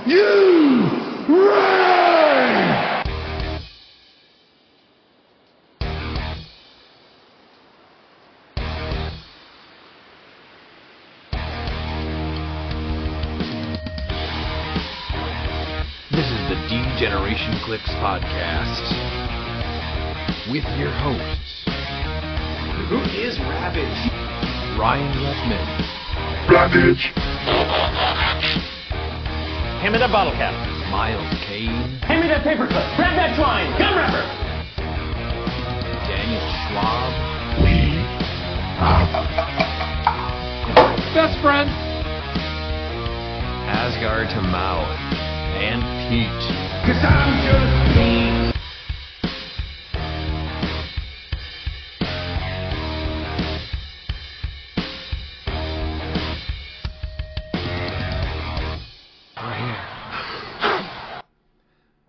you reign! This is the D-Generation cliX podcast with your hosts. Who is Ravage? Ryan Ruffman. Ravage! Hand me that bottle cap. Miles Kane. Hand me that paperclip. Grab that twine. Gun wrapper. Daniel Schwab. We Best friend. Asgard to Mao. And Pete. 'Cause I'm just me.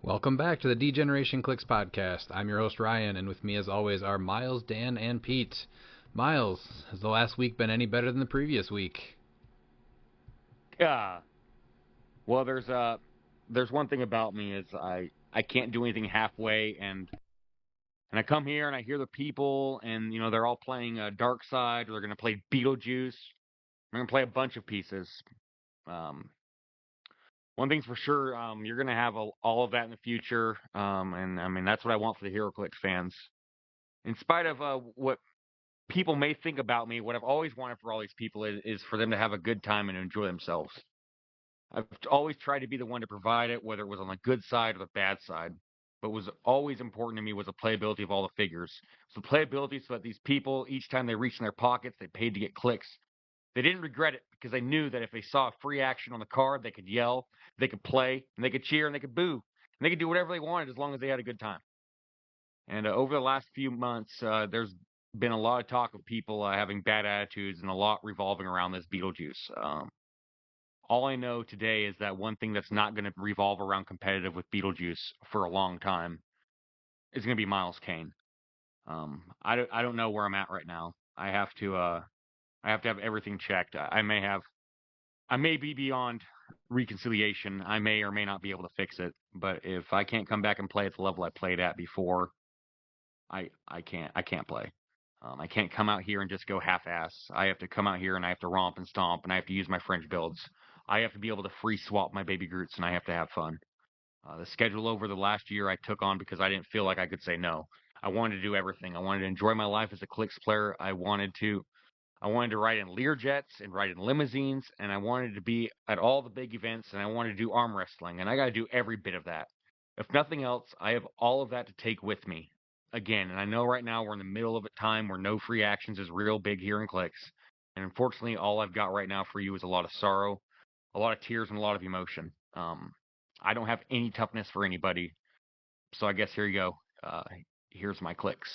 Welcome back to the D-Generation cliX podcast. I'm your host Ryan, and with me as always are Miles, Dan, and Pete. Miles, has the last week been any better than the previous week? Well, there's one thing about me is I can't do anything halfway, and I come here and I hear the people, and they're all playing Dark Side, or they're gonna play Beetlejuice. They're gonna play a bunch of pieces. One thing's for sure, you're gonna have all of that in the future, and I mean that's what I want for the HeroClix fans. In spite of what people may think about me, what I've always wanted for all these people is for them to have a good time and enjoy themselves. I've always tried to be the one to provide it, whether it was on the good side or the bad side. But what was always important to me was the playability of all the figures. So the playability so that these people, each time they reached in their pockets, they paid to get clicks. They didn't regret it because they knew that if they saw a free action on the card, they could yell, they could play, and they could cheer, and they could boo. And they could do whatever they wanted as long as they had a good time. And over the last few months, there's been a lot of talk of people having bad attitudes and a lot revolving around this Beetlejuice. All I know today is that one thing that's not going to revolve around competitive with Beetlejuice for a long time is going to be Miles Kane. I don't know where I'm at right now. I have to have everything checked. I may be beyond reconciliation. I may or may not be able to fix it. But if I can't come back and play at the level I played at before, I can't play. I can't come out here and just go half-ass. I have to come out here and I have to romp and stomp, and I have to use my French builds. I have to be able to free swap my baby Groots, and I have to have fun. The schedule over the last year I took on because I didn't feel like I could say no. I wanted to do everything. I wanted to enjoy my life as a cliX player. I wanted to ride in Learjets and ride in limousines, and I wanted to be at all the big events, and I wanted to do arm wrestling, and I got to do every bit of that. If nothing else, I have all of that to take with me. Again, and I know right now we're in the middle of a time where no free actions is real big here in cliX. And unfortunately, all I've got right now for you is a lot of sorrow, a lot of tears, and a lot of emotion. I don't have any toughness for anybody. So I guess here you go. Here's my cliX.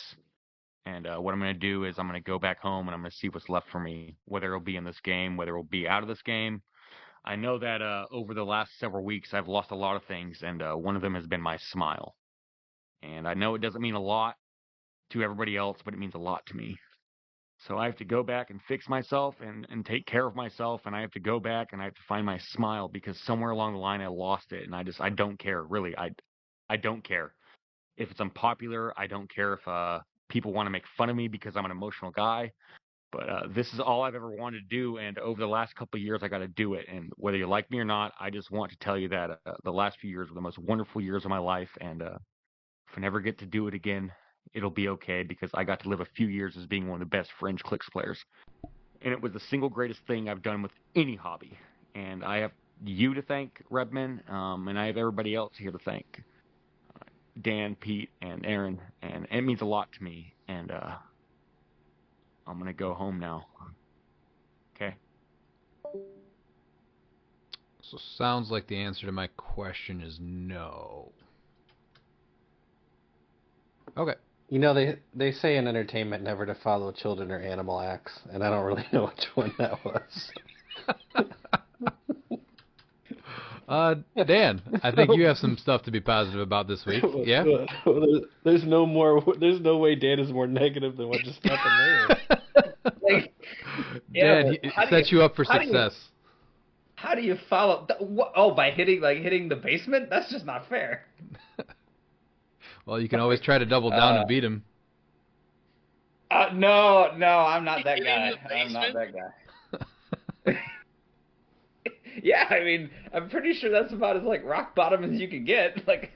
And what I'm going to do is I'm going to go back home and I'm going to see what's left for me, whether it'll be in this game, whether it'll be out of this game. I know that over the last several weeks, I've lost a lot of things, and one of them has been my smile. And I know it doesn't mean a lot to everybody else, but it means a lot to me. So I have to go back and fix myself and take care of myself, and I have to go back and I have to find my smile because somewhere along the line I lost it, and I don't care, really. I don't care. If it's unpopular, I don't care if people want to make fun of me because I'm an emotional guy. But this is all I've ever wanted to do, and over the last couple of years, I got to do it. And whether you like me or not, I just want to tell you that the last few years were the most wonderful years of my life, and if I never get to do it again, it'll be okay because I got to live a few years as being one of the best Fringe cliX players. And it was the single greatest thing I've done with any hobby. And I have you to thank, Redman, and I have everybody else here to thank. Dan, Pete, and Aaron. And it means a lot to me. And I'm going to go home now. Okay? So sounds like the answer to my question is no. Okay. You know, they say in entertainment never to follow children or animal acts, and I don't really know which one that was. Dan, I think you have some stuff to be positive about this week. Yeah? There's no way Dan is more negative than what just happened there. Dan, he sets you up for success. How do you follow? Oh, by hitting the basement? That's just not fair. Well, you can always try to double down and beat him. No, I'm not that guy. the I'm not basement? that guy. Yeah, I mean, I'm pretty sure that's about as like rock bottom as you can get. Like,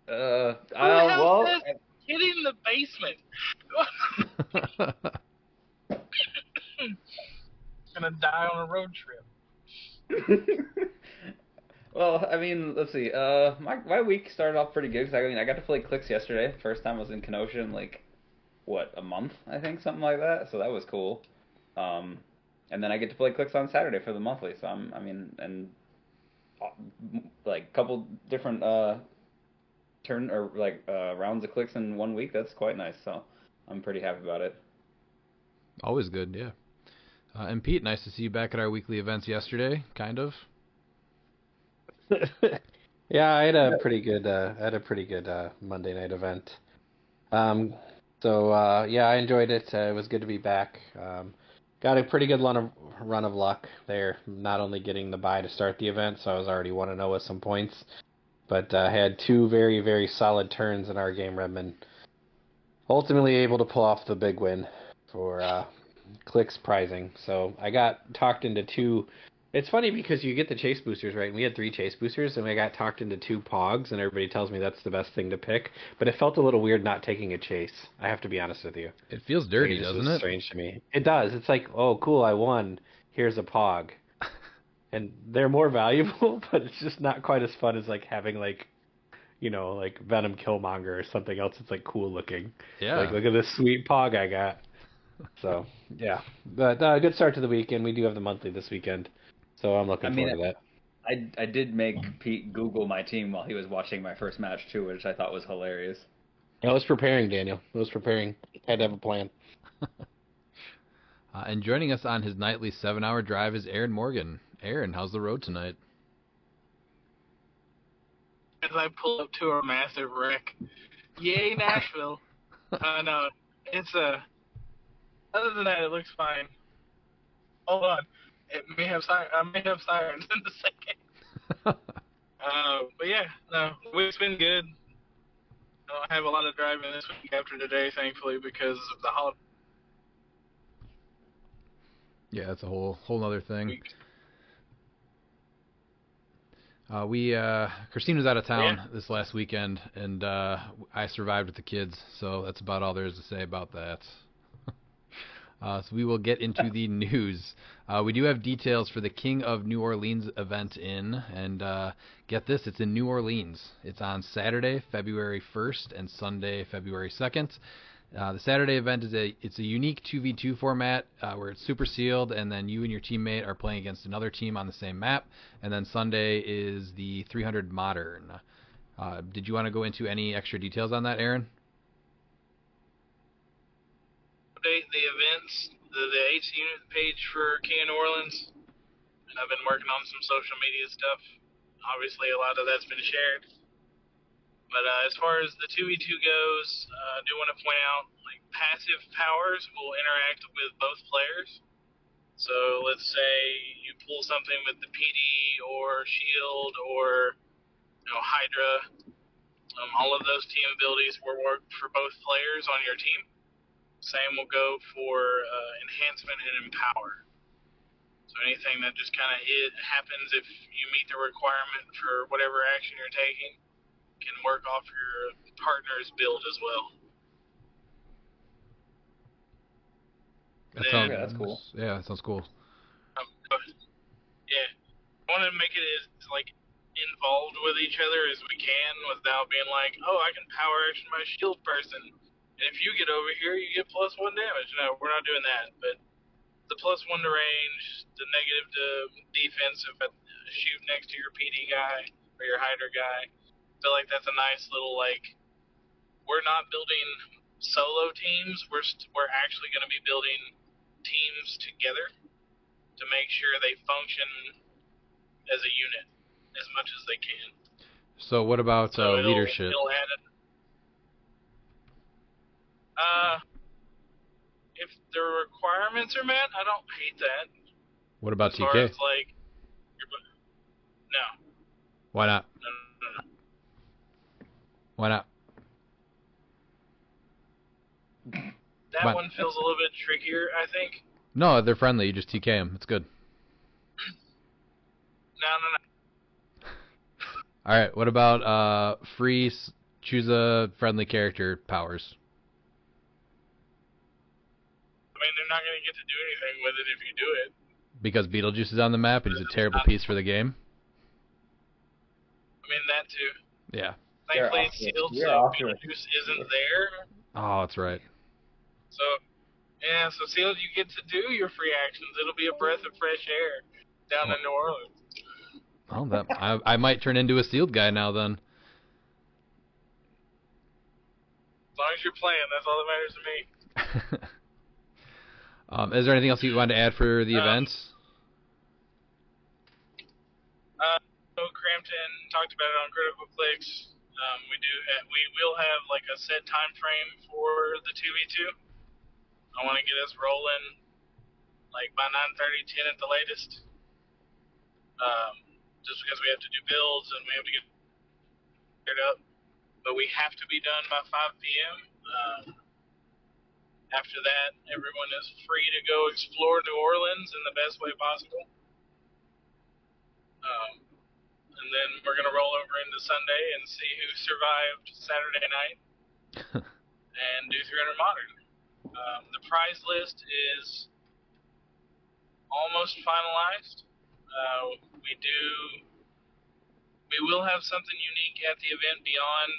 Hell says hitting the basement. Gonna die on a road trip. Well, I mean, let's see. My week started off pretty good. 'Cause I got to play cliX yesterday. First time I was in Kenosha in like, what, a month? I think something like that. So that was cool. And then I get to play cliX on Saturday for the monthly. So like a couple different rounds of cliX in 1 week. That's quite nice. So I'm pretty happy about it. Always good, yeah. And Pete, nice to see you back at our weekly events yesterday, kind of. Yeah, I had a pretty good Monday night event. Yeah, I enjoyed it. It was good to be back. Got a pretty good run of luck there, not only getting the bye to start the event, so I was already 1-0 with some points, but had two very, very solid turns in our game Redmond. Ultimately able to pull off the big win for cliX prizing. So I got talked into two. It's funny because you get the chase boosters, right? And we had 3 chase boosters, and we got talked into 2 pogs, and everybody tells me that's the best thing to pick. But it felt a little weird not taking a chase. I have to be honest with you. It feels dirty, doesn't it? Strange to me. It does. It's like, oh, cool, I won. Here's a pog. And they're more valuable, but it's just not quite as fun as like having like, like Venom Killmonger or something else that's like cool looking. Yeah. Like, look at this sweet pog I got. So, yeah. But good start to the weekend. We do have the monthly this weekend. So I'm looking forward to that. I did make Pete Google my team while he was watching my first match too, which I thought was hilarious. I was preparing, Daniel. I was preparing. Had to have a plan. And joining us on his nightly 7-hour drive is Aaron Morgan. Aaron, how's the road tonight? As I pull up to a massive wreck. Yay, Nashville. No, it's other than that, it looks fine. Hold on. I may have sirens in a second. But yeah, no, the week's been good. I don't have a lot of driving this week after today, thankfully, because of the holiday. Yeah, that's a whole other thing. Christine was out of town this last weekend, and I survived with the kids, so that's about all there is to say about that. So we will get into the news. We do have details for the King of New Orleans event in, and get this, it's in New Orleans. It's on Saturday, February 1st, and Sunday, February 2nd. The Saturday event it's a unique 2v2 format where it's super sealed, and then you and your teammate are playing against another team on the same map. And then Sunday is the 300 Modern. Did you want to go into any extra details on that, Aaron? Update the events, the H unit page for King of New Orleans, and I've been working on some social media stuff. Obviously, a lot of that's been shared. But as far as the 2v2 goes, I do want to point out, like, passive powers will interact with both players. So let's say you pull something with the PD or Shield or Hydra. All of those team abilities will work for both players on your team. Same will go for enhancement and empower. So anything that just kind of happens if you meet the requirement for whatever action you're taking can work off your partner's build as well. That's cool. Yeah, that sounds cool. Yeah, I want to make it as like involved with each other as we can without being like, oh, I can power action my shield person, and if you get over here, you get +1 damage. No, we're not doing that. But the +1 to range, the negative to defense if I shoot next to your PD guy or your Hydra guy. I feel like that's a nice little, like, we're not building solo teams. We're actually going to be building teams together to make sure they function as a unit as much as they can. So what about leadership? It'll add if the requirements are met, I don't hate that. What about As far TK? as like, no, Why not? no. Why not? That Come on. one feels a little bit trickier, I think. No, they're friendly. You just TK them. It's good. No. All right. What about choose a friendly character powers? I mean, they're not going to get to do anything with it if you do it. Because Beetlejuice is on the map and he's a terrible piece for the game. I mean, that too. Yeah. Thankfully, it's sealed, so Beetlejuice isn't there. Oh, that's right. So, yeah, so sealed, you get to do your free actions. It'll be a breath of fresh air down in New Orleans. Well, I might turn into a sealed guy now then. As long as you're playing, that's all that matters to me. Is there anything else you wanted to add for the events? So Crampton talked about it on Critical Clicks. We will have like a set time frame for the 2v2. I want to get us rolling like by 9:30, 10 at the latest. Just because we have to do builds and we have to get cleared up. But we have to be done by 5 p.m. After that, everyone is free to go explore New Orleans in the best way possible. And then we're going to roll over into Sunday and see who survived Saturday night and do 300 Modern. The prize list is almost finalized. We will have something unique at the event beyond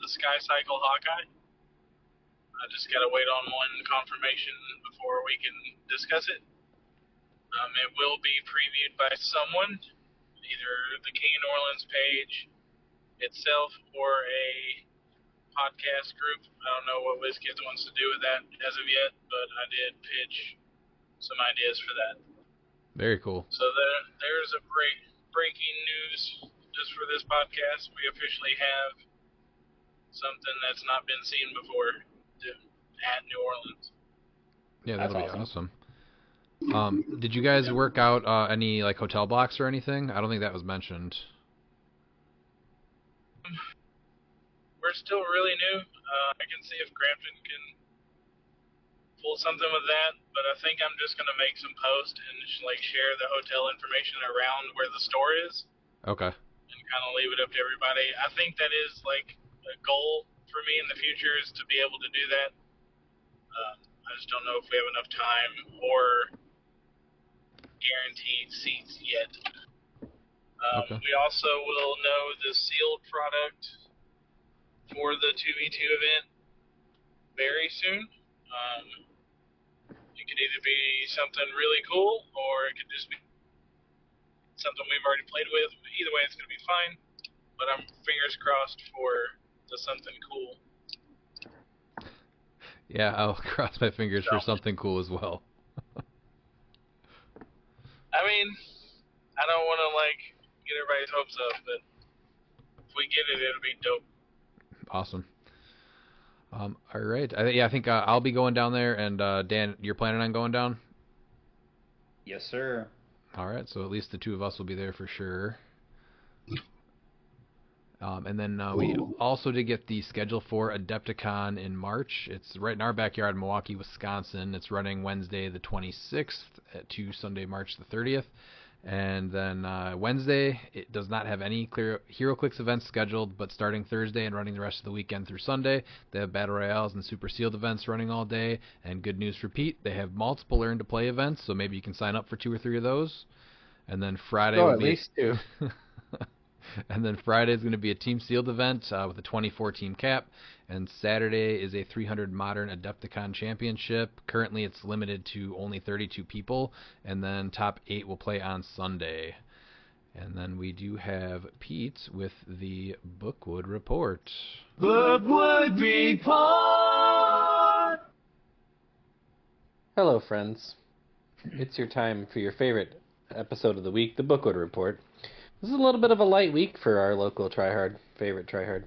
the Sky Cycle Hawkeye. I just got to wait on one confirmation before we can discuss it. It will be previewed by someone, either the King of New Orleans page itself or a podcast group. I don't know what WizKids wants to do with that as of yet, but I did pitch some ideas for that. Very cool. So there's a breaking news just for this podcast. We officially have something that's not been seen before at New Orleans. Yeah, that'll be awesome. Did you guys work out any like hotel blocks or anything? I don't think that was mentioned. We're still really new. I can see if Crampton can pull something with that, but I think I'm just gonna make some posts and just like share the hotel information around where the store is. Okay. And kind of leave it up to everybody. I think that is like a goal for me in the future is to be able to do that. I just don't know if we have enough time or guaranteed seats yet. Okay. We also will know the sealed product for the 2v2 event very soon. It could either be something really cool or it could just be something we've already played with. Either way, it's going to be fine. But I'm fingers crossed for the something cool. Yeah, I'll cross my fingers for something cool as well. I mean, I don't want to like get everybody's hopes up, but if we get it, it'll be dope. Awesome. All right. I think I'll be going down there, and Dan, you're planning on going down? Yes, sir. All right. So at least the two of us will be there for sure. And then we also did get the schedule for Adepticon in March. It's right in our backyard in Milwaukee, Wisconsin. It's running Wednesday the 26th to Sunday, March the 30th. And then Wednesday, it does not have any clear HeroClix events scheduled, but starting Thursday and running the rest of the weekend through Sunday, they have Battle Royales and Super Sealed events running all day. And good news for Pete, they have multiple Learn to Play events, so maybe you can sign up for 2 or 3 of those. And then Friday will at be least 2. And then Friday is going to be a Team Sealed event with a 24-team cap. And Saturday is a 300 Modern Adepticon Championship. Currently, it's limited to only 32 people. And then top 8 will play on Sunday. And then we do have Pete with the Bookwood Report. Bookwood Report! Hello, friends. It's your time for your favorite episode of the week, the Bookwood Report. This is a little bit of a light week for our local favorite tryhard.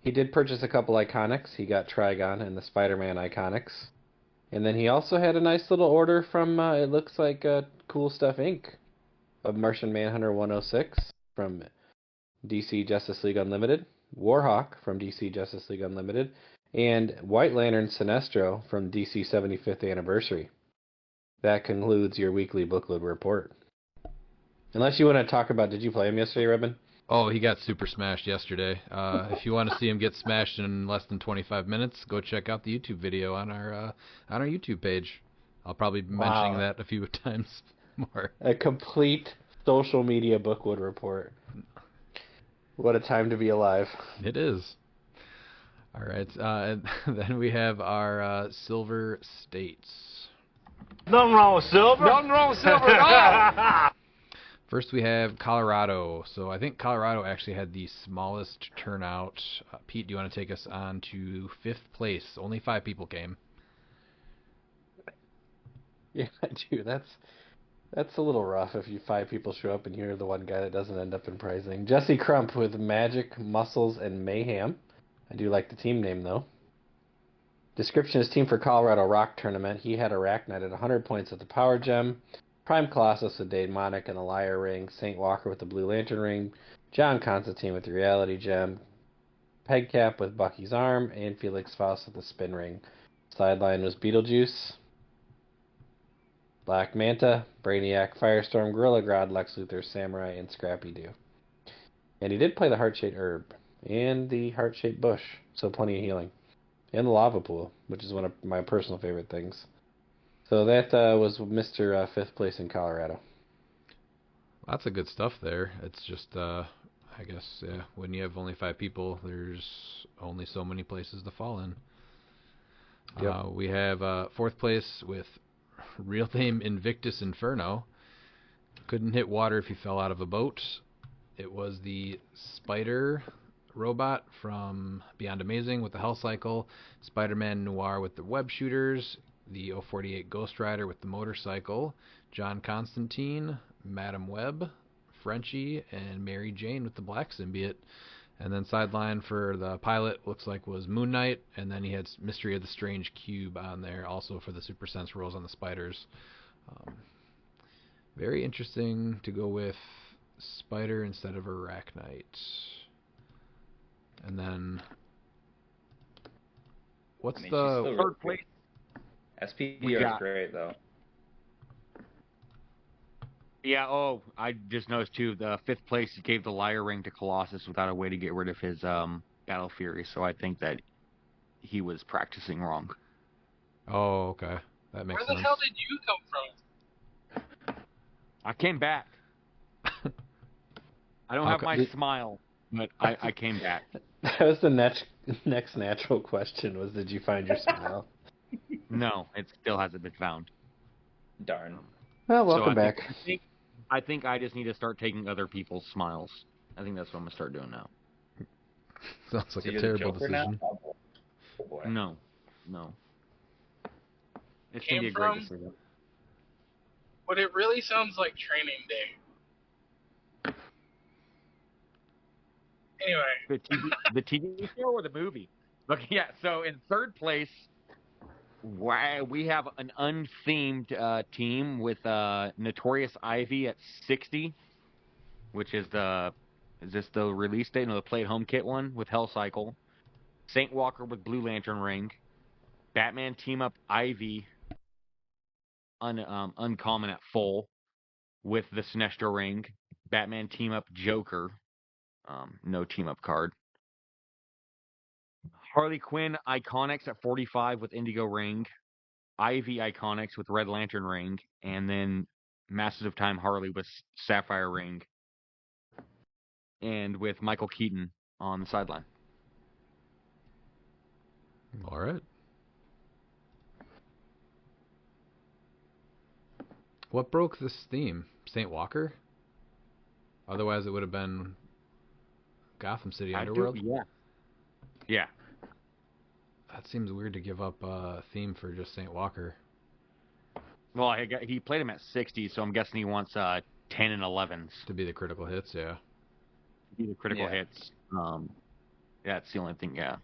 He did purchase a couple iconics. He got Trigon and the Spider-Man iconics. And then he also had a nice little order from, it looks like, Cool Stuff Inc. of Martian Manhunter 106 from DC Justice League Unlimited, Warhawk from DC Justice League Unlimited, and White Lantern Sinestro from DC 75th Anniversary. That concludes your weekly bookload report. Unless you want to talk about, did you play him yesterday, Robin? Oh, he got super smashed yesterday. If you want to see him get smashed in less than 25 minutes, go check out the YouTube video on our YouTube page. I'll probably be mentioning that a few times more. A complete social media bookwood report. What a time to be alive. It is. All right, and then we have our Silver States. Nothing wrong with Silver. Nothing wrong with Silver at all. First, we have Colorado. So I think Colorado actually had the smallest turnout. Pete, do you want to take us on to 5th place? Only 5 people came. Yeah, I do. That's a little rough if 5 people show up and you're the one guy that doesn't end up in prizing. Jesse Crump with Magic, Muscles, and Mayhem. I do like the team name, though. Description is team for Colorado ROC Tournament. He had Arachnite at 100 points with the Power Gem. Prime Colossus with Daemonic and the Liar Ring. St. Walker with the Blue Lantern Ring. John Constantine with the Reality Gem. Pegcap with Bucky's Arm. And Felix Faust with the Spin Ring. Sideline was Beetlejuice. Black Manta, Brainiac, Firestorm, Gorilla Grodd, Lex Luthor, Samurai, and Scrappy Doo. And he did play the Heart-Shaped Herb and the Heart-Shaped Bush, so plenty of healing. And the Lava Pool, which is one of my personal favorite things. So that was Mr. 5th place in Colorado. Lots of good stuff there. It's just, I guess, when you have only 5 people, there's only so many places to fall in. Yep. We have 4th place with real name Invictus Inferno. Couldn't hit water if he fell out of a boat. It was the Spider robot from Beyond Amazing with the Hell Cycle, Spider-Man Noir with the web shooters, the 048 Ghost Rider with the motorcycle, John Constantine, Madam Web, Frenchie, and Mary Jane with the Black Symbiote. And then sideline for the pilot looks like was Moon Knight, and then he had Mystery of the Strange Cube on there also for the Super Sense rolls on the spiders. Very interesting to go with Spider instead of Arachnite. And then what's the third place? SPD is great though. Yeah, I just noticed too, the 5th place gave the Liar Ring to Colossus without a way to get rid of his Battle Fury, so I think that he was practicing wrong. Oh, okay. That makes sense. Where the hell did you come from? I came back. I don't have my smile, but I came back. That was the next natural question was, did you find your smile? No, it still hasn't been found. Darn. Well, welcome back. I think I just need to start taking other people's smiles. I think that's what I'm going to start doing now. Sounds like a terrible decision. Oh, boy. No. It's going to be a great decision. But it really sounds like Training Day. Anyway. The TV show or the movie? Look, yeah, so in 3rd place, we have an unthemed team with Notorious Ivy at 60, which is is this the release date? No, the Play at Home kit one with Hell Cycle. Saint Walker with Blue Lantern Ring. Batman Team Up Ivy, uncommon at full, with the Sinestro Ring. Batman Team Up Joker, no Team Up card. Harley Quinn Iconics at 45 with Indigo Ring. Ivy Iconics with Red Lantern Ring. And then Masters of Time Harley with Sapphire Ring. And with Michael Keaton on the sideline. All right. What broke this theme? St. Walker? Otherwise, it would have been Gotham City Underworld? Yeah. That seems weird to give up a theme for just St. Walker. Well, he played him at 60, so I'm guessing he wants 10 and 11s. To be the critical hits, yeah. To be the critical hits. Yeah, that's the only thing, yeah.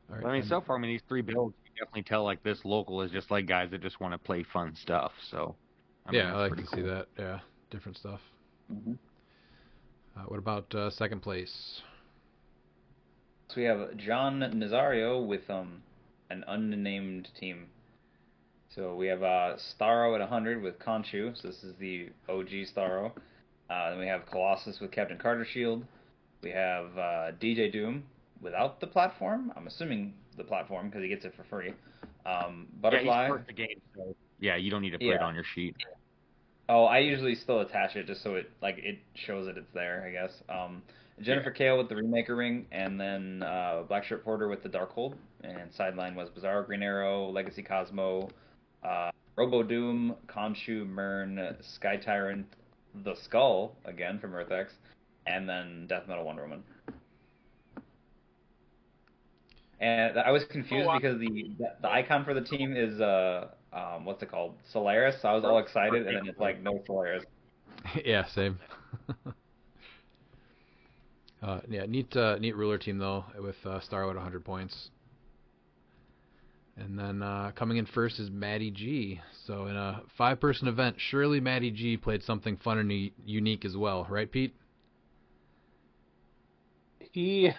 All right, But, I mean, so far, these 3 builds, definitely tell like this local is just like guys that just want to play fun stuff. So I mean, Yeah, that's I like pretty to see cool. that. Yeah, different stuff. Mm-hmm. What about second place? So we have John Nazario with an unnamed team. So we have Starro at 100 with Conchu. So this is the OG Starro. Then we have Colossus with Captain Carter Shield. We have DJ Doom without the platform. I'm assuming the platform because he gets it for free. Yeah, Butterfly. he's first the game, so yeah, you don't need to put it Yeah. on your sheet. Oh, I usually still attach it just so it shows that it's there, I guess. Jennifer Kale with the Remaker ring, and then Blackshirt Porter with the Darkhold, and sideline was Bizarro, Green Arrow, Legacy Cosmo, Robo Doom, Khonshu, Mern, Sky Tyrant, the Skull again from EarthX, and then Death Metal Wonder Woman. And I was confused because the icon for the team is what's it called? Solaris. So I was all excited, and then it's like no Solaris. Yeah, same. Yeah, neat ruler team though with Starro at 100 points. And then coming in first is Matty G. So in a 5-person event, surely Matty G played something fun and unique as well, right, Pete? Yeah,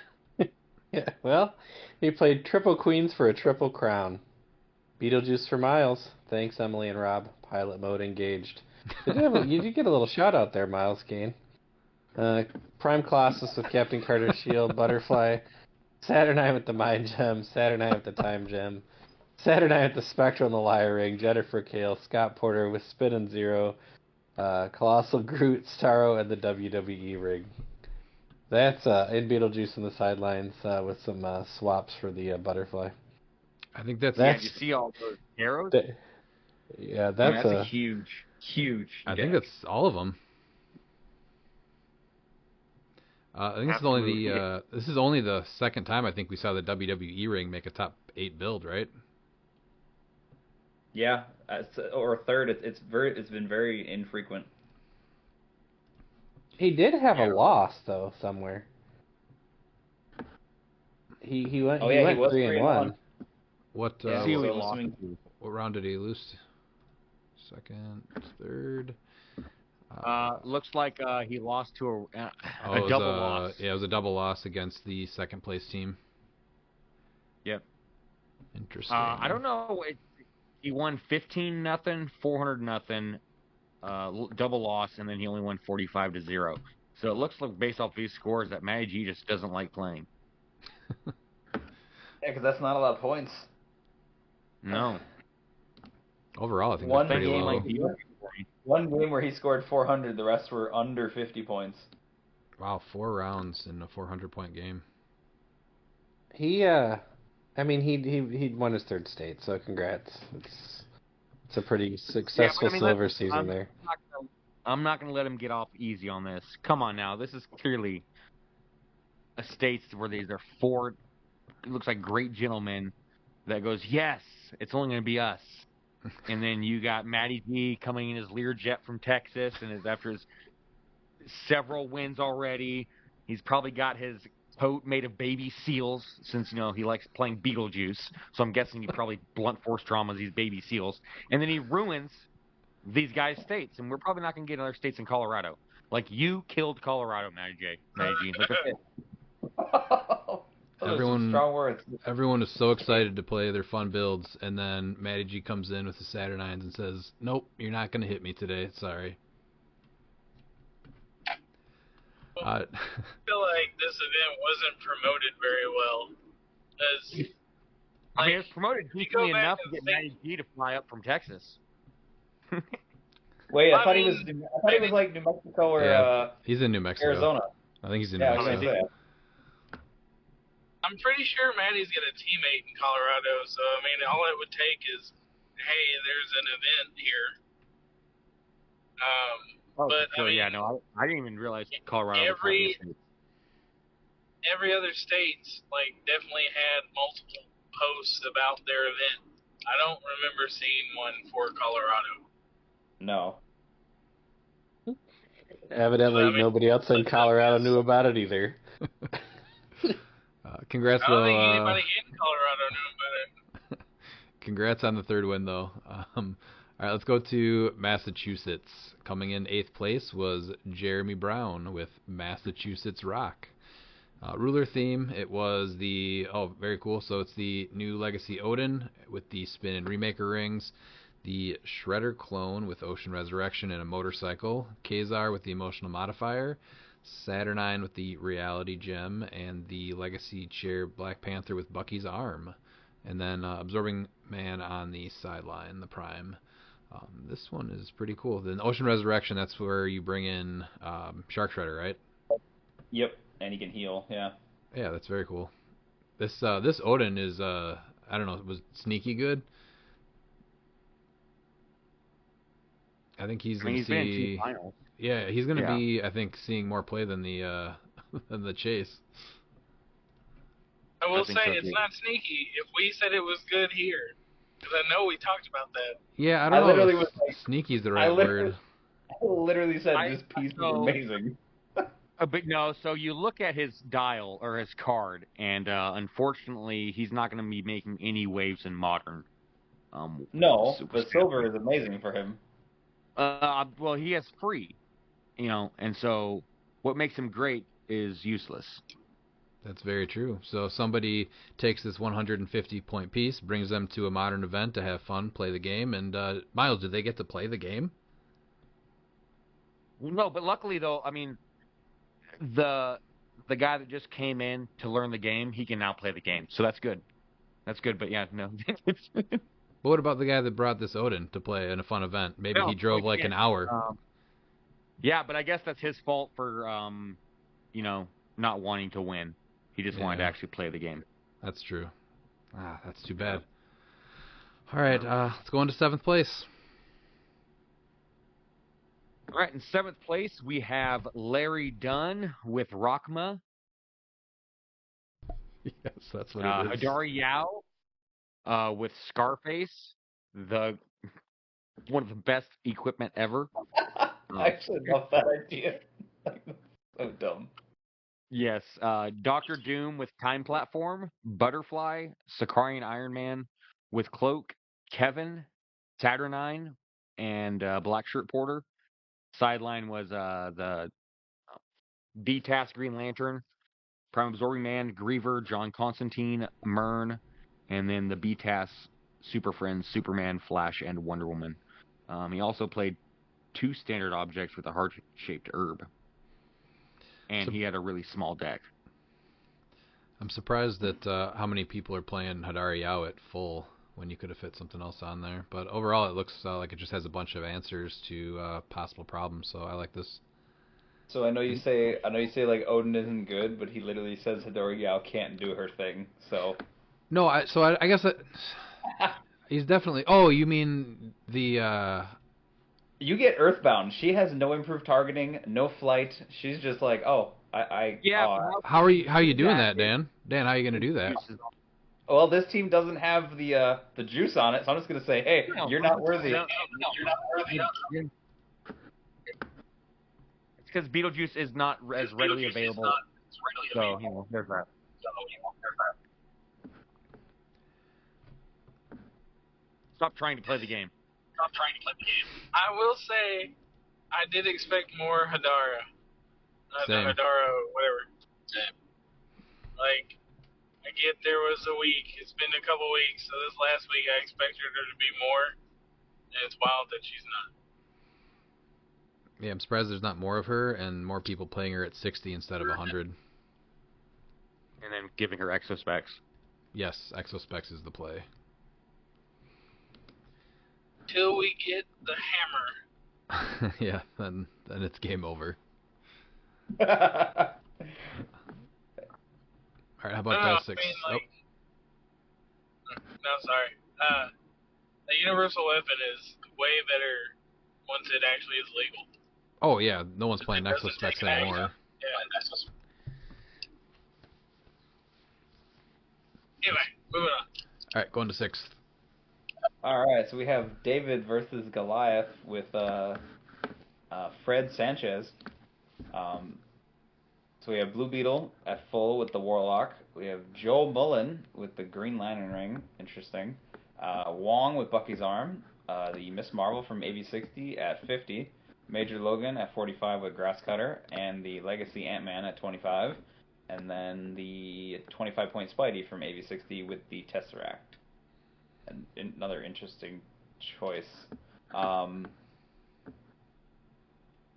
well, he played Triple Queens for a Triple Crown. Beetlejuice for Miles. Thanks, Emily and Rob. Pilot mode engaged. You did get a little shout out there, Miles Kane. Prime Colossus with Captain Carter's Shield, Butterfly, Saturnine with the Mind Gem, Saturnine with the Time Gem, Saturnine with the Spectral and the Lyre Ring, Jennifer Kale, Scott Porter with Spin and Zero, Colossal Groot, Starro, and the WWE ring. That's in Beetlejuice on the sidelines with some swaps for the Butterfly. I think that's Yeah, you see all those arrows? Yeah, That's a huge I gap. think that's all of them. I think this is only the second time I think we saw the WWE ring make a top 8 build, right? Yeah, or third. It's been very infrequent. He did have a loss though somewhere. He went. Oh, he yeah, he went was 3-1. What Yeah, See so who he I'm lost assuming- to. what round did he lose? Second, third. Looks like he lost to Oh, a it was double loss. Yeah, it was a double loss against the second place team. Yep. Interesting. I don't know. He won 15-0, 400-0, double loss, and then he only won 45-0. So it looks like based off these scores that Matty G just doesn't like playing. Yeah, because that's not a lot of points. No. Overall, I think One that's pretty game, low. One game where he scored 400, the rest were under 50 points. Wow, 4 rounds in a 400-point game. He he won his third state, so congrats. It's a pretty successful silver season there. I'm not going to let him get off easy on this. Come on now. This is clearly a states where these are 4, it looks like great gentlemen that goes, yes, it's only going to be us. And then you got Matty G coming in his Learjet from Texas, and after his several wins already, he's probably got his coat made of baby seals, since he likes playing Beetlejuice. So I'm guessing he probably blunt force dramas these baby seals, and then he ruins these guys' states, and we're probably not going to get other states in Colorado. Like you killed Colorado, Matty G. Like that's it. Those are some strong words. Everyone is so excited to play their fun builds, and then Matty G comes in with the Saturnines and says, "Nope, you're not going to hit me today. Sorry." I feel like this event wasn't promoted very well. I mean, it was promoted decently go back enough to and get think- Matty G to fly up from Texas. Wait, I I thought mean, he was like New Mexico or Yeah, he's in New Mexico. Arizona. I think he's in Yeah, New I was Mexico. gonna say. I'm pretty sure Maddie's got a teammate in Colorado, so I mean, all it would take is, hey, there's an event here. But so I mean, yeah, no, I didn't even realize Colorado was every- having a state. every other state's definitely had multiple posts about their event. I don't remember seeing one for Colorado. No. Evidently, I mean, nobody else in Colorado knew about it either. Congrats, I don't though. think anybody in Colorado knew about it. Congrats on the third win, though. All right, let's go to Massachusetts. Coming in 8th place was Jeremy Brown with Massachusetts Rock. Ruler theme, it was very cool. So it's the new Legacy Odin with the Spin and Remaker rings, the Shredder clone with Ocean Resurrection and a motorcycle, Kazar with the Emotional Modifier, Saturnine with the Reality Gem, and the Legacy Chair Black Panther with Bucky's arm. And then Absorbing Man on the sideline, the Prime. This one is pretty cool. Then Ocean Resurrection, that's where you bring in Shark Shredder, right? Yep, and he can heal. Yeah. Yeah, that's very cool. This Odin is I don't know, was sneaky good. I think he's going to see. Been in 2 finals. Yeah, he's going to be, I think, seeing more play than the than the Chase. I will say it's not sneaky. If we said it was good here, because I know we talked about that. Yeah, I don't know. Literally was like, sneaky is the right word. I literally said this piece is amazing. But no, so you look at his dial or his card, and unfortunately, he's not going to be making any waves in Modern. No, but Silver is amazing for him. Well, he has free, and so what makes him great is useless. That's very true. So somebody takes this 150-point piece, brings them to a Modern event to have fun, play the game, and Miles, did they get to play the game? No, but luckily though, I mean, the guy that just came in to learn the game, he can now play the game, so that's good. That's good. But yeah, no. But what about the guy that brought this Odin to play in a fun event? Maybe he drove like an hour. Yeah, but I guess that's his fault for not wanting to win. He just wanted to actually play the game. That's true. That's too bad. All right, let's go on to 7th place. All right, in 7th place, we have Larry Dunn with Rockma. Yes, that's what it is. Hadari Yao with Scarface, one of the best equipment ever. I actually love that idea. So dumb. Yes, Dr. Doom with Time Platform, Butterfly, Sakarian Iron Man with Cloak, Kevin, Saturnine, and Black Shirt Porter. Sideline was the D-Task Green Lantern, Prime Absorbing Man, Griever, John Constantine, Myrn, and then the B-Task Super Friends, Superman, Flash, and Wonder Woman. He also played 2 standard objects with a heart-shaped herb. And he had a really small deck. I'm surprised that how many people are playing Hadari Yao at full when you could have fit something else on there. But overall, it looks like it just has a bunch of answers to possible problems. So I like this. So I know you say like Odin isn't good, but he literally says Hadari Yao can't do her thing. So no, I guess he's definitely. Oh, you mean the? You get Earthbound. She has no improved targeting, no flight. She's just like, how are you doing that, Dan? Dan, how are you going to do that? Well, this team doesn't have the juice on it, so I'm just going to say, hey, you're not worthy. No, you're not worthy. It's because Beetlejuice is not as readily available. So, there's that. Stop trying to play the game. I will say, I did expect more Hadara. Hadara, whatever. Like, I get there was a week. It's been a couple weeks, so this last week I expected her to be more, and it's wild that she's not. Yeah, I'm surprised there's not more of her and more people playing her at 60 instead of 100. And then giving her Exospecs. Yes, Exospecs is the play. Till we get the hammer. Yeah, then it's game over. All right, how about 6? No, sorry. The universal weapon is way better once it actually is legal. Oh yeah, no one's playing Exospecs anymore. Yeah. Anyway, moving on. All right, going to 6th. All right, so we have David versus Goliath with Fred Sanchez. So we have Blue Beetle at full with the Warlock. We have Joel Mullen with the Green Lantern ring. Interesting. Wong with Bucky's arm, the Miss Marvel from AB60 at 50, Major Logan at 45 with Grass Cutter, and the Legacy Ant-Man at 25, and then the 25-point Spidey from AB60 with the Tesseract. And another interesting choice.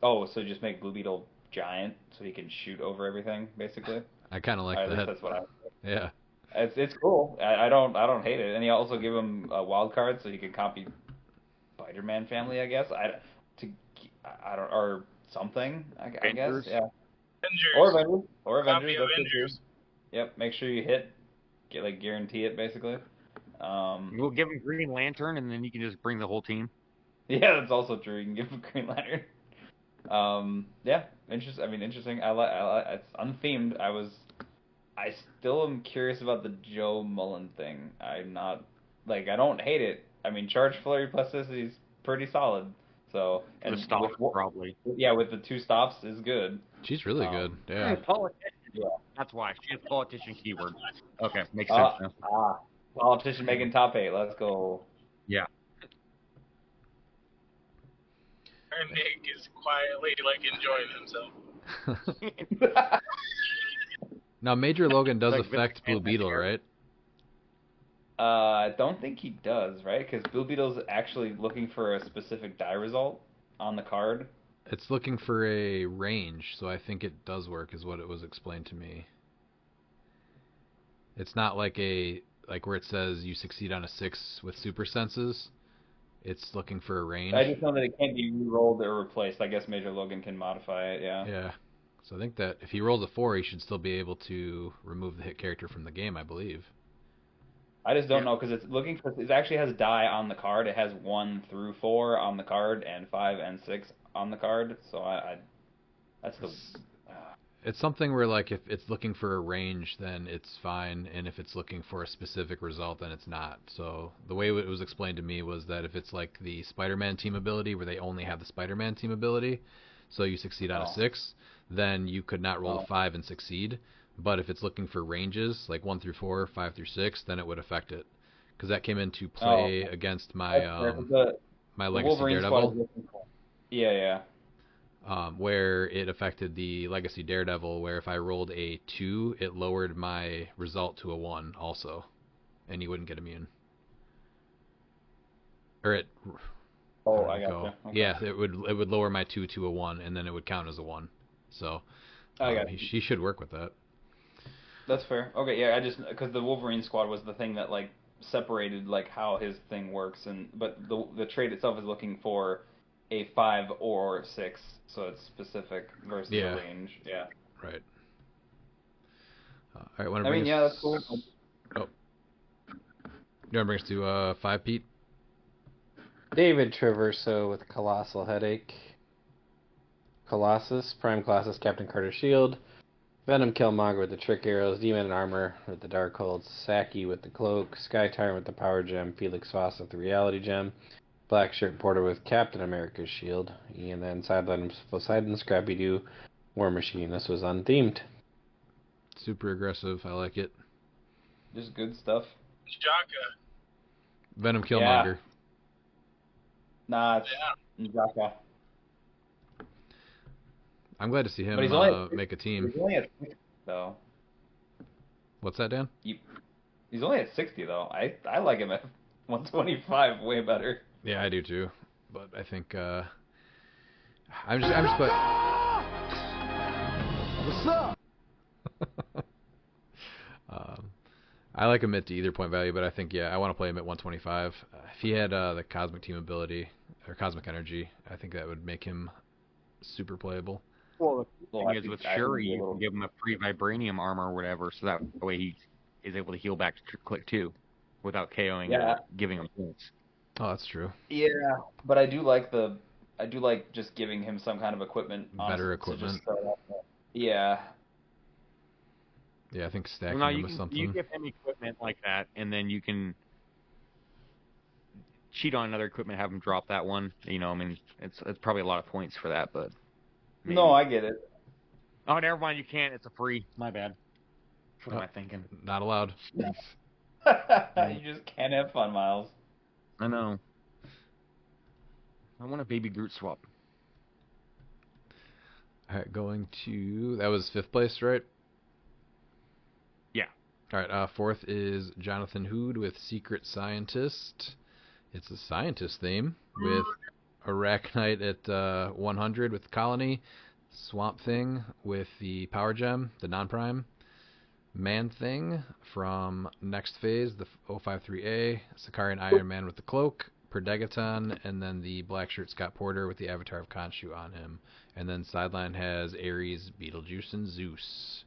So just make Blue Beetle giant so he can shoot over everything, basically. I kind of like At that. least that's what I. Yeah. It's cool. I don't hate it. And you also give him a wild card so he can copy Spider-Man family, I guess. Or something. I guess. Yeah. Avengers. Or Avengers. Copy That's good Avengers. too. Yep. Make sure you hit. Guarantee it basically. We'll give him Green Lantern, and then you can just bring the whole team. Yeah, that's also true. You can give him Green Lantern. Yeah. Interesting. I like. It's unthemed. I still am curious about the Joe Mullen thing. I'm not I don't hate it. I mean, charge flurry plasticity is pretty solid. So and The stop probably. Yeah, with the 2 stops is good. She's really good. Yeah. Politician. Yeah. That's why she has politician keyword. Okay, makes sense now. Politician making top 8. Let's go. Yeah. Our Nick is quietly enjoying himself. Now, Major Logan does affect Blue Beetle, right? I don't think he does, right? Because Blue Beetle's actually looking for a specific die result on the card. It's looking for a range, so I think it does work, is what it was explained to me. It's not like where it says you succeed on a 6 with super senses. It's looking for a range. I just know that it can't be re-rolled or replaced. I guess Major Logan can modify it, yeah. Yeah. So I think that if he rolls a 4, he should still be able to remove the hit character from the game, I believe. I just don't know because it actually has die on the card. It has 1 through 4 on the card and 5 and 6 on the card. So It's something where if it's looking for a range, then it's fine, and if it's looking for a specific result, then it's not. So the way it was explained to me was that if it's like the Spider-Man team ability, where they only have the Spider-Man team ability, so you succeed on a 6, then you could not roll a 5 and succeed. But if it's looking for ranges, like 1 through 4, 5 through 6, then it would affect it. Because that came into play against my my Legacy Daredevil. Yeah. Where it affected the Legacy Daredevil, where if I rolled a 2, it lowered my result to a 1 also, and you wouldn't get immune. Or it. I gotcha. Okay. Yeah, it would lower my 2 to a 1, and then it would count as a 1. So he should work with that. That's fair. Okay, yeah, because the Wolverine squad was the thing that separated how his thing works, but the trait itself is looking for a 5 or 6, so it's specific versus a range. Yeah. Right. All right. Want to bring us... that's cool. Oh. You want to bring us to 5, Pete? David Traverso with Colossal Headache. Colossus, Prime Colossus, Captain Carter's Shield. Venom Killmonger with the Trick Arrows, Demon in Armor with the Darkhold, Saki with the Cloak, Sky Tyrant with the Power Gem, Felix Faust with the Reality Gem, Black Shirt Porter with Captain America's Shield, and then Poseidon, Scrappy-Doo, War Machine. This was unthemed. Super aggressive. I like it. Just good stuff. Jaka. Venom Killmonger. Yeah. Nah, it's Jaka. I'm glad to see him make a team. He's only at 60, though. What's that, Dan? He's only at 60, though. I like him at 125 way better. Yeah, I do too. But I think I'm just put. What's up? I like him at either point value, but I think I want to play him at 125. If he had the Cosmic Team ability or Cosmic Energy, I think that would make him super playable. Well, the thing is with Shuri, you can give him a free vibranium armor or whatever, so that way he is able to heal back to Click 2 without KOing or giving him points. Oh, that's true. Yeah, but I do like just giving him some kind of equipment. Better equipment. Yeah. Yeah, I think stacking him with something. You give him equipment like that, and then you can cheat on another equipment, have him drop that one. It's probably a lot of points for that, but. Maybe. No, I get it. Oh, never mind. You can't. It's a free. My bad. What am I thinking? Not allowed. You just can't have fun, Miles. I know. I want a baby Groot swap. All right, that was 5th place, right? Yeah. All right, 4th is Jonathan Hood with Secret Scientist. It's a scientist theme with Arachnite at 100 with Colony, Swamp Thing with the Power Gem, the non-prime, Man Thing from Next Phase, the 053A, Sicarian Iron Man with the Cloak, Perdegaton, and then the black shirt Scott Porter with the Avatar of Khonshu on him. And then sideline has Ares, Beetlejuice, and Zeus.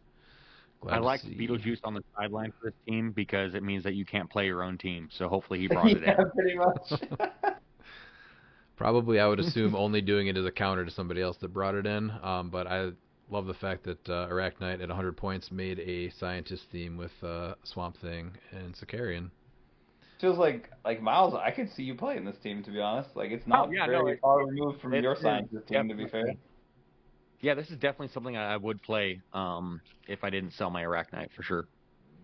I like Beetlejuice on the sideline for this team because it means that you can't play your own team. So hopefully he brought it Yeah, in. pretty much. Probably, I would assume, only doing it as a counter to somebody else that brought it in. But I love the fact that Arachnite at 100 points made a scientist theme with Swamp Thing and Sicarian. Feels like Miles, I could see you playing this team, to be honest. Like, it's not very far removed from your scientist team, to be fair. Yeah, this is definitely something I would play if I didn't sell my Arachnite, for sure.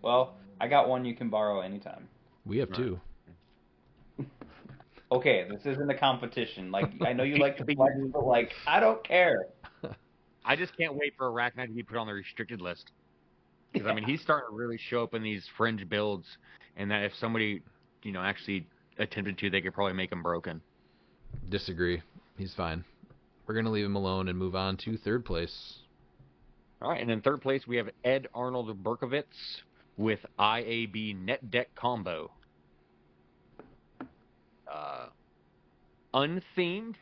Well, I got one you can borrow anytime. We have 2. Okay, this isn't a competition. Like, I know you like to flex, but, like, I don't care. I just can't wait for Arachnite to be put on the restricted list. Because, I mean, he's starting to really show up in these fringe builds, and that if somebody, actually attempted to, they could probably make him broken. Disagree. He's fine. We're going to leave him alone and move on to 3rd place. All right, and in 3rd place, we have Ed Arnold Berkovitz with IAB Net Deck Combo. Unthemed,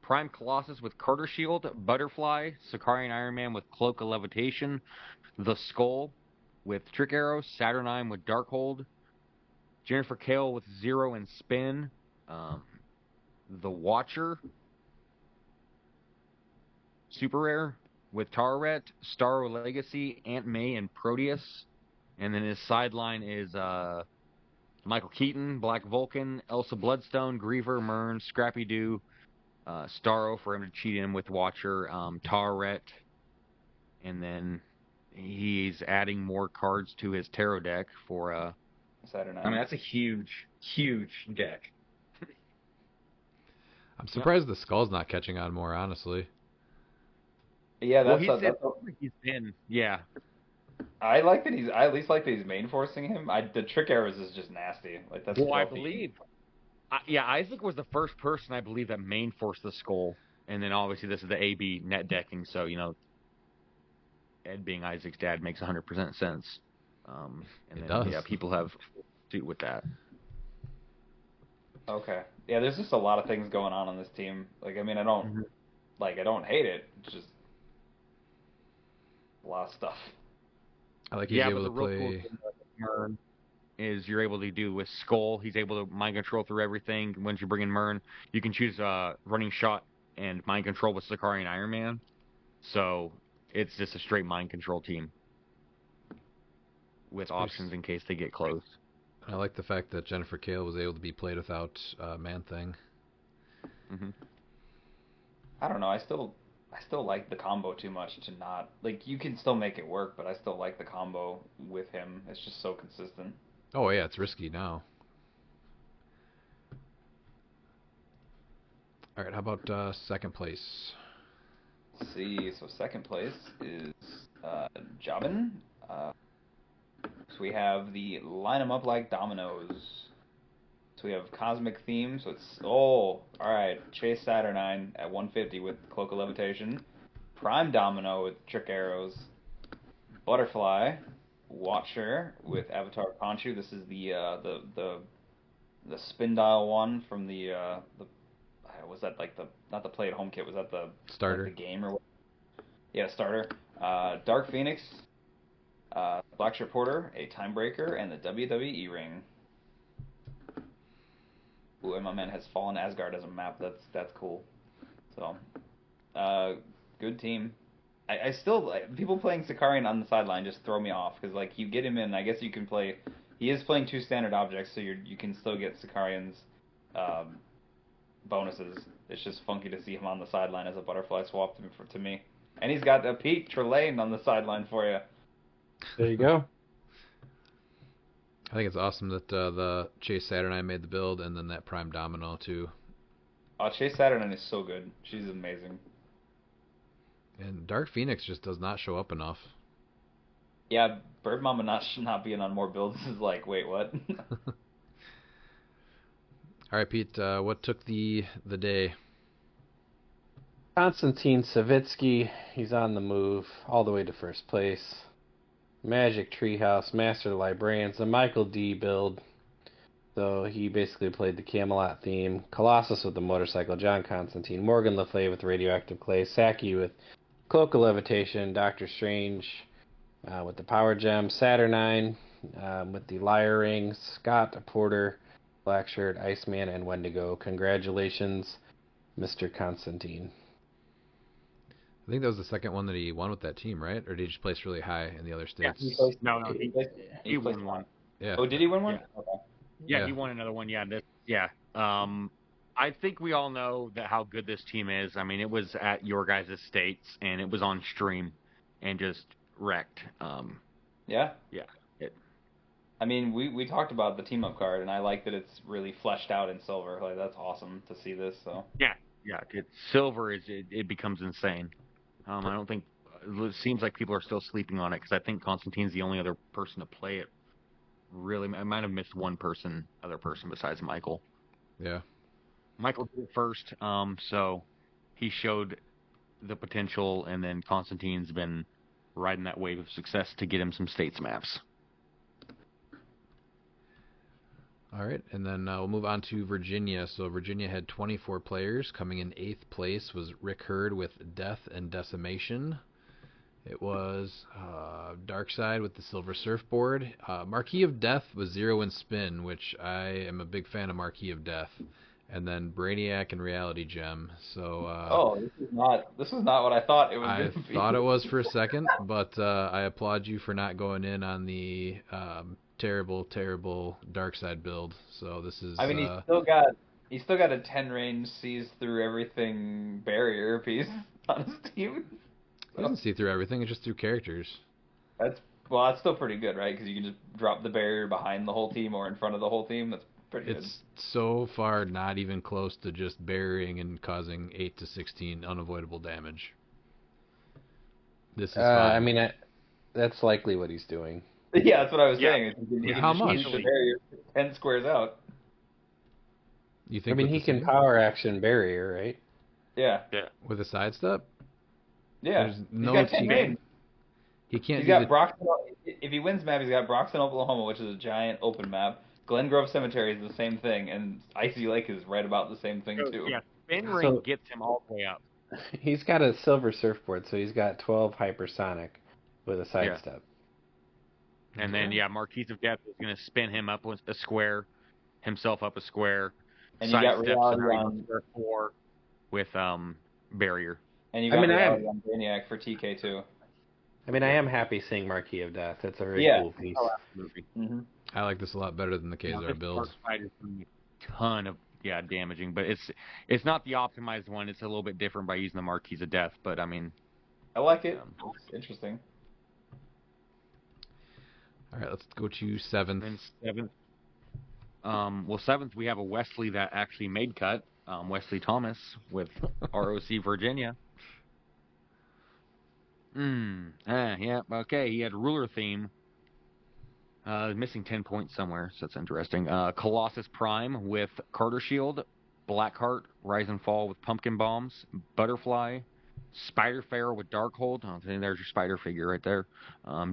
Prime Colossus with Carter Shield, Butterfly, Sicarian Iron Man with Cloak of Levitation, The Skull with Trick Arrow, Saturnine with Darkhold, Jennifer Kale with Zero and Spin, The Watcher, Super Rare with Tararet, Starro Legacy, Aunt May, and Proteus. And then his sideline is Michael Keaton, Black Vulcan, Elsa Bloodstone, Griever, Mern, Scrappy Doo, Starro for him to cheat in with Watcher, Tararet, and then he's adding more cards to his tarot deck for Saturday. I mean, that's a huge, huge deck. I'm surprised the Skull's not catching on more, honestly. Yeah, he's been. Yeah. I like that I at least like that he's main forcing him. The Trick Arrows is just nasty. Like, that's. Well, I believe. Isaac was the first person I believe that main forced the Skull, and then obviously this is the AB net decking, so Ed being Isaac's dad makes 100% sense. It does. Yeah, people have to do with that. Okay. Yeah, there's just a lot of things going on this team. Like, I mean, I don't hate it. It's just a lot of stuff. I like he's able to play. Cool thing Mern is you're able to do with Skull. He's able to mind control through everything. Once you bring in Mern, you can choose running shot and mind control with Sicarian Iron Man. So it's just a straight mind control team with options in case they get close. I like the fact that Jennifer Kale was able to be played without Man Thing. Mm-hmm. I don't know. I still like the combo too much to not like. You can still make it work, but I still like the combo with him. It's just so consistent. Oh yeah, it's risky now. All right, how about 2nd place? Let's see. So 2nd place is Jobin. So we have the line 'em up like dominoes. So we have Cosmic Theme. So it's all right. Chase Saturnine at 150 with Cloak of Levitation. Prime Domino with Trick Arrows. Butterfly, Watcher with Avatar of Khonshu. This is the spin dial one from the was that like the not the play at home kit? Was that the starter? Like the game or what? Yeah, starter. Dark Phoenix. Black Shirt Porter, a Timebreaker, and the WWE ring. Ooh, and my man has Fallen Asgard as a map. That's cool. So, good team. I still people playing Sicarian on the sideline just throw me off because like you get him in. I guess you can play. He is playing 2 standard objects, so you can still get Sicarian's bonuses. It's just funky to see him on the sideline as a butterfly swap to me. And he's got a Pete Trelane on the sideline for you. There you go. I think it's awesome that the Chase Saturnine made the build, and then that Prime Domino too. Oh, Chase Saturnine is so good. She's amazing. And Dark Phoenix just does not show up enough. Yeah, Bird Mama not being on more builds is like, wait, what? All right, Pete. What took the day? Konstantin Savitsky, he's on the move all the way to first place. Magic Treehouse, Master Librarians, the Michael D build. So he basically played the Camelot theme. Colossus with the motorcycle, John Constantine, Morgan Le Fay with Radioactive Clay, Saki with Cloak of Levitation, Doctor Strange with the Power Gem, Saturnine with the Lyre Rings, Scott Porter, Black Shirt, Iceman, and Wendigo. Congratulations, Mr. Constantine. I think that was the second one that he won with that team, right? Or did he just place really high in the other states? No, he won one. Yeah. Oh, did he win one? Yeah. Okay. Yeah, he won another one. Yeah, I think we all know that how good this team is. I mean, it was at your guys' states, and it was on stream, and just wrecked. Yeah. Yeah. I mean, we talked about the team up card, and I like that it's really fleshed out in silver. Like, that's awesome to see this. So. Yeah. Silver it becomes insane. I don't think it seems like people are still sleeping on it because I think Constantine's the only other person to play it. Really, I might have missed one other person besides Michael. Yeah. Michael did it first, so he showed the potential, and then Constantine's been riding that wave of success to get him some states maps. All right, and then we'll move on to Virginia. So Virginia had 24 players. Coming in 8th place was Rick Hurd with Death and Decimation. It was Darkside with the Silver Surfboard. Marquis of Death was 0 in spin, which I am a big fan of Marquis of Death. And then Brainiac and Reality Gem. So this is not what I thought it was I going to be. thought it was for a second, but I applaud you for not going in on the terrible Darkside build. So this is. I mean, he's still got a 10 range sees through everything barrier piece on his team. He doesn't see through everything; it's just through characters. That's still pretty good, right? Because you can just drop the barrier behind the whole team or in front of the whole team. That's pretty good. It's so far not even close to just burying and causing 8 to 16 unavoidable damage. This is fine. I mean, that's likely what he's doing. Yeah, that's what I was saying. He can How just much? shoot the barrier 10 squares out. You think? I mean, he can power action barrier, right? Yeah. With a sidestep. Yeah. There's no he's got 10 range. He can't. He's got Broxton. If he wins map, he's got Broxton, Oklahoma, which is a giant open map. Glen Grove Cemetery is the same thing, and Icy Lake is right about the same thing too. Yeah, spin ring gets him all the way up. He's got a Silver Surfboard, so he's got 12 hypersonic with a sidestep. Yeah. And then Marquis of Death is going to spin him up a square, himself up a square. And you got reality on square 4 with barrier. And you got reality on Brainiac for TK too. I mean, I am happy seeing Marquis of Death. That's a very cool piece. Oh, absolutely. Mm-hmm. I like this a lot better than the Kazar build. Is a ton of damaging, but it's not the optimized one. It's a little bit different by using the Marquis of Death. But I mean, I like it. It's interesting. All right, let's go to 7th. And 7th. 7th we have a Wesley that actually made cut. Wesley Thomas with ROC Virginia. Yeah, okay. He had ruler theme. Missing 10 points somewhere, so that's interesting. Colossus Prime with Carter Shield, Blackheart, Rise and Fall with Pumpkin Bombs, Butterfly, Spider Fair with Darkhold. Oh, there's your spider figure right there.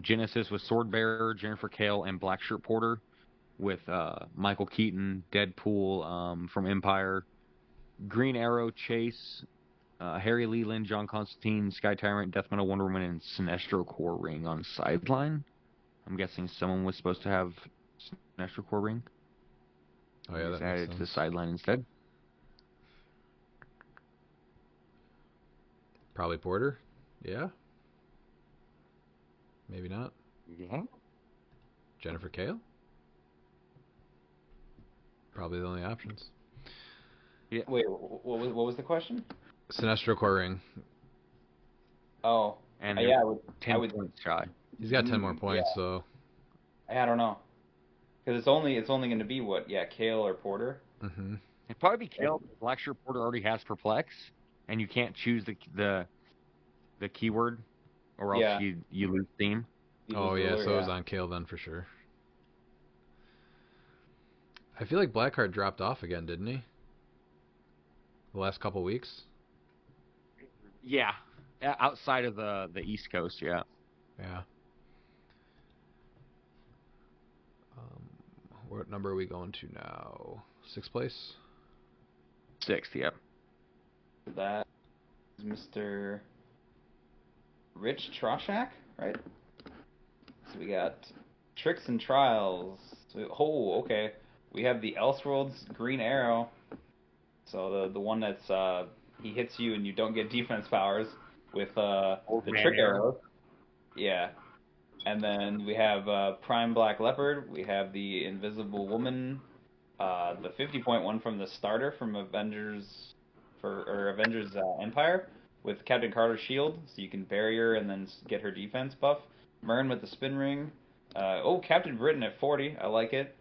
Genesis with Sword Bearer, Jennifer Kale, and Black Shirt Porter with Michael Keaton, Deadpool from Empire, Green Arrow, Chase, Harry Leland, John Constantine, Sky Tyrant, Death Metal, Wonder Woman, and Sinestro Core Ring on sideline. I'm guessing someone was supposed to have Sinestro Core Ring. Oh yeah, that added to the sideline instead. Probably Porter. Yeah. Maybe not. Yeah. Jennifer Kale. Probably the only options. Yeah. Wait, what was the question? Sinestro Core Ring. Oh. And I would 10 points shy. He's got 10 more points, so. I don't know. Because it's only going to be what? Yeah, Kale or Porter. Mm-hmm. It'd probably be Kale. Black Shirt Porter already has Perplex, and you can't choose the keyword, or else Yeah. you lose theme. Oh yeah, so it was on Kale then for sure. I feel like Blackheart dropped off again, didn't he? The last couple weeks. Yeah, outside of the East Coast, yeah. Yeah. What number are we going to now? 6th place? 6th, yep. That is Mr. Rich Troshak, right? So we got Tricks and Trials. Oh, okay. We have the Elseworlds Green Arrow. So the one that's he hits you and you don't get defense powers with the Trick Arrow. Yeah. And then we have Prime Black Leopard. We have the Invisible Woman. The 50-point one from the starter from Avengers Empire with Captain Carter's shield, so you can bury her and then get her defense buff. Mern with the spin ring. Captain Britain at 40. I like it.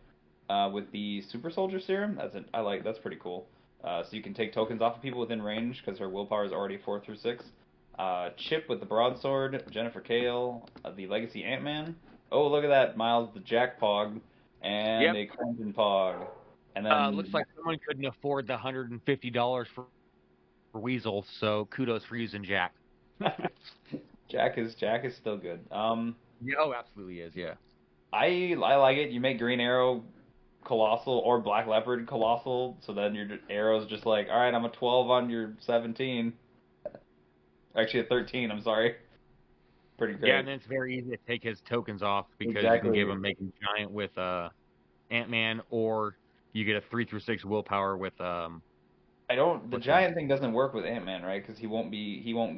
With the Super Soldier Serum, that's pretty cool. So you can take tokens off of people within range because her willpower is already 4 through 6. Chip with the broadsword. Jennifer Kale, the Legacy Ant-Man. Oh, look at that, Miles the Jack Pog, and a Crimson Pog. And then looks like someone couldn't afford the $150 for Weasel, so kudos for using Jack. Jack is still good. Yeah, oh, absolutely is, yeah. I like it. You make Green Arrow Colossal or Black Leopard Colossal, so then your arrow's just like, all right, I'm a 12 on your 17. Actually, a 13. I'm sorry. Pretty great. Yeah, and then it's very easy to take his tokens off because you can give him Making Giant with Ant-Man, or you get a 3 through 6 willpower with The giant thing doesn't work with Ant-Man, right? Because he won't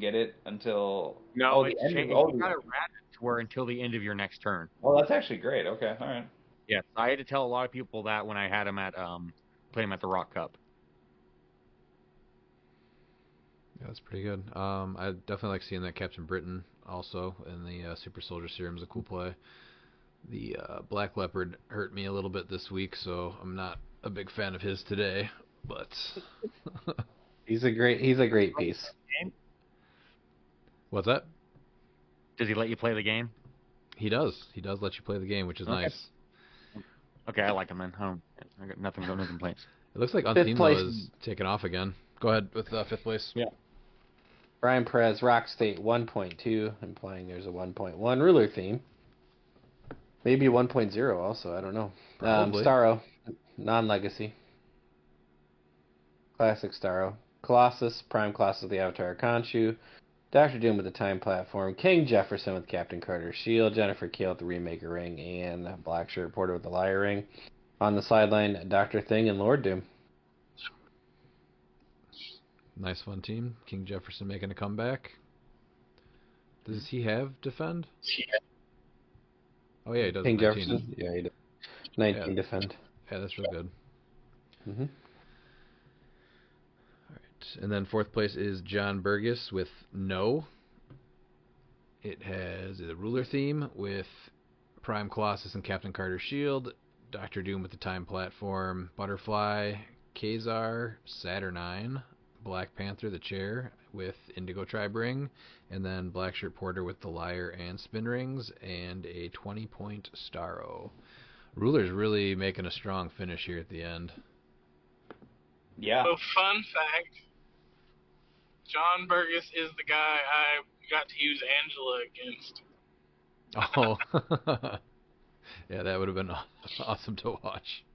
get it until the end of you got it to where until the end of your next turn. Well, that's actually great. Okay, all right. Yes, I had to tell a lot of people that when I had him at playing him at the Rock Cup. Yeah, that's pretty good. I definitely like seeing that Captain Britain also in the Super Soldier Serum is a cool play. The Black Leopard hurt me a little bit this week, so I'm not a big fan of his today. But he's a great piece. What's that? Does he let you play the game? He does. He does let you play the game, which is nice. Okay, I like him then. I got nothing, no complaints. It looks like Untheme is taking off again. Go ahead with 5th place. Yeah. Brian Perez, Rock State 1.2, implying there's a 1.1 ruler theme. Maybe 1.0 also, I don't know. Starro, non-legacy. Classic Starro. Colossus, Prime Colossus of the Avatar Khonshu. Dr. Doom with the Time Platform. King Jefferson with Captain Carter's Shield. Jennifer Kale with the Remaker Ring. And Black Shirt Porter with the Liar Ring. On the sideline, Dr. Thing and Lord Doom. Nice fun team. King Jefferson making a comeback. Does he have defend? Oh yeah, he does. King 19. Jefferson? Yeah, he does. 19 defend. Yeah, that's real good. Mm-hmm. Alright. And then 4th place is John Burgess with No. It has a ruler theme with Prime Colossus and Captain Carter's Shield, Dr. Doom with the Time Platform, Butterfly, Kazar, Saturnine, Black Panther, the chair, with Indigo Tribe Ring, and then Black Shirt Porter with the Liar and Spin Rings, and a 20-point Starro. Ruler's really making a strong finish here at the end. Yeah. So, fun fact, John Burgess is the guy I got to use Angela against. Oh. Yeah, that would have been awesome to watch.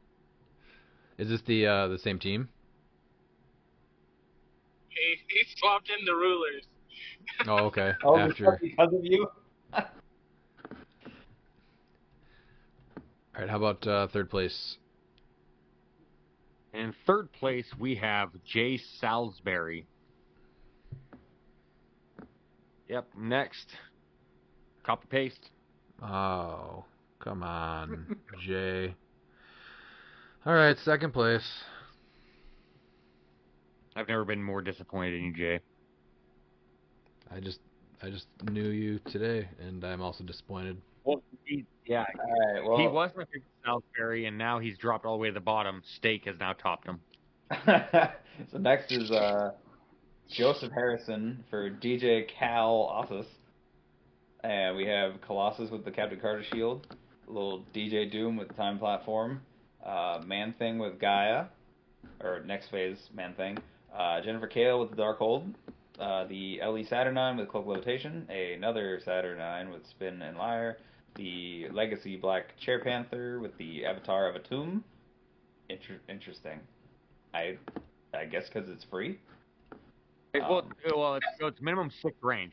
Is this the same team? He swapped into rulers. Oh, okay. Because of you? All right, how about 3rd place? In 3rd place, we have Jay Salisbury. Yep, next. Copy paste. Oh, come on, Jay. All right, 2nd place. I've never been more disappointed in you, Jay. I just knew you today, and I'm also disappointed. Well, yeah, All right. Well, he was my favorite Salisbury, and now he's dropped all the way to the bottom. Steak has now topped him. so next is Joseph Harrison for DJ Cal Ossus. And we have Colossus with the Captain Carter shield. A little DJ Doom with Time Platform. Man Thing with Gaia. Or next phase, Man Thing. Jennifer Kale with the Dark Hold. The LE Saturnine with Cloak Levitation. Another Saturnine with Spin and Lyre. The Legacy Black Chair Panther with the Avatar of a Tomb. Interesting. I guess because it's free. It's minimum 6 range.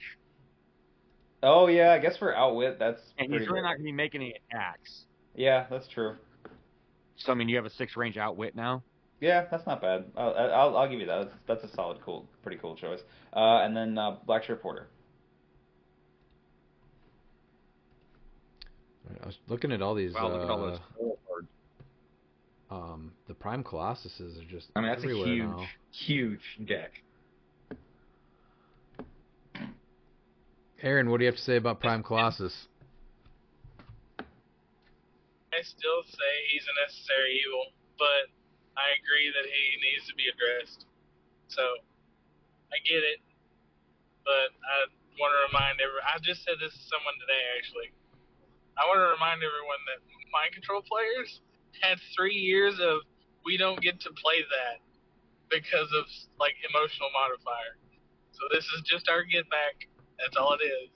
Oh yeah, I guess for Outwit that's And pretty he's really good. not going to be making any attacks. Yeah, that's true. So, I mean, you have a 6 range Outwit now? Yeah, that's not bad. I'll give you that. That's a solid, pretty cool choice. And then Black Shirt Porter. I was looking at all these. Wow, look at all those cards. The Prime Colossuses are just I mean, that's a everywhere huge, now. huge deck. Aaron, what do you have to say about Prime Colossus? I still say he's a necessary evil, but I agree that he needs to be addressed. So, I get it, but I want to remind I just said this to someone today, actually. I want to remind everyone that mind control players had 3 years of we don't get to play that because of, like, emotional modifier. So this is just our get back. That's all it is.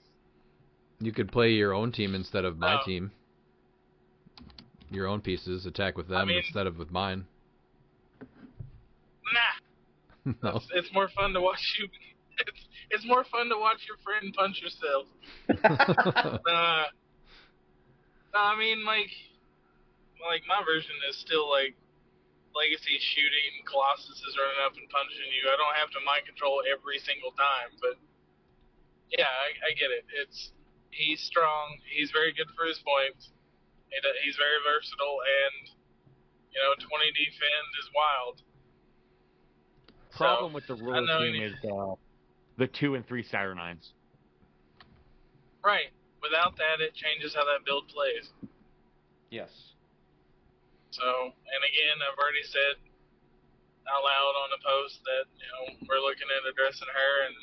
You could play your own team instead of my Oh. team. Your own pieces, attack with them instead of with mine. Nah. No. It's more fun to watch you. It's more fun to watch your friend punch yourself. I mean, like my version is still like Legacy shooting, Colossus is running up and punching you. I don't have to mind control every single time, but yeah, I get it. He's strong. He's very good for his points. He's very versatile, and 20 defend is wild. Problem with the ruler team is the 2 and 3 Saturnines. Right. Without that, it changes how that build plays. Yes. So, and again, I've already said out loud on the post that we're looking at addressing her and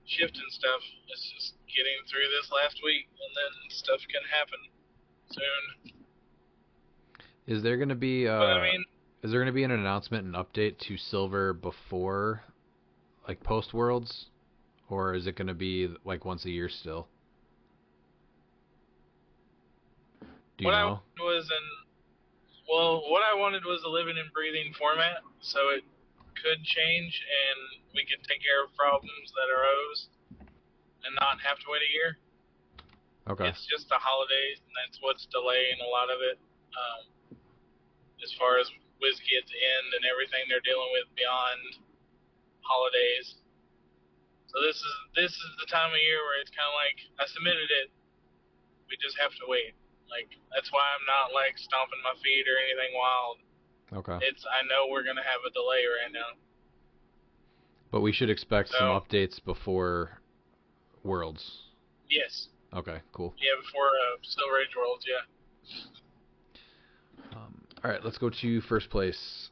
shifting stuff. It's just getting through this last week, and then stuff can happen soon. Is there going to be is there going to be an announcement and update to Silver before, like, post Worlds, or is it going to be like once a year still? Do you know? What I wanted was a living and breathing format, so it could change and we could take care of problems that arose and not have to wait a year. Okay. It's just the holidays, and that's what's delaying a lot of it. As far as WizKids end and everything they're dealing with beyond holidays. So this is the time of year where it's kind of like I submitted it. We just have to wait. Like, that's why I'm not like stomping my feet or anything wild. Okay. I know we're gonna have a delay right now. But we should expect some updates before Worlds. Yes. Okay, cool. Yeah, before Silver Age Worlds, yeah. All right, let's go to first place.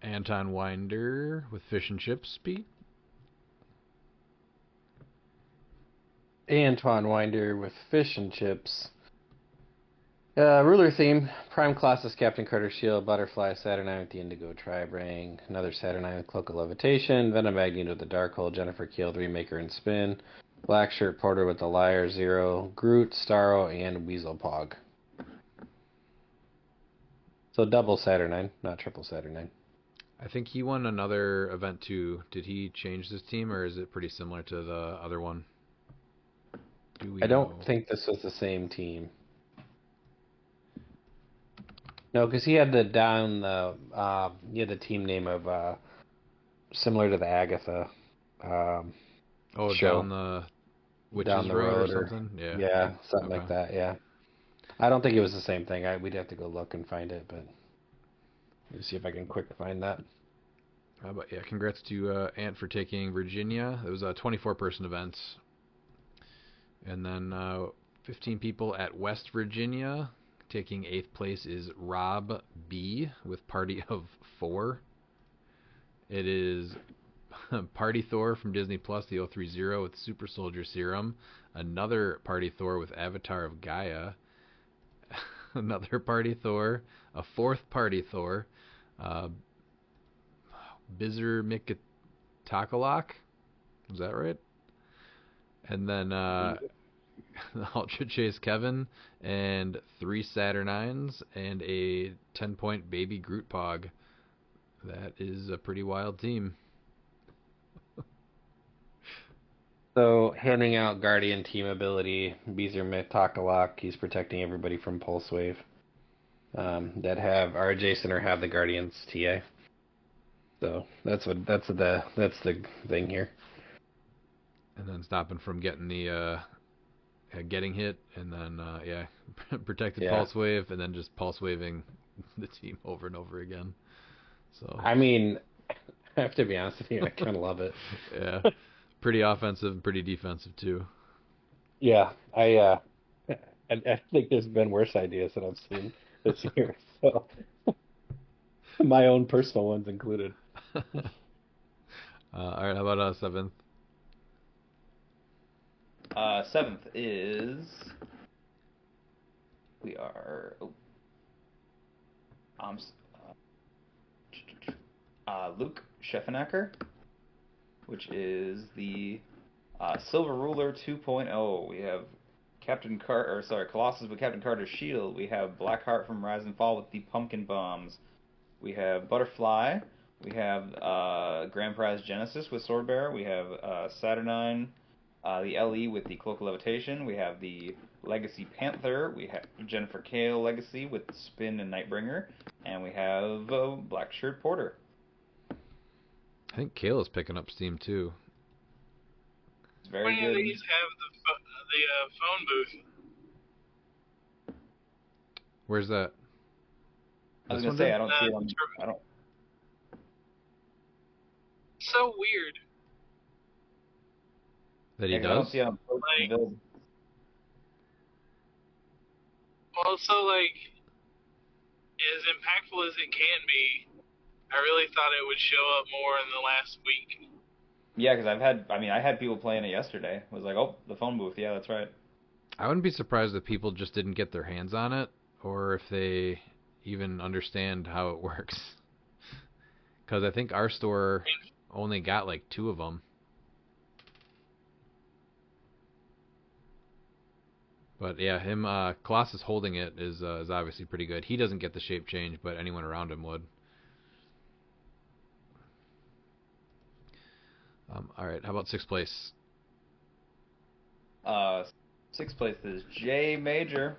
Anton Winder with Fish and Chips beat. Antoine Winder with Fish and Chips. Ruler theme, Prime Colossus, Captain Carter Shield, Butterfly, Saturnine with the Indigo Tribe Ring, another Saturnine with Cloak of Levitation, Venom Magneto with the Dark Hole, Jennifer Keel, Remaker and Spin, Black Shirt Porter with the Liar, Zero, Groot, Starro, and Weasel Pog. So double Saturnine, not triple Saturnine. I think he won another event too. Did he change his team, or is it pretty similar to the other one? I don't think this was the same team. No, because he had the team name of similar to the Agatha show. Down the Witches down the road or something? Yeah, something like that, yeah. I don't think it was the same thing. We'd have to go look and find it, but let me see if I can quick find that. But yeah, congrats to Ant for taking Virginia. It was a 24-person event. And then 15 people at West Virginia. Taking 8th place is Rob B. with party of 4. It is Party Thor from Disney Plus, the 030 with Super Soldier Serum. Another Party Thor with Avatar of Gaia. Another Party Thor. A 4th Party Thor. Bizzer Mikatakalak. Is that right? And then Ultra Chase Kevin and 3 Saturnines and a 10-point Baby Groot Pog. That is a pretty wild team. So, handing out Guardian team ability, Beezer Mitakalak, he's protecting everybody from Pulse Wave. That are adjacent or have the Guardians TA. So that's the thing here. And then stopping from getting the getting hit, and then protected Pulse Wave, and then just Pulse Waving the team over and over again. So I mean, I have to be honest with you, I kind of love it. Yeah, pretty offensive and pretty defensive too. Yeah, I think there's been worse ideas that I've seen this year. So my own personal ones included. All right, how about 7th? 7th is Luke Scheffenacker, which is the Silver Ruler 2.0. We have Colossus with Captain Carter's shield. We have Blackheart from Rise and Fall with the pumpkin bombs. We have Butterfly. We have Grand Prize Genesis with Swordbearer. We have Saturnine, the LE with the Cloak of Levitation. We have the Legacy Panther. We have Jennifer Kale Legacy with Spin and Nightbringer. And we have Black Shirt Porter. I think Kale is picking up steam too. It's very good. How many of these have the phone booth? Where's that? I was gonna say I don't see it on. I don't. So weird. That he does? I don't see it on build. Well, so as impactful as it can be, I really thought it would show up more in the last week. Yeah, because I had people playing it yesterday. It was like, oh, the phone booth. Yeah, that's right. I wouldn't be surprised if people just didn't get their hands on it, or if they even understand how it works. Because I think our store only got 2 of them. But yeah, Colossus holding it is obviously pretty good. He doesn't get the shape change, but anyone around him would. All right, how about 6th place? 6th place is J Major.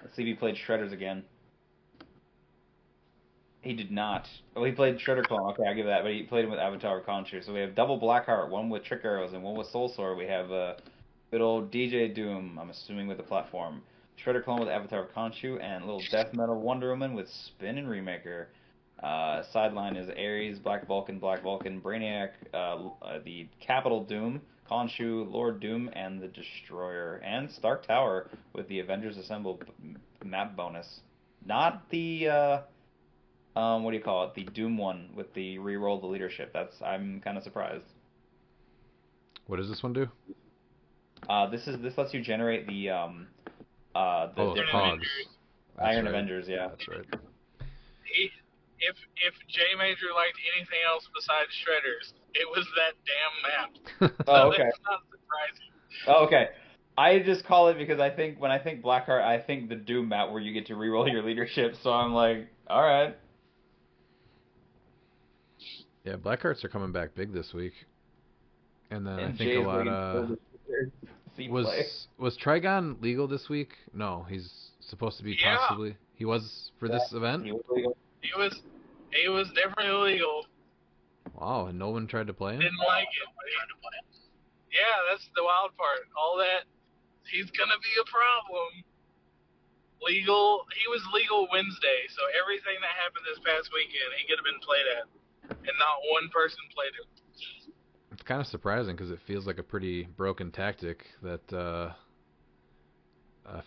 Let's see if he played Shredders again. He did not. Oh, he played Shredder Clone. Okay, I'll give that. But he played him with Avatar of Conchu. So we have double Blackheart, one with Trick Arrows and one with Soul Sword. We have good old DJ Doom, I'm assuming with the platform. Shredder Clone with Avatar of Conchu, and little Death Metal Wonder Woman with Spin and Remaker. Sideline is Ares, Black Vulcan, Brainiac, the Capital Doom, Khonshu, Lord Doom, and the Destroyer. And Stark Tower with the Avengers Assemble map bonus. Not the, what do you call it? The Doom one with the reroll the leadership. I'm kind of surprised. What does this one do? This lets you generate the Pogs. Iron Avengers, yeah. That's right. If J Major liked anything else besides Shredders, it was that damn map. Oh, okay. That's not surprising. Oh, okay. I just call it because when I think Blackheart, I think the Doom map where you get to reroll your leadership. So I'm like, all right. Yeah, Blackhearts are coming back big this week. And then I think Jay's a lot was Trigon legal this week? No, he's supposed to be possibly. He was for this event? He was definitely illegal. Wow, and no one tried to play him? Didn't like it. Yeah, that's the wild part. All that, he's gonna be a problem. He was legal Wednesday, so everything that happened this past weekend, he could have been played at. and not one person played it. It's kind of surprising because it feels like a pretty broken tactic that a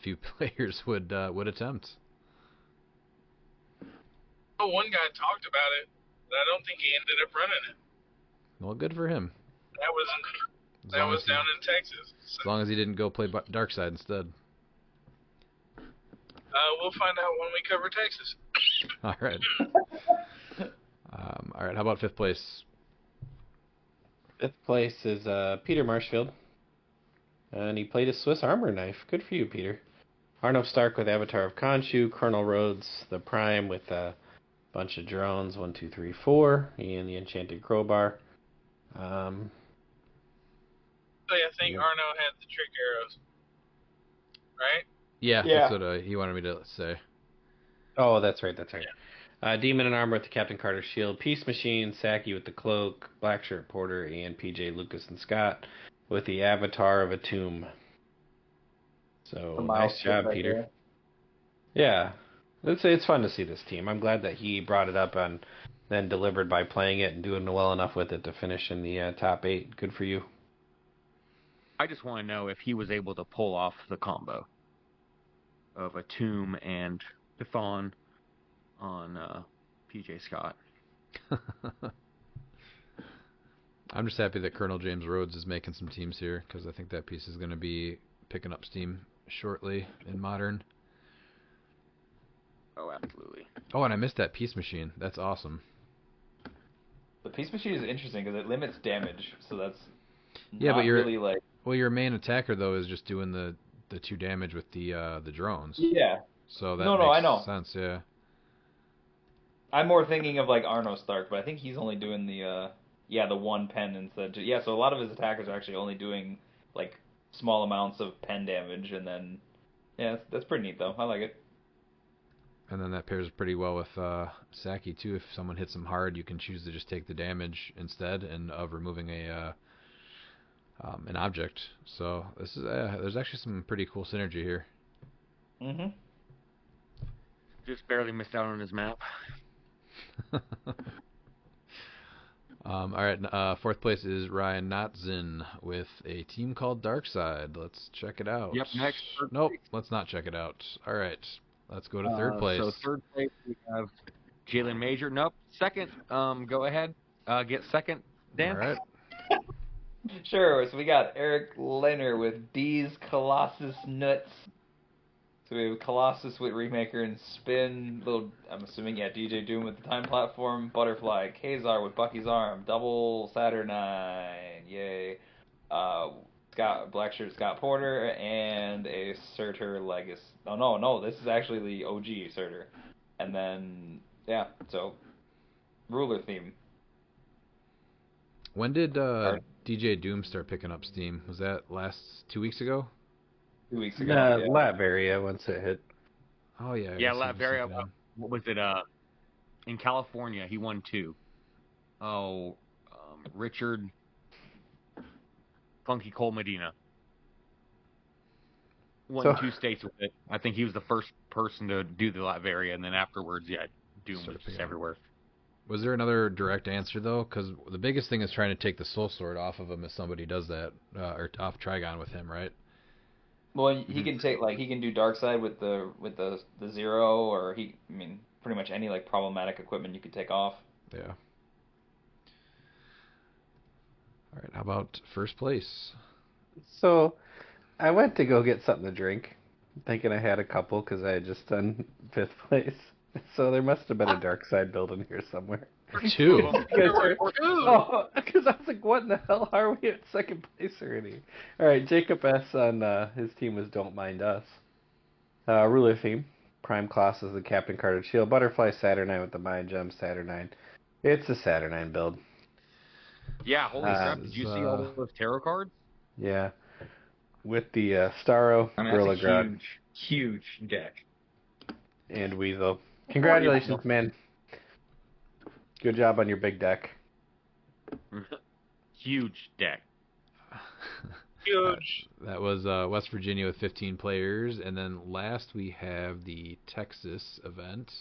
few players would attempt. Oh, one guy talked about it, but I don't think he ended up running it. Well, good for him. That was down in Texas. So, as long as he didn't go play Darkside instead. we'll find out when we cover Texas. All right. All right. How about fifth place? Fifth place is Peter Marshfield. And he played a Swiss armor knife. Good for you, Peter. Arno Stark with Avatar of Khonshu. Colonel Rhodes, the Prime with a bunch of drones. 1, 2, 3, 4. Ian, the Enchanted Crowbar. So yeah, I think Arno had the trick arrows. Right? Yeah. That's what he wanted me to say. Oh, that's right. Demon in Armor with the Captain Carter shield. Peace Machine, Saki with the cloak. Blackshirt Porter, and PJ, Lucas, and Scott with the Avatar of a Tomb. So, nice job, Peter. Yeah. It's fun to see this team. I'm glad that he brought it up and then delivered by playing it and doing well enough with it to finish in the top 8. Good for you. I just want to know if he was able to pull off the combo of a Tomb and Python on PJ Scott. I'm just happy that Colonel James Rhodes is making some teams here because I think that piece is going to be picking up steam shortly in Modern. Oh, absolutely. Oh, and I missed that Peace Machine. That's awesome. The Peace Machine is interesting because it limits damage, so that's but you're really like... Well, your main attacker though is just doing the 2 damage with the drones. Yeah. So that No, makes I know. sense. Yeah. I'm more thinking of like Arno Stark, but I think he's only doing the 1 pen instead. So a lot of his attackers are actually only doing like small amounts of pen damage, and then that's pretty neat though. I like it. And then that pairs pretty well with Saki too. If someone hits him hard, you can choose to just take the damage instead and of removing an object. So this is there's actually some pretty cool synergy here. Mhm. Just barely missed out on his map. All right, fourth place is Ryan Notzin with a team called Darkside. Let's check it out. Yep, next. Nope, let's not check it out. All right, let's go to third place. So third place we have Jalen Major. Nope, second. Go ahead. Get second, Dan. All right. Sure. So we got Eric Lehner with D's Colossus Nuts. So we have Colossus with Remaker and Spin. I'm assuming, DJ Doom with the Time Platform. Butterfly. Kazar with Bucky's Arm. Double Saturnine. Yay. Blackshirt Scott Porter. And a Surtur Legacy. Oh, no. This is actually the OG Surtur. And then, so ruler theme. When did DJ Doom start picking up steam? Was that last 2 weeks ago? 2 weeks ago. Latveria once it hit. Oh yeah. Yeah, Latveria. What was it? In California, he won 2. Oh, Richard Funky Cole Medina won 2 states with it. I think he was the first person to do the Latveria, and then afterwards, Doom was just everywhere. Was there another direct answer though? Because the biggest thing is trying to take the Soul Sword off of him if somebody does that, or off Trigon with him, right? Well, he can take he can do Darkside with the 0, or pretty much any like problematic equipment you could take off. Yeah. All right. How about first place? So, I went to go get something to drink, thinking I had a couple because I had just done 5th place. So there must have been a Darkside build in here somewhere. 2. Because I was like, what in the hell are we at 2nd place already? All right, Jacob S. on his team was Don't Mind Us. Ruler theme. Prime class is the Captain Carter Shield. Butterfly Saturnine with the Mind Gem Saturnine. It's a Saturnine build. Yeah, holy crap. Did you see all those tarot cards? Yeah. With the Starro, Gorilla Grodd. Huge deck. And Weasel. Congratulations, man. Good job on your big deck. Huge deck. Huge. That was West Virginia with 15 players, and then last we have the Texas event.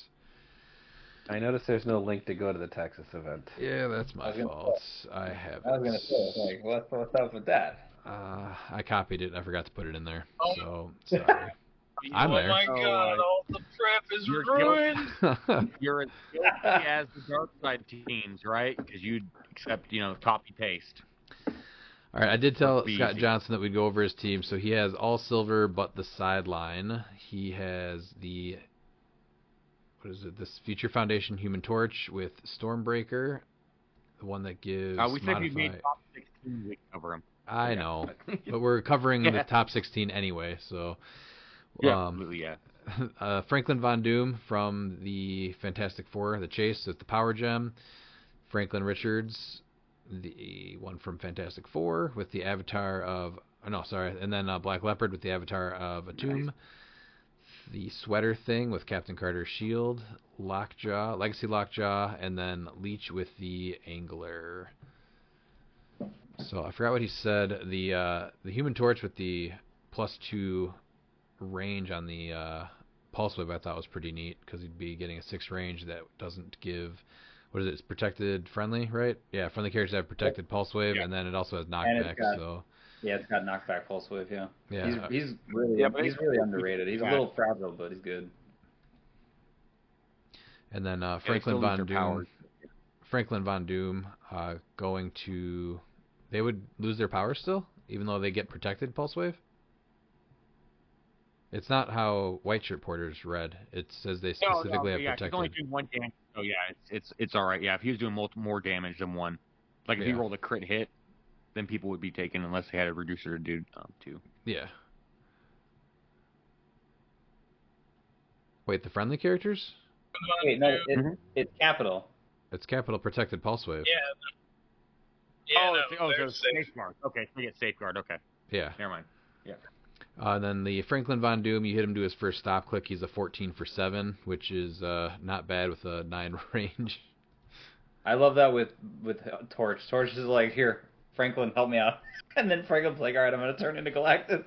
I noticed there's no link to go to the Texas event. Yeah, that's my fault. I have I was gonna say, like, what's up with that? I copied it and I forgot to put it in there. Oh. So sorry. I'm oh there. my god, all the prep is You're ruined. You're as guilty as the dark side teams, right? Because you accept, copy paste. All right, I did tell Be Scott easy. Johnson that we'd go over his team. So he has all silver but the sideline. He has the this Future Foundation Human Torch with Stormbreaker, the one that gives We said we made modify. top 16. We cover them. I know, but we're covering the top 16 anyway. So Absolutely, yeah. Franklin Von Doom from the Fantastic Four, the Chase with the Power Gem. Franklin Richards, the one from Fantastic Four with the avatar of and then Black Leopard with the avatar of Atum. Nice. The sweater thing with Captain Carter's shield, Lockjaw, Legacy Lockjaw, and then Leech with the Angler. So I forgot what he said. The Human Torch with the +2 range on the Pulse Wave I thought was pretty neat because he'd be getting a 6 range that doesn't give. What is it? It's protected friendly, right? Yeah, friendly characters have protected Pulse Wave, and then it also has knockback. Yeah, it's got knockback Pulse Wave. Yeah. Yeah. He's really underrated. He's a little fragile, but he's good. And then Franklin Von Doom going to. They would lose their power still, even though they get protected Pulse Wave. It's not how White Shirt Porter's read. It says they specifically have protected. He's only doing 1 damage, so yeah, it's all right. Yeah, if he was doing more damage than 1, like if he rolled a crit hit, then people would be taken unless they had a reducer to do 2. Yeah. Wait, the friendly characters? Wait, no, it's capital. It's capital protected Pulse Wave. Yeah. It's safeguard. Okay, so we get safeguard. Okay. Yeah. Never mind. Yeah. Then the Franklin Von Doom, you hit him to his first stop click. He's a 14 for 7, which is not bad with a 9 range. I love that with Torch. Torch is like, here, Franklin, help me out, and then Franklin's like, all right, I'm gonna turn into Galactus.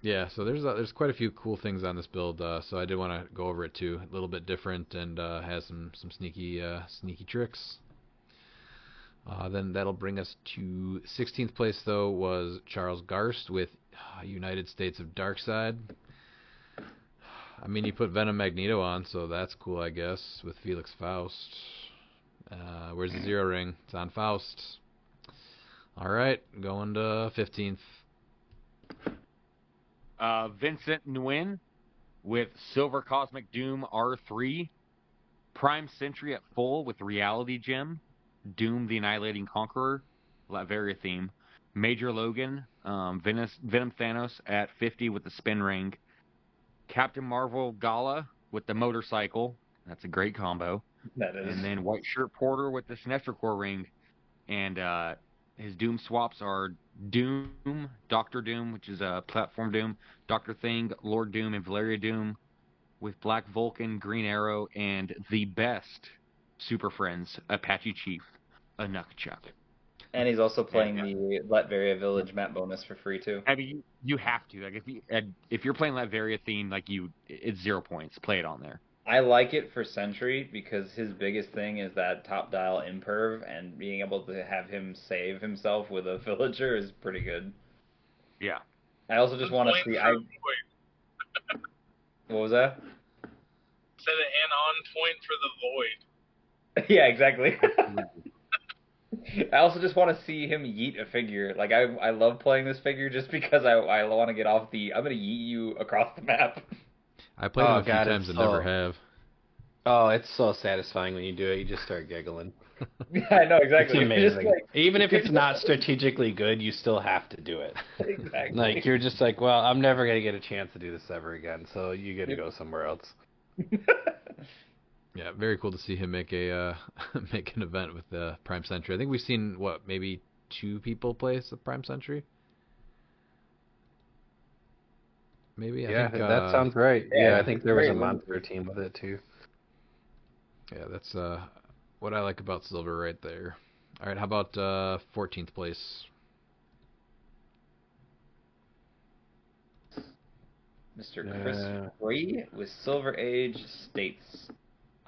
Yeah, so there's quite a few cool things on this build. So I did want to go over it too. A little bit different and has some sneaky tricks. Then that'll bring us to 16th place, though, was Charles Garst with United States of Darkseid. I mean, you put Venom Magneto on, so that's cool, I guess, with Felix Faust. Where's the 0 ring? It's on Faust. All right, going to 15th. Vincent Nguyen with Silver Cosmic Doom R3. Prime Sentry at full with Reality Gem. Doom the Annihilating Conqueror, Latveria theme. Major Logan, Venom Thanos at 50 with the Spin Ring. Captain Marvel Gala with the Motorcycle. That's a great combo. That is. And then White Shirt Porter with the Sinestro Corps ring. And his Doom swaps are Doom, Doctor Doom, which is a platform Doom, Doctor Thing, Lord Doom, and Valeria Doom with Black Vulcan, Green Arrow, and the best Super Friends, Apache Chief, a Nukchuk. And he's also playing the Latveria Village map bonus for free too. I mean, you have to. Like if you're playing Latveria theme, like it's 0 points. Play it on there. I like it for Sentry because his biggest thing is that top dial imperv, and being able to have him save himself with a villager is pretty good. Yeah. I also just want to see. What was that? Said it and on point for the void. Yeah, exactly. I also just want to see him yeet a figure. Like I love playing this figure just because I want to get off the. I'm gonna yeet you across the map. I played him a few times and never have. Oh, it's so satisfying when you do it. You just start giggling. Yeah, I know exactly. It's amazing. Like, even if it's not strategically good, you still have to do it. Exactly. Like you're just like, well, I'm never gonna get a chance to do this ever again, so you get to go somewhere else. Yeah, very cool to see him make an event with the Prime Sentry. I think we've seen maybe 2 people play the Prime Sentry. Maybe. I think that sounds right. Yeah, I think there was a Monster team with it too. Yeah, that's what I like about Silver right there. All right, how about 14th place? Mr. Chris Free with Silver Age States.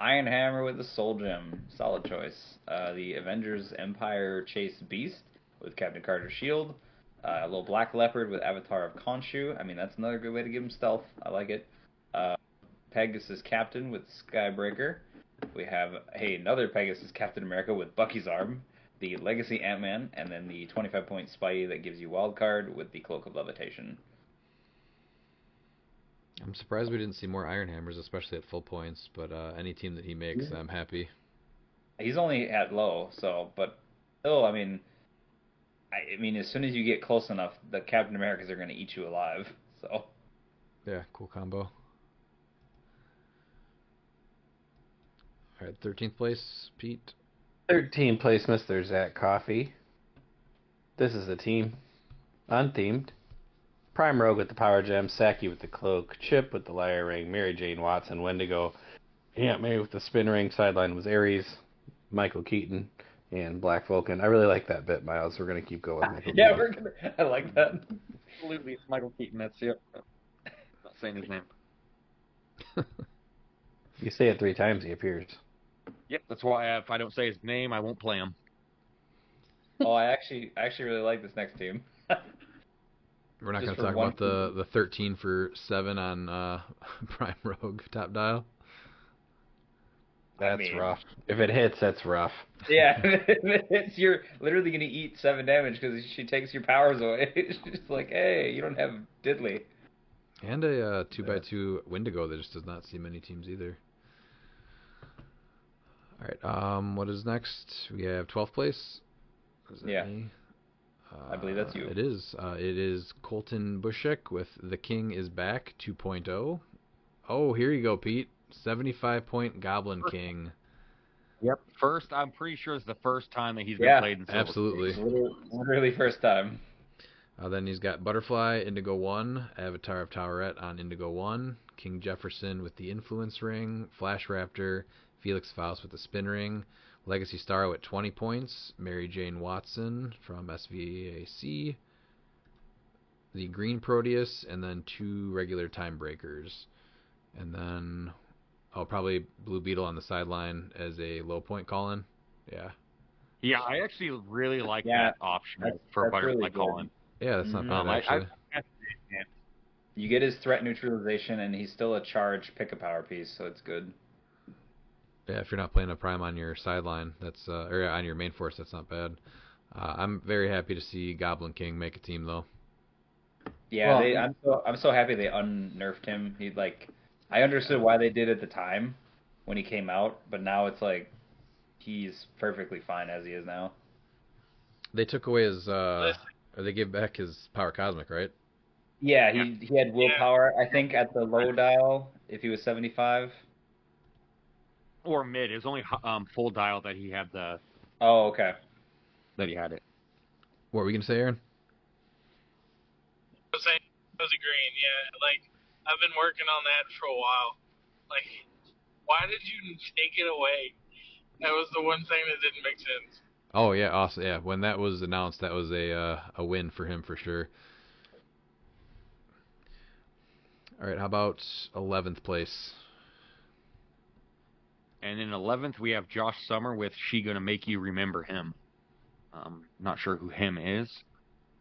Iron Hammer with the Soul Gem. Solid choice. The Avengers Empire Chase Beast with Captain Carter's shield. A little Black Leopard with Avatar of Khonshu. I mean, that's another good way to give him stealth. I like it. Pegasus Captain with Skybreaker. We have, another Pegasus Captain America with Bucky's arm. The Legacy Ant-Man, and then the 25-point Spidey that gives you Wild Card with the Cloak of Levitation. I'm surprised we didn't see more Iron Hammers, especially at full points, but any team that he makes, I'm happy. He's only at low, but still, I mean, as soon as you get close enough, the Captain Americas are going to eat you alive. So. Yeah, cool combo. All right, 13th place, Pete. 13th place, Mr. Zach Coffee. This is the team. Unthemed. Prime Rogue with the Power Gem, Saki with the Cloak, Chip with the Lyre Ring, Mary Jane Watson, Wendigo, Aunt May with the Spin Ring, sideline was Ares, Michael Keaton, and Black Vulcan. I really like that bit, Miles. We're going to keep going with Michael Keaton. I like that. Absolutely, it's Michael Keaton. That's it. Not saying his name. You say it 3 times, he appears. Yep, that's why if I don't say his name, I won't play him. Oh, I actually really like this next team. We're not going to talk about the 13 for 7 on Prime Rogue top dial. That's rough. If it hits, that's rough. Yeah, if it hits, you're literally going to eat 7 damage because she takes your powers away. It's just like, hey, you don't have diddly. And a 2x2 Wendigo that just does not see many teams either. All right, what is next? We have 12th place. Is that me? I believe that's you. It is. It is Colton Bushek with The King is Back 2.0. Oh, here you go, Pete. 75-point Goblin King. Yep. I'm pretty sure it's the first time that he's been played in Silver absolutely. States. Literally first time. Then he's got Butterfly, Indigo 1, Avatar of Towerette on Indigo 1, King Jefferson with the Influence Ring, Flash Raptor, Felix Faust with the Spin Ring, Legacy Starro at 20 points, Mary Jane Watson from SVAC, the Green Proteus, and then 2 regular Time Breakers. And then, probably Blue Beetle on the sideline as a low point call-in. Yeah. Yeah, I actually really like that option for Butterfly really call-in. Yeah, that's not bad, actually. You get his threat neutralization, and he's still a charge pick-a-power piece, so it's good. Yeah, if you're not playing a Prime on your sideline, that's or on your main force, that's not bad. I'm very happy to see Goblin King make a team, though. Yeah, I'm so happy they unnerfed him. I understood why they did at the time when he came out, but now it's like he's perfectly fine as he is now. They took away his, or they gave back his Power Cosmic, right? Yeah, he had willpower. I think at the low dial, if he was 75. Or mid. It was only full dial that he had the. Oh, okay. That he had it. What were we gonna say, Aaron? I was agreeing. Yeah, I've been working on that for a while. Why did you take it away? That was the one thing that didn't make sense. Oh yeah, awesome. Yeah, when that was announced, that was a win for him for sure. All right, how about 11th place? And in 11th, we have Josh Summer with She Gonna Make You Remember Him. Not sure who him is,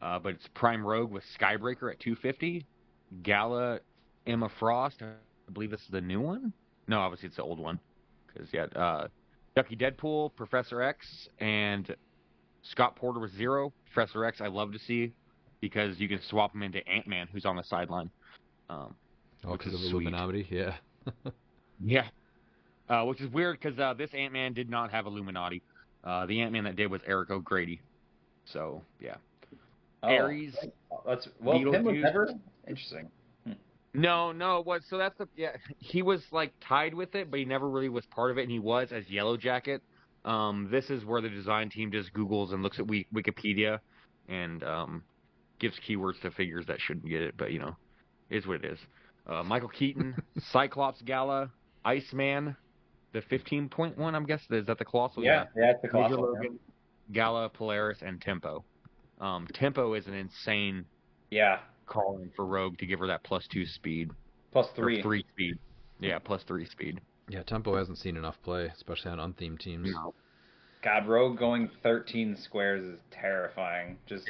but it's Prime Rogue with Skybreaker at 250. Gala Emma Frost, I believe this is the new one. No, obviously it's the old one. Because, Ducky Deadpool, Professor X, and Scott Porter with 0. Professor X I love to see because you can swap him into Ant-Man, who's on the sideline. Because of Illuminati, yeah. Yeah. Which is weird because this Ant-Man did not have Illuminati. The Ant-Man that did was Eric O'Grady. So, yeah. Ares. Him was never interesting. No. So that's he was tied with it, but he never really was part of it, and he was as Yellow Jacket. This is where the design team just Googles and looks at Wikipedia and gives keywords to figures that shouldn't get it, but is what it is. Michael Keaton, Cyclops Gala, Iceman, the 15-point one, I'm guessing. Is that the Colossal? Yeah, it's the Colossal. Logan, Gala, Polaris, and Tempo. Tempo is an insane call-in for Rogue to give her that +2 speed. +3. 3 speed. Yeah, +3 speed. Yeah, Tempo hasn't seen enough play, especially on unthemed teams. No. God, Rogue going 13 squares is terrifying. It's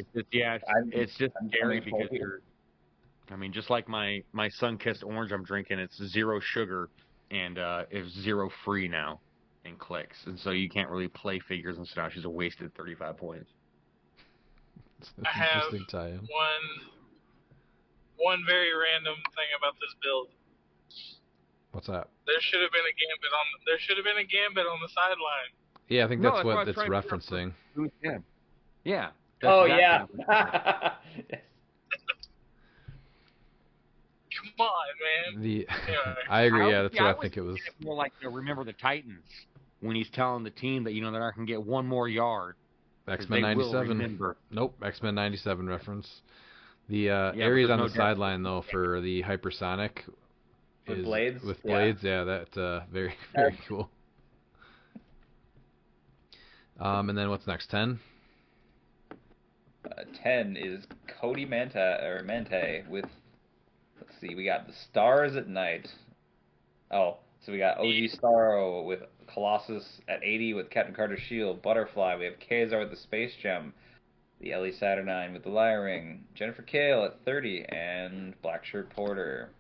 just I'm scary coming because for you. just like my Sun-Kissed Orange I'm drinking, it's 0 sugar and it's 0 free now in cliX, and so you can't really play figures and stuff. She's a wasted 35 points. It's I an have interesting tie-in. one very random thing about this build. What's that? There should have been a gambit on the sideline. Yeah, I think No, that's what I was it's trying to figure out referencing. who's dead. Yeah. Oh, that's yeah. exactly Come on, man. The Anyway. I agree. Yeah, that's I what I was think it was. thinking more like remember the Titans when he's telling the team that they're not going to get one more yard. X-Men they will 97. remember. Nope, X-Men 97 reference. The but areas there's on no the sideline though for the hypersonic With blades? With Yeah. blades, yeah, that's very very cool. And then what's next? 10. 10 is Cody Mante with. Let's see, we got the Stars at Night. Oh, so we got OG Starro with Colossus at 80 with Captain Carter's Shield, Butterfly. We have Kazar with the Space Gem, the Ellie Saturnine with the Lyre Ring, Jennifer Kale at 30, and Blackshirt Porter.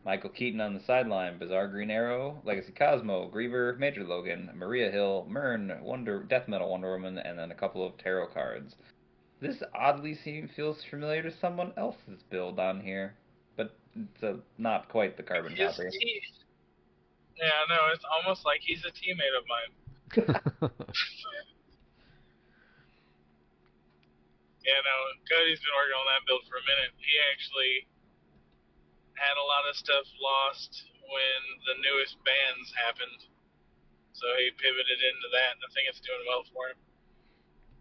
Michael Keaton on the sideline, Bizarre Green Arrow, Legacy Cosmo, Griever, Major Logan, Maria Hill, Myrn, Death Metal Wonder Woman, and then a couple of tarot cards. This oddly feels familiar to someone else's build on here, but it's not quite the carbon copy. Yeah, no, it's almost like he's a teammate of mine. Yeah, no, Cody's been working on that build for a minute. He actually had a lot of stuff lost when the newest bans happened, so he pivoted into that, and I think it's doing well for him.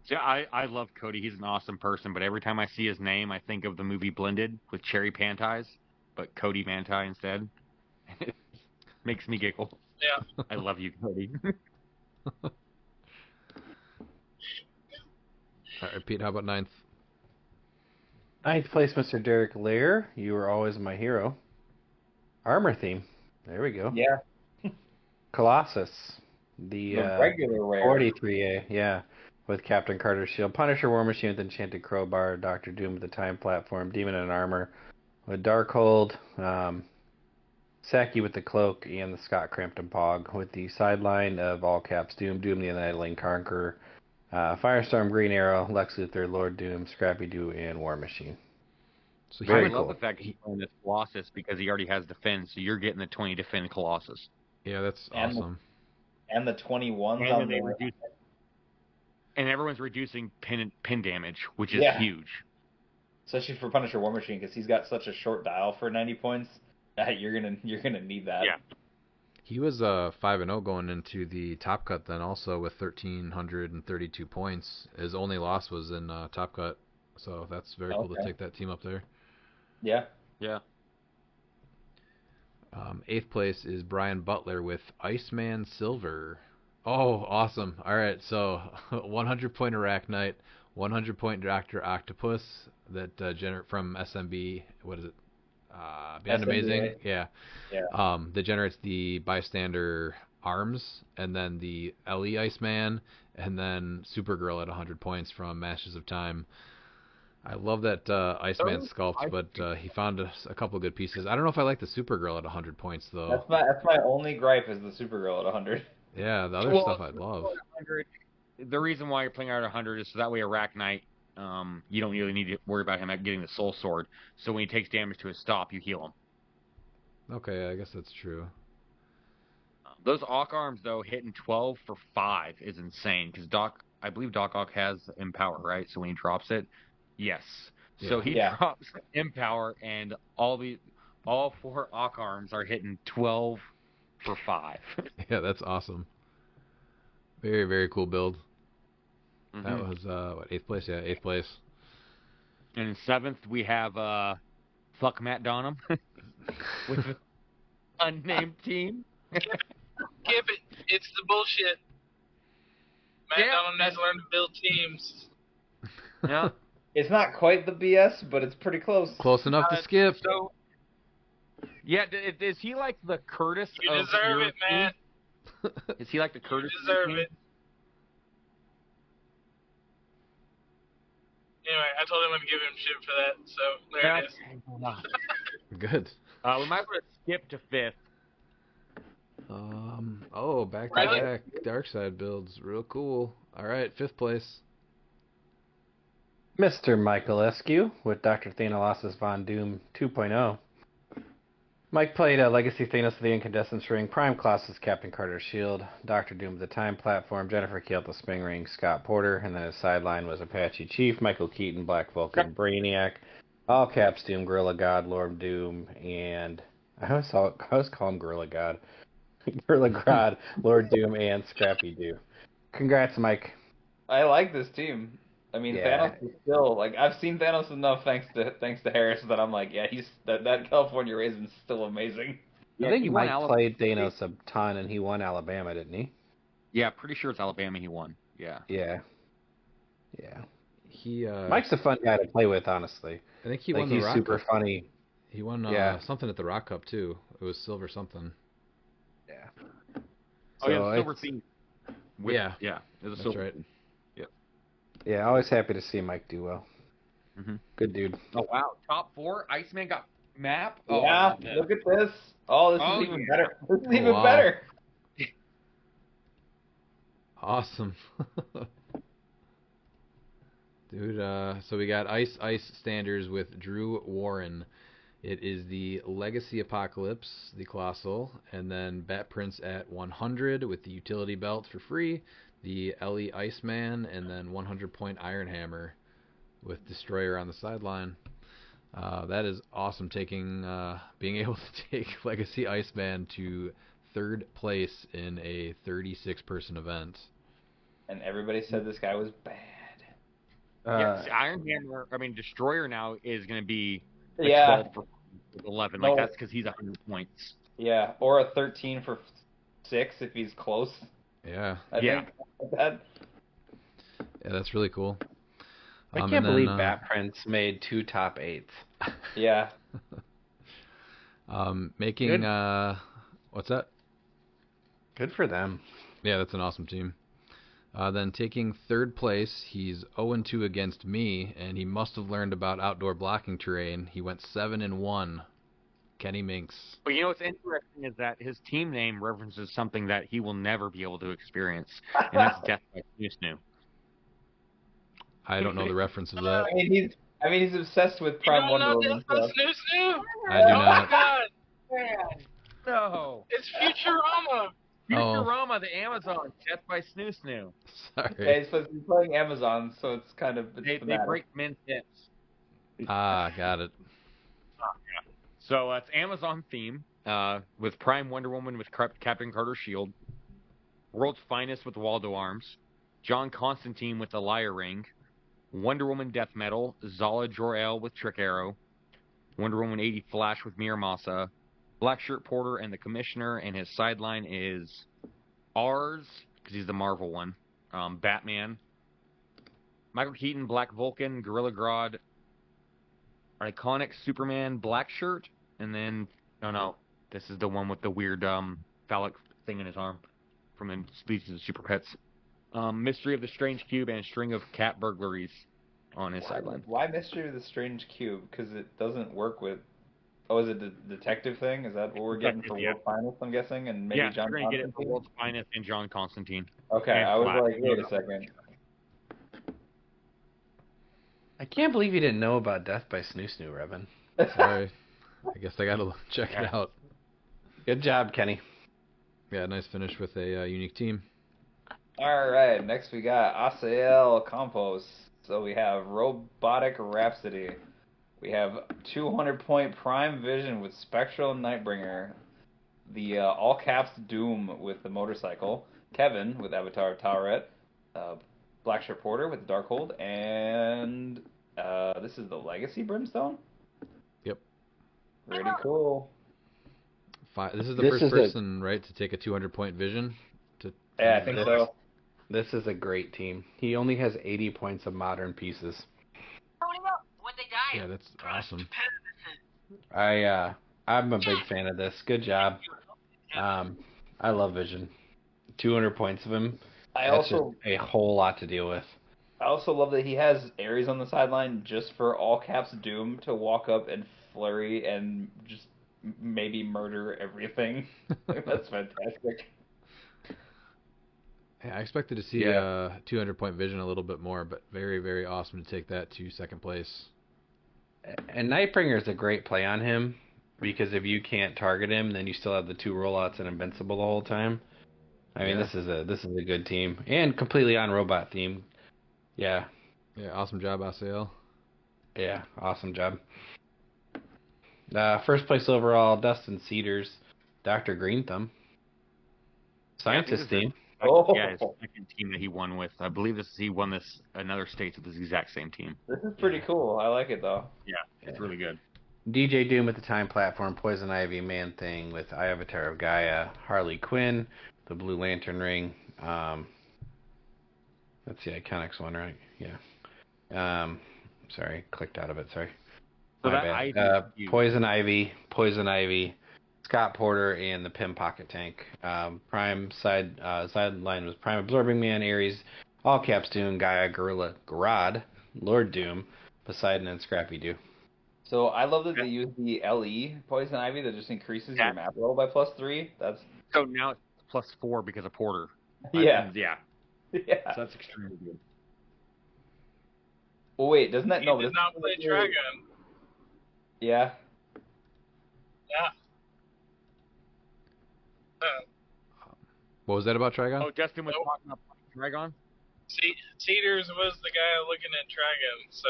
Yeah, I love Cody. He's an awesome person, but every time I see his name, I think of the movie Blended with Cherry Panties, but Cody Manti instead. It makes me giggle. Yeah. I love you, Cody. All right, Pete, how about 9th? 9th place, Mr. Derek Lair. You were always my hero. Armor theme. There we go. Yeah. Colossus. The regular rare. 43A, yeah. With Captain Carter's Shield, Punisher, War Machine with Enchanted Crowbar, Doctor Doom with the Time Platform, Demon in Armor with Darkhold, Saki with the Cloak, and the Scott Crampton Pog with the sideline of All Caps Doom, Doom the Annihilating Conqueror, Firestorm, Green Arrow, Lex Luthor, Lord Doom, Scrappy Doo, and War Machine. So I Very love cool. the fact he's playing this Colossus because he already has Defend, so you're getting the 20 Defend Colossus. Yeah, that's And awesome. And the 21s And on then they the... reduce, and everyone's reducing pin damage, which is Yeah. huge. Especially for Punisher War Machine, because he's got such a short dial for 90 points. You're gonna need that. Yeah. He was 5-0 going into the Top Cut then also with 1,332 points. His only loss was in Top Cut, so that's very cool to take that team up there. Yeah. Yeah. 8th place is Brian Butler with Iceman Silver. Oh, awesome. All right, so 100-point Arachnite, 100-point Dr. Octopus that from SMB, what is it? Beyond SMB, Amazing? Yeah. Yeah. That generates the Bystander Arms, and then the Ellie Iceman, and then Supergirl at 100 points from Masters of Time. I love that Iceman sculpt, but he found a couple of good pieces. I don't know if I like the Supergirl at 100 points, though. That's my only gripe is the Supergirl at 100. Yeah, the other stuff I'd love. 100, the reason why you're playing out at 100 is so that way Arachnite, you don't really need to worry about him getting the Soul Sword. So when he takes damage to his stop, you heal him. Okay, I guess that's true. Those Ock arms, though, hitting 12 for 5 is insane because I believe Doc Ock has Empower, right? So when he drops it, yes. Yeah. So he drops Empower, and all 4 Ock arms are hitting 12 for 5. Yeah, that's awesome. Very, very cool build. Mm-hmm. That was, what, 8th place? Yeah, 8th place. And in 7th, we have Fuck Matt Donham with an unnamed team. Skip it. It's the bullshit. Matt Donham needs to learn to build teams. Yeah. It's not quite the BS, but it's pretty close. Close enough to skip. So, yeah, is he like the Curtis You of deserve your it, Matt. Is he like the You Curtis? deserve team? it. Anyway, I told him I'd give him shit for that, so there it is. Good. We might want to skip to 5th. Oh, back to back dark side builds. Real cool. All right, 5th place. Mr. Michael Eskew with Dr. Thanos' Von Doom 2.0. Mike played Legacy Thanos of the Incandescence Ring, Prime Colossus Captain Carter's Shield, Dr. Doom of the Time Platform, Jennifer Keel the Spring Ring, Scott Porter, and then his sideline was Apache Chief, Michael Keaton, Black Vulcan, Brainiac, All Caps Doom, Gorilla God, Lord Doom, and I always call him Gorilla God. Gorilla God, Lord Doom, and Scrappy Doo. Congrats, Mike. I like this team. I mean, Yeah. Thanos is still like I've seen Thanos enough thanks to Harris that I'm like, yeah, he's that California Raisin's still amazing. I think Mike played Thanos a ton, and he won Alabama, didn't he? Yeah, pretty sure it's Alabama he won. Yeah. Yeah. Yeah. He Mike's a fun guy to play with, honestly. I think he like, won the he's Rock super Cup. funny. He won something at the Rock Cup too. It was silver something. Yeah. Oh, yeah, silver theme. Yeah. Yeah. It was a That's silver right. theme. Yep. Yeah, always happy to see Mike do well. Mm-hmm. Good dude. Oh, wow. Top 4. Iceman got map. Oh, yeah, look at this. Oh, this is even better. This is even better. Awesome. Dude, so we got Ice Standers with Drew Warren. It is the Legacy Apocalypse, the Colossal, and then Bat Prince at 100 with the utility belt for free, the Ellie Iceman, and then 100-point Iron Hammer with Destroyer on the sideline. That is awesome, being able to take Legacy Iceman to 3rd place in a 36-person event. And everybody said this guy was bad. Yes, Iron Hammer, Destroyer now is going to be 12 for 11. No. Like, that's because he's 100 points. Yeah, or a 13 for 6 if he's close. Yeah. I think that. Yeah, that's really cool. I can't believe Bat Prince made 2 top 8s. Yeah. Making what's that? Good for them. Yeah, that's an awesome team. Then taking 3rd place, he's 0-2 against me, and he must have learned about outdoor blocking terrain. He went 7-1. Kenny Minks. But you know what's interesting is that his team name references something that he will never be able to experience, and that's Death by Snoo. I don't know the reference of that. I mean, he's obsessed with Prime Wonder Woman stuff. I do not. Oh my god! No. It's Futurama! Futurama, the Amazon, Death by Snoo. Sorry. Yeah, he's playing Amazon, so it's kind of... They break men's hips. Got it. So it's Amazon theme with Prime Wonder Woman with Captain Carter's shield, World's Finest with Waldo arms, John Constantine with the Liar Ring, Wonder Woman Death Metal, Zala Jor-El with Trick Arrow, Wonder Woman 80 Flash with Miramasa, Black Shirt Porter and the Commissioner, and his sideline is ours, because he's the Marvel one, Batman, Michael Keaton, Black Vulcan, Gorilla Grodd, Iconic Superman, Black Shirt, and then, this is the one with the weird phallic thing in his arm from the Species of Super Pets. Mystery of the Strange Cube and String of Cat Burglaries on his sideline. Why Mystery of the Strange Cube? Because it doesn't work with... Oh, is it the detective thing? Is that what we're getting for World Finest, I'm guessing? And maybe John you're going to get it for World's Finest and John Constantine. Okay, and I was Flash. like, wait a second. I can't believe you didn't know about Death by Snoo, Revan. Sorry. I guess I gotta check it out. Good job, Kenny. Yeah, nice finish with a unique team. Alright, next we got Asael Campos. So we have Robotic Rhapsody. We have 200-point Prime Vision with Spectral Nightbringer. The All Caps Doom with the motorcycle. Kevin with Avatar Tauret. Black Shirt Porter with Darkhold. And this is the Legacy Brimstone? Yep. Pretty cool. This is the first person, right, to take a 200-point vision? Yeah, I think so. This is a great team. He only has 80 points of modern pieces. Yeah, that's awesome. I'm a big fan of this. Good job. I love Vision. 200 points of him. I That's also just a whole lot to deal with. love that he has Ares on the sideline just for all caps Doom to walk up and flurry and just maybe murder everything. That's fantastic. Yeah, I expected to see 200-point vision a little bit more, but very, very awesome to take that to second place. And Nightbringer is a great play on him because if you can't target him, then you still have the 2 rollouts and Invincible the whole time. I mean, this is a good team and completely on robot theme. Yeah. Yeah, awesome job, Asael. Yeah, awesome job. First place overall, Dustin Cedars, Dr. Green Thumb. Scientist team. Yeah, his second team that he won with. I believe he won this another state with this exact same team. This is pretty cool. I like it though. Yeah, it's really good. DJ Doom with the Time Platform, Poison Ivy, Man Thing with Eye Avatar of Gaia, Harley Quinn, the Blue Lantern Ring. That's the Iconics one, right? Yeah. Sorry, clicked out of it. Sorry. So My that bad. Poison Ivy, Scott Porter, and the Pim Pocket Tank. Prime sideline was Prime Absorbing Man, Ares, All Caps Doom, Gaia, Gorilla, Garad, Lord Doom, Poseidon, and Scrappy Doo. So I love that they use the LE Poison Ivy that just increases your map roll by +3. So now it's +4 because of Porter. Yeah. Yeah. Yeah. So that's extremely good. Well, wait, doesn't that... He No, did not play Trigon. Yeah. Yeah. What was that about Trigon? Oh, Justin was talking about Trigon? Cedars was the guy looking at Trigon, so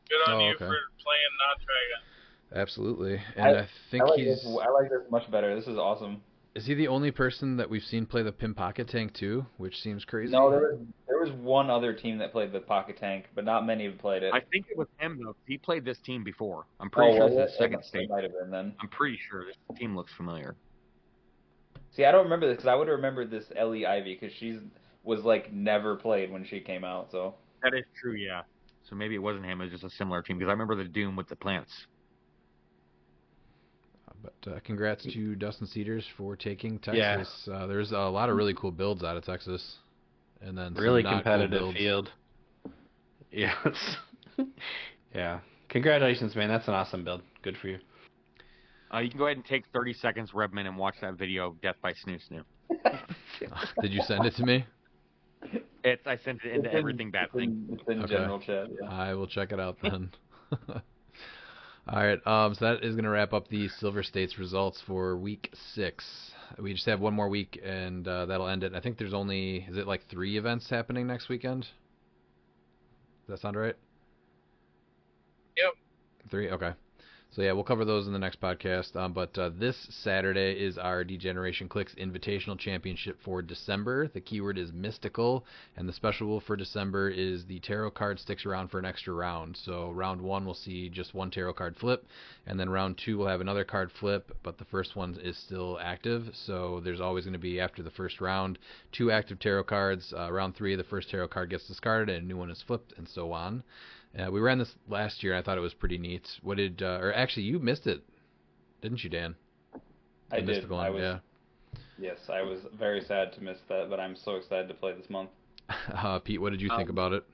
good on you for playing not Trigon. Absolutely. And I think I like this much better. This is awesome. Is he the only person that we've seen play the Pim Pocket Tank too? Which seems crazy. No, there was one other team that played the Pocket Tank, but not many have played it. I think it was him, though. He played this team before. I'm pretty sure it's his second state. It might have been then. I'm pretty sure this team looks familiar. See, I don't remember this because I would have remembered this Ellie Ivy because she was like never played when she came out. So that is true, yeah. So maybe it wasn't him. It was just a similar team because I remember the Doom with the plants. But congrats to Dustin Cedars for taking Texas. Yeah. There's a lot of really cool builds out of Texas, and then really competitive field. Yes. Yeah. Congratulations, man. That's an awesome build. Good for you. You can go ahead and take 30 seconds, Redman, and watch that video of Death by Snoo Snoo. Did you send it to me? I sent it into Everything Bad Thing. It's in general chat. Yeah. I will check it out then. All right, so that is going to wrap up the Silver States results for Week 6. We just have one more week, and that'll end it. I think there's only, is it like 3 events happening next weekend? Does that sound right? Yep. 3? Okay. So yeah, we'll cover those in the next podcast. But this Saturday is our Degeneration cliX Invitational Championship for December. The keyword is mystical, and the special rule for December is the tarot card sticks around for an extra round. So round 1 we'll see just 1 tarot card flip, and then round 2 we'll have another card flip, but the first one is still active. So there's always going to be, after the first round, 2 active tarot cards. Round 3, the first tarot card gets discarded and a new one is flipped, and so on. We ran this last year, and I thought it was pretty neat. What did, or actually, you missed it, didn't you, Dan? I did. Yes, I was very sad to miss that, but I'm so excited to play this month. Pete, what did you think about it?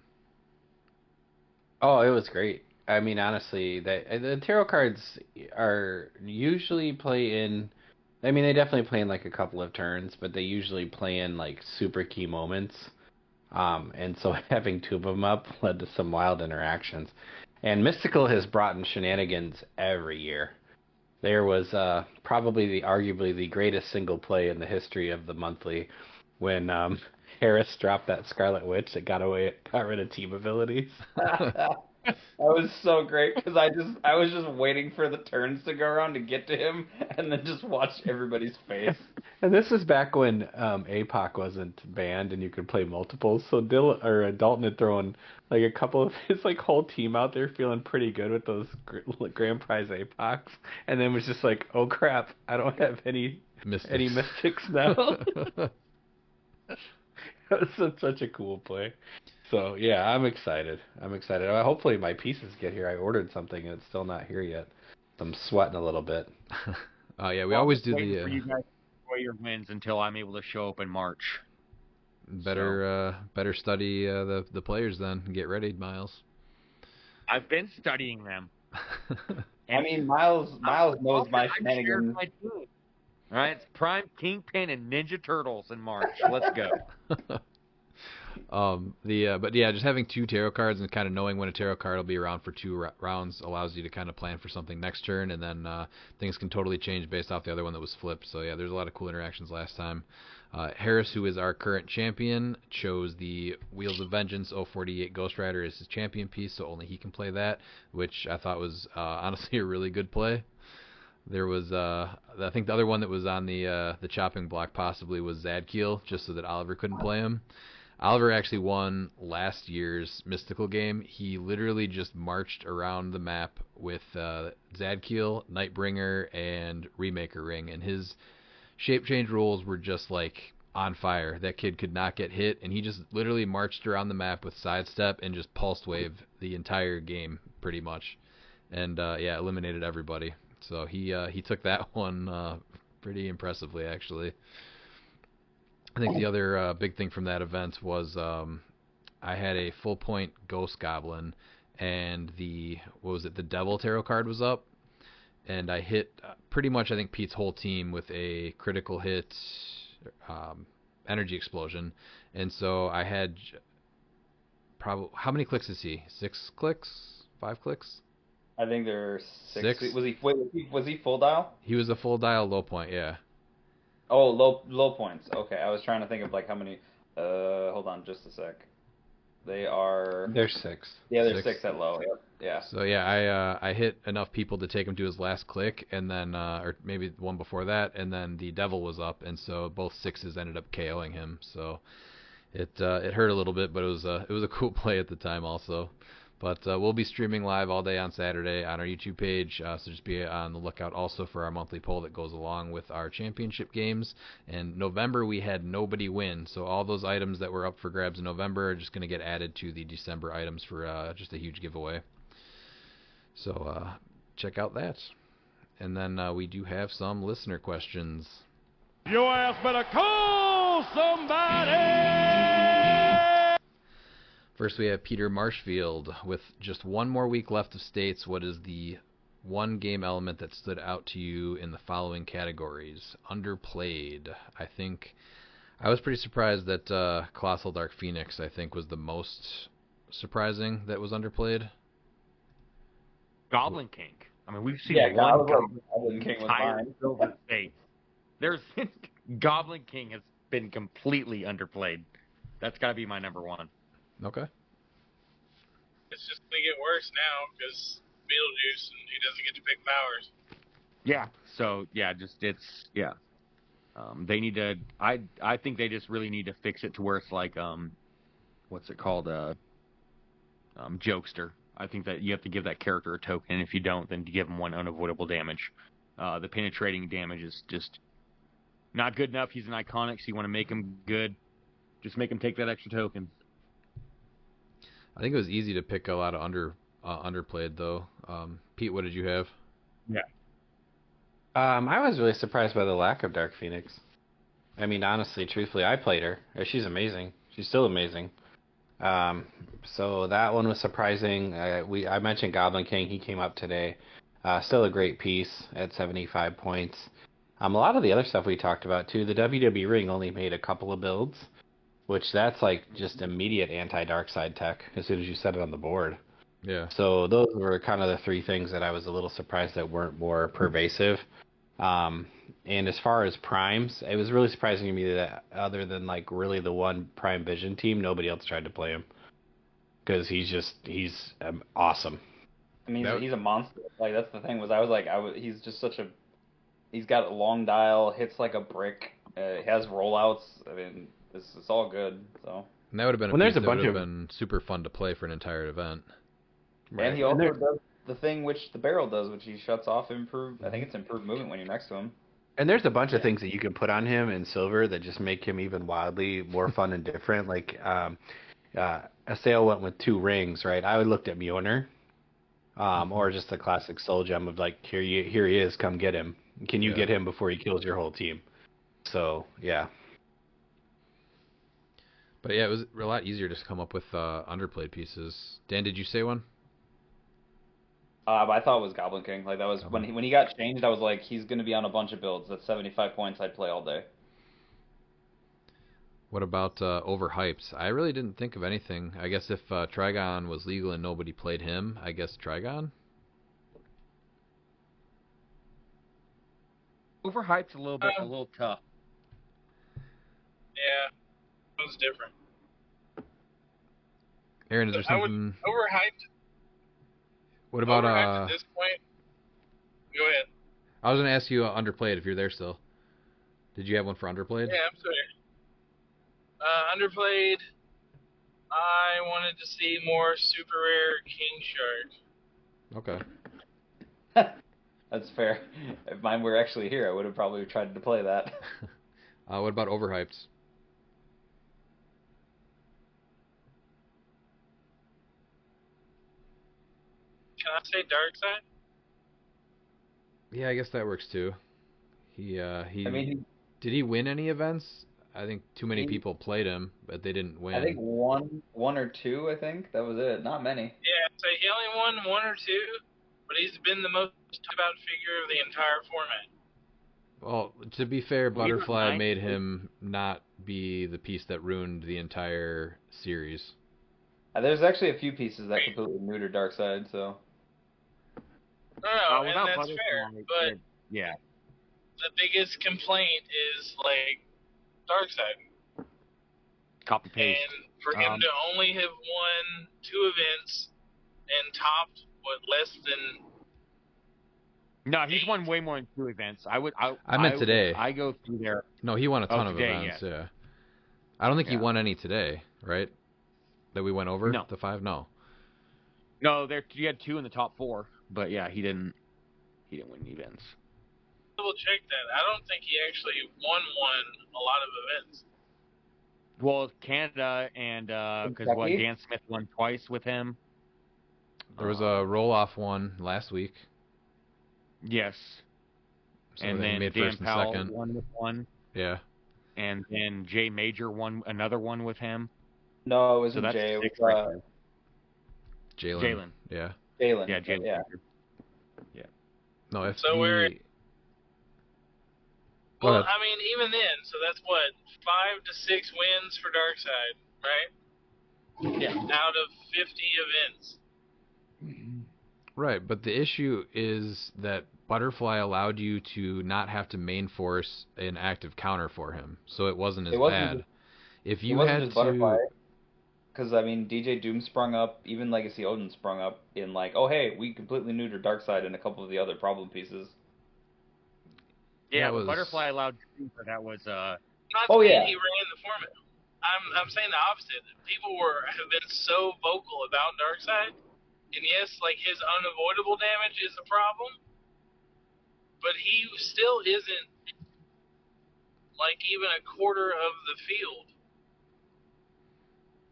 Oh, it was great. I mean, honestly, the tarot cards are usually play in. I mean, they definitely play in like a couple of turns, but they usually play in like super key moments. And so having 2 of them up led to some wild interactions. And Mystical has brought in shenanigans every year. There was probably arguably the greatest single play in the history of the monthly when Harris dropped that Scarlet Witch that got rid of team abilities. That was so great because I was just waiting for the turns to go around to get to him and then just watch everybody's face. And this is back when APOC wasn't banned and you could play multiples. So Dalton had thrown like a couple of his like whole team out there feeling pretty good with those grand prize APOCs, and then was just like, oh crap, I don't have any mystics now. That was such a cool play. So yeah, I'm excited. Hopefully my pieces get here. I ordered something and it's still not here yet. I'm sweating a little bit. Yeah, we always do the. For you guys to enjoy your wins until I'm able to show up in March. Better study the players then. Get ready, Miles. I've been studying them. I mean, Miles knows my shenanigans. All right, it's Prime, Kingpin, and Ninja Turtles in March. Let's go. But yeah, just having 2 tarot cards and kind of knowing when a tarot card will be around for 2 rounds allows you to kind of plan for something next turn, and then things can totally change based off the other one that was flipped. So yeah, there's a lot of cool interactions last time. Harris, who is our current champion, chose the Wheels of Vengeance 048 Ghost Rider as his champion piece, so only he can play that, which I thought was honestly a really good play. There was, I think the other one that was on the chopping block possibly was Zadkiel, just so that Oliver couldn't play him. Oliver actually won last year's Mystical game. He literally just marched around the map with Zadkiel, Nightbringer, and Remaker Ring, and his shape change rules were just like on fire. That kid could not get hit, and he just literally marched around the map with Sidestep and just Pulse Wave the entire game, pretty much. And yeah, eliminated everybody. So he took that one pretty impressively, actually. I think the other big thing from that event was I had a full point Ghost Goblin, and the Devil Tarot card was up, and I hit pretty much I think Pete's whole team with a critical hit energy explosion, and so I had probably, how many clicks is he? 6 clicks? 5 clicks? I think there's 6. 6? Was he full dial? He was a full dial low point, yeah. Oh, low points. Okay, I was trying to think of like how many. Hold on, just a sec. They're 6. Yeah, they're 6 at low. Yep. Yeah. So yeah, I hit enough people to take him to his last click, and then or maybe one before that, and then the Devil was up, and so both 6s ended up KOing him. So it hurt a little bit, but it was a cool play at the time also. But we'll be streaming live all day on Saturday on our YouTube page, so just be on the lookout also for our monthly poll that goes along with our championship games. And November we had nobody win, so all those items that were up for grabs in November are just going to get added to the December items for just a huge giveaway. So check out that. And then we do have some listener questions. Your ass better call somebody! First, we have Peter Marshfield. With just one more week left of states, what is the one game element that stood out to you in the following categories? Underplayed. I think I was pretty surprised that Colossal Dark Phoenix, I think, was the most surprising that was underplayed. Goblin King. I mean, we've seen Goblin King was entire mine. Silver States. Goblin King has been completely underplayed. That's got to be my number one. Okay. It's just going to get worse now because Beetlejuice, and he doesn't get to pick powers. Yeah. So, yeah, they need to, I think they just really need to fix it to where it's like, what's it called? Jokester. I think that you have to give that character a token, and if you don't, then you give them one unavoidable damage. The penetrating damage is just not good enough. He's an iconic, so you want to make him good. Just make him take that extra token. I think it was easy to pick a lot of underplayed though. Pete, what did you have? Yeah. I was really surprised by the lack of Dark Phoenix. I mean, honestly, truthfully, I played her. She's amazing. She's still amazing. So that one was surprising. I mentioned Goblin King. He came up today. Still a great piece at 75 points. A lot of the other stuff we talked about too. The WWE ring only made a couple of builds, which that's like just immediate anti-dark side tech as soon as you set it on the board. Yeah. So those were kind of the 3 things that I was a little surprised that weren't more pervasive. And as far as primes, it was really surprising to me that other than like really the one Prime Vision team, nobody else tried to play him because he's awesome. I mean, he's a monster. Like that's the thing he's just he's got a long dial, hits like a brick, has rollouts. I mean, it's all good. So. And that would have been there's a that bunch would have of been super fun to play for an entire event. Right. And he also does the thing which the barrel does, which he shuts off improved movement when you're next to him. And there's a bunch of things that you can put on him in silver that just make him even wildly more fun and different. Like Assail went with 2 rings, right? I would looked at Mjolnir, or just the classic soul gem of like, here he is, come get him. Can you get him before he kills your whole team? So yeah. But yeah, it was a lot easier to come up with underplayed pieces. Dan, did you say one? But I thought it was Goblin King. Like that was when he got changed. I was like, he's gonna be on a bunch of builds. That's 75 points. I'd play all day. What about overhyped? I really didn't think of anything. I guess if Trigon was legal and nobody played him, I guess Trigon? Overhyped's a little tough. Yeah, it was different. Aaron, is there something... Overhyped. What about... Overhyped at this point? Go ahead. I was going to ask you underplayed if you're there still. Did you have one for underplayed? Yeah, I'm sorry. Underplayed. I wanted to see more super rare King Shark. Okay. That's fair. If mine were actually here, I would have probably tried to play that. What about overhyped? Can I say Darkseid? Yeah, I guess that works too. He I mean, did he win any events? I think too many people played him, but they didn't win. I think one or two. I think that was it. Not many. Yeah, so he only won one or two, but he's been the most talked about figure of the entire format. Well, to be fair, Butterfly made him not be the piece that ruined the entire series. There's actually a few pieces that completely neutered Darkseid, so. No, and that's fair, but yeah, the biggest complaint is like Darkseid. Copy paste. And for him to only have won 2 events and topped less than. No, he's won way more than 2 events. I meant today. I go through there. No, he won a ton of events. Yeah. I don't think he won any today, right? That we went over? No. The 5? No. No, you had 2 in the top 4, but yeah, he didn't win events. Double check that. I don't think he actually won a lot of events. Well, Canada and because Dan Smith won twice with him. There was a roll-off one last week. Yes. So and then made Dan first and Powell second. won with one. Yeah. And then Jay Major won another one with him. No, it wasn't Jay. It was Jalen. Yeah. Jalen. Yeah, Jalen. Yeah. No, if so well, I mean, even then, so that's what 5 to 6 wins for Darkseid, right? Yeah. Out of 50 events. Right, but the issue is that Butterfly allowed you to not have to main force an active counter for him, so it wasn't as bad. If you had to, Butterfly, because I mean, DJ Doom sprung up, even Legacy Odin sprung up in like, oh hey, we completely neutered Darkseid and a couple of the other problem pieces. Yeah, Butterfly allowed Super. That was Not saying he ran the format. I'm saying the opposite. People have been so vocal about Darkseid, and yes, like his unavoidable damage is a problem, but he still isn't like even a quarter of the field.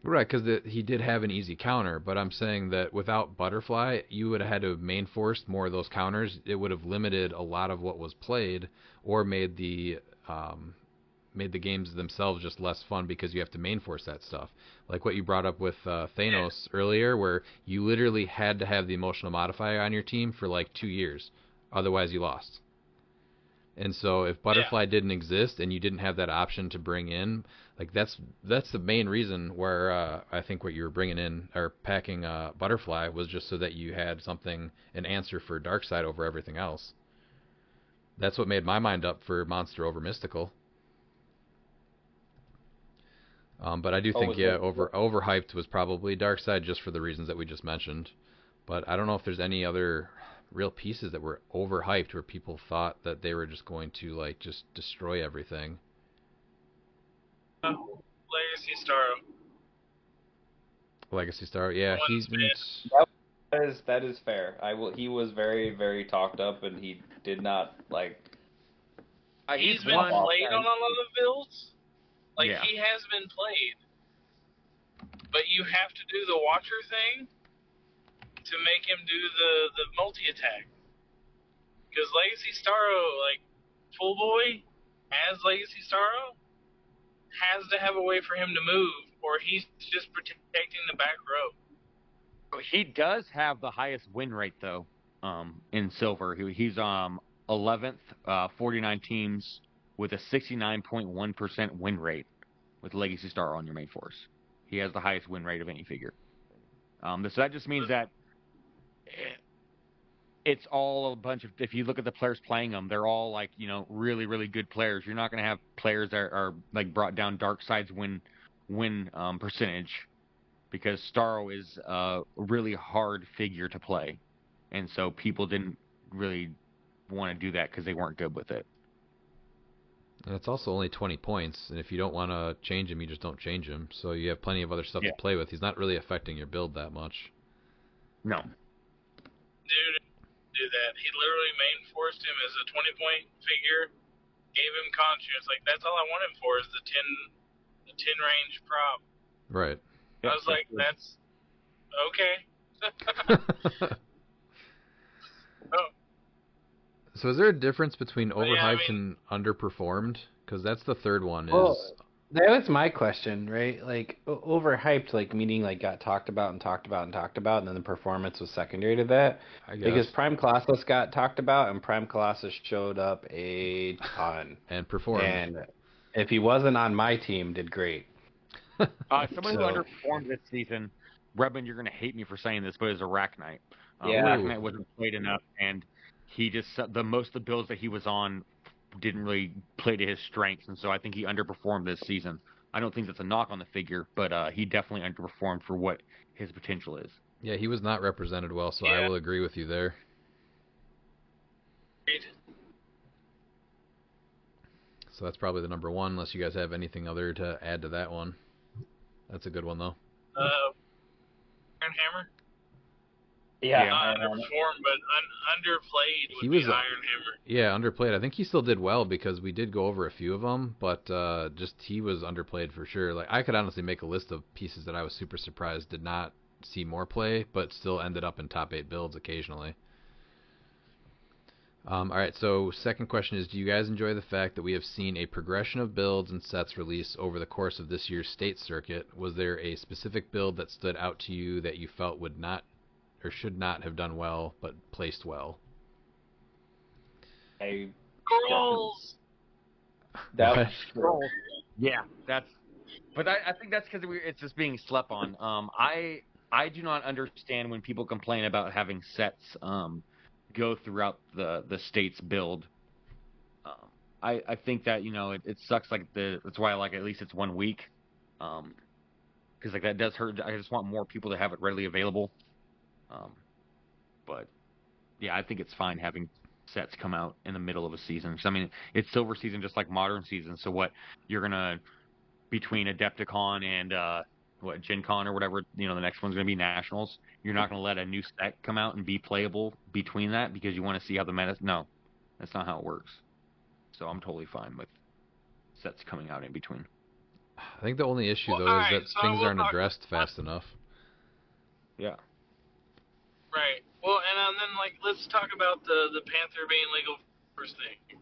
Right, because he did have an easy counter, but I'm saying that without Butterfly, you would have had to have main forced more of those counters. It would have limited a lot of what was played, or made the games themselves just less fun because you have to main force that stuff. Like what you brought up with Thanos earlier, where you literally had to have the emotional modifier on your team for like 2 years, otherwise you lost. And so if Butterfly didn't exist and you didn't have that option to bring in, like that's the main reason where I think what you were bringing in or packing Butterfly was just so that you had an answer for Darkseid over everything else. That's what made my mind up for Monster over Mystical. But I do think overhyped was probably Darkseid just for the reasons that we just mentioned. But I don't know if there's any other real pieces that were overhyped where people thought that they were just going to like just destroy everything. Legacy Starro. Legacy Starro, yeah, that is fair. He was very, very talked up, and he did not like. He's been played on a lot of builds. Like he has been played, but you have to do the Watcher thing to make him do the multi-attack. Because Legacy Starro, like, Full Boy, as Legacy Starro, has to have a way for him to move or he's just protecting the back row. He does have the highest win rate though, in silver. He's 11th, 49 teams with a 69.1% win rate with Legacy Star on your main force. He has the highest win rate of any figure. So that just means that it's all a bunch of. If you look at the players playing them, they're all like really really good players. You're not going to have players that are like brought down Darkseid's win percentage, because Starro is a really hard figure to play, and so people didn't really want to do that because they weren't good with it. And it's also only 20 points, and if you don't want to change him, you just don't change him. So you have plenty of other stuff to play with. He's not really affecting your build that much. No. Dude, do that. He literally main forced him as a 20-point figure, gave him conscience. Like, that's all I want him for is the 10 range prop. Right. I was like, that's okay. Oh. So is there a difference between Well, overhyped and underperformed? Because that's the third one. Well, that was my question, right? Like, overhyped, like, meaning, like, got talked about and talked about and talked about, and then the performance was secondary to that. I guess. Because Prime Colossus got talked about, and Prime Colossus showed up a ton. And performed. And if he wasn't on my team, did great. Someone who underperformed this season, Rebin, you're going to hate me for saying this, but is Arachnite. Yeah. Arachnite wasn't played enough, and he just most of the builds that he was on didn't really play to his strengths, and so I think he underperformed this season. I don't think that's a knock on the figure, but he definitely underperformed for what his potential is. Yeah, he was not represented well, so I will agree with you there. So that's probably the number one, unless you guys have anything other to add to that one. That's a good one, though. Iron Hammer? Yeah. Not underperformed, but underplayed would be Iron Hammer. Yeah, underplayed. I think he still did well because we did go over a few of them, but just he was underplayed for sure. Like, I could honestly make a list of pieces that I was super surprised did not see more play, but still ended up in top 8 builds occasionally. All right, so second question is, do you guys enjoy the fact that we have seen a progression of builds and sets released over the course of this year's state circuit? Was there a specific build that stood out to you that you felt would not or should not have done well, but placed well? Scrolls! That was Scrolls. Yeah, but I think that's because it's just being slept on. I do not understand when people complain about having sets go throughout the state's build. I think that it sucks. Like that's why I like at least it's 1 week, because like that does hurt. I just want more people to have it readily available. But yeah, I think it's fine having sets come out in the middle of a season. So, I mean, it's silver season just like modern season. So what you're gonna between Adepticon and Gen Con or whatever, the next one's gonna be Nationals. You're not gonna let a new set come out and be playable between that because you want to see how the meta. No, that's not how it works. So I'm totally fine with sets coming out in between. I think the only issue though is that things aren't addressed fast enough. Yeah. Right. Well, and then let's talk about the Panther being legal first thing.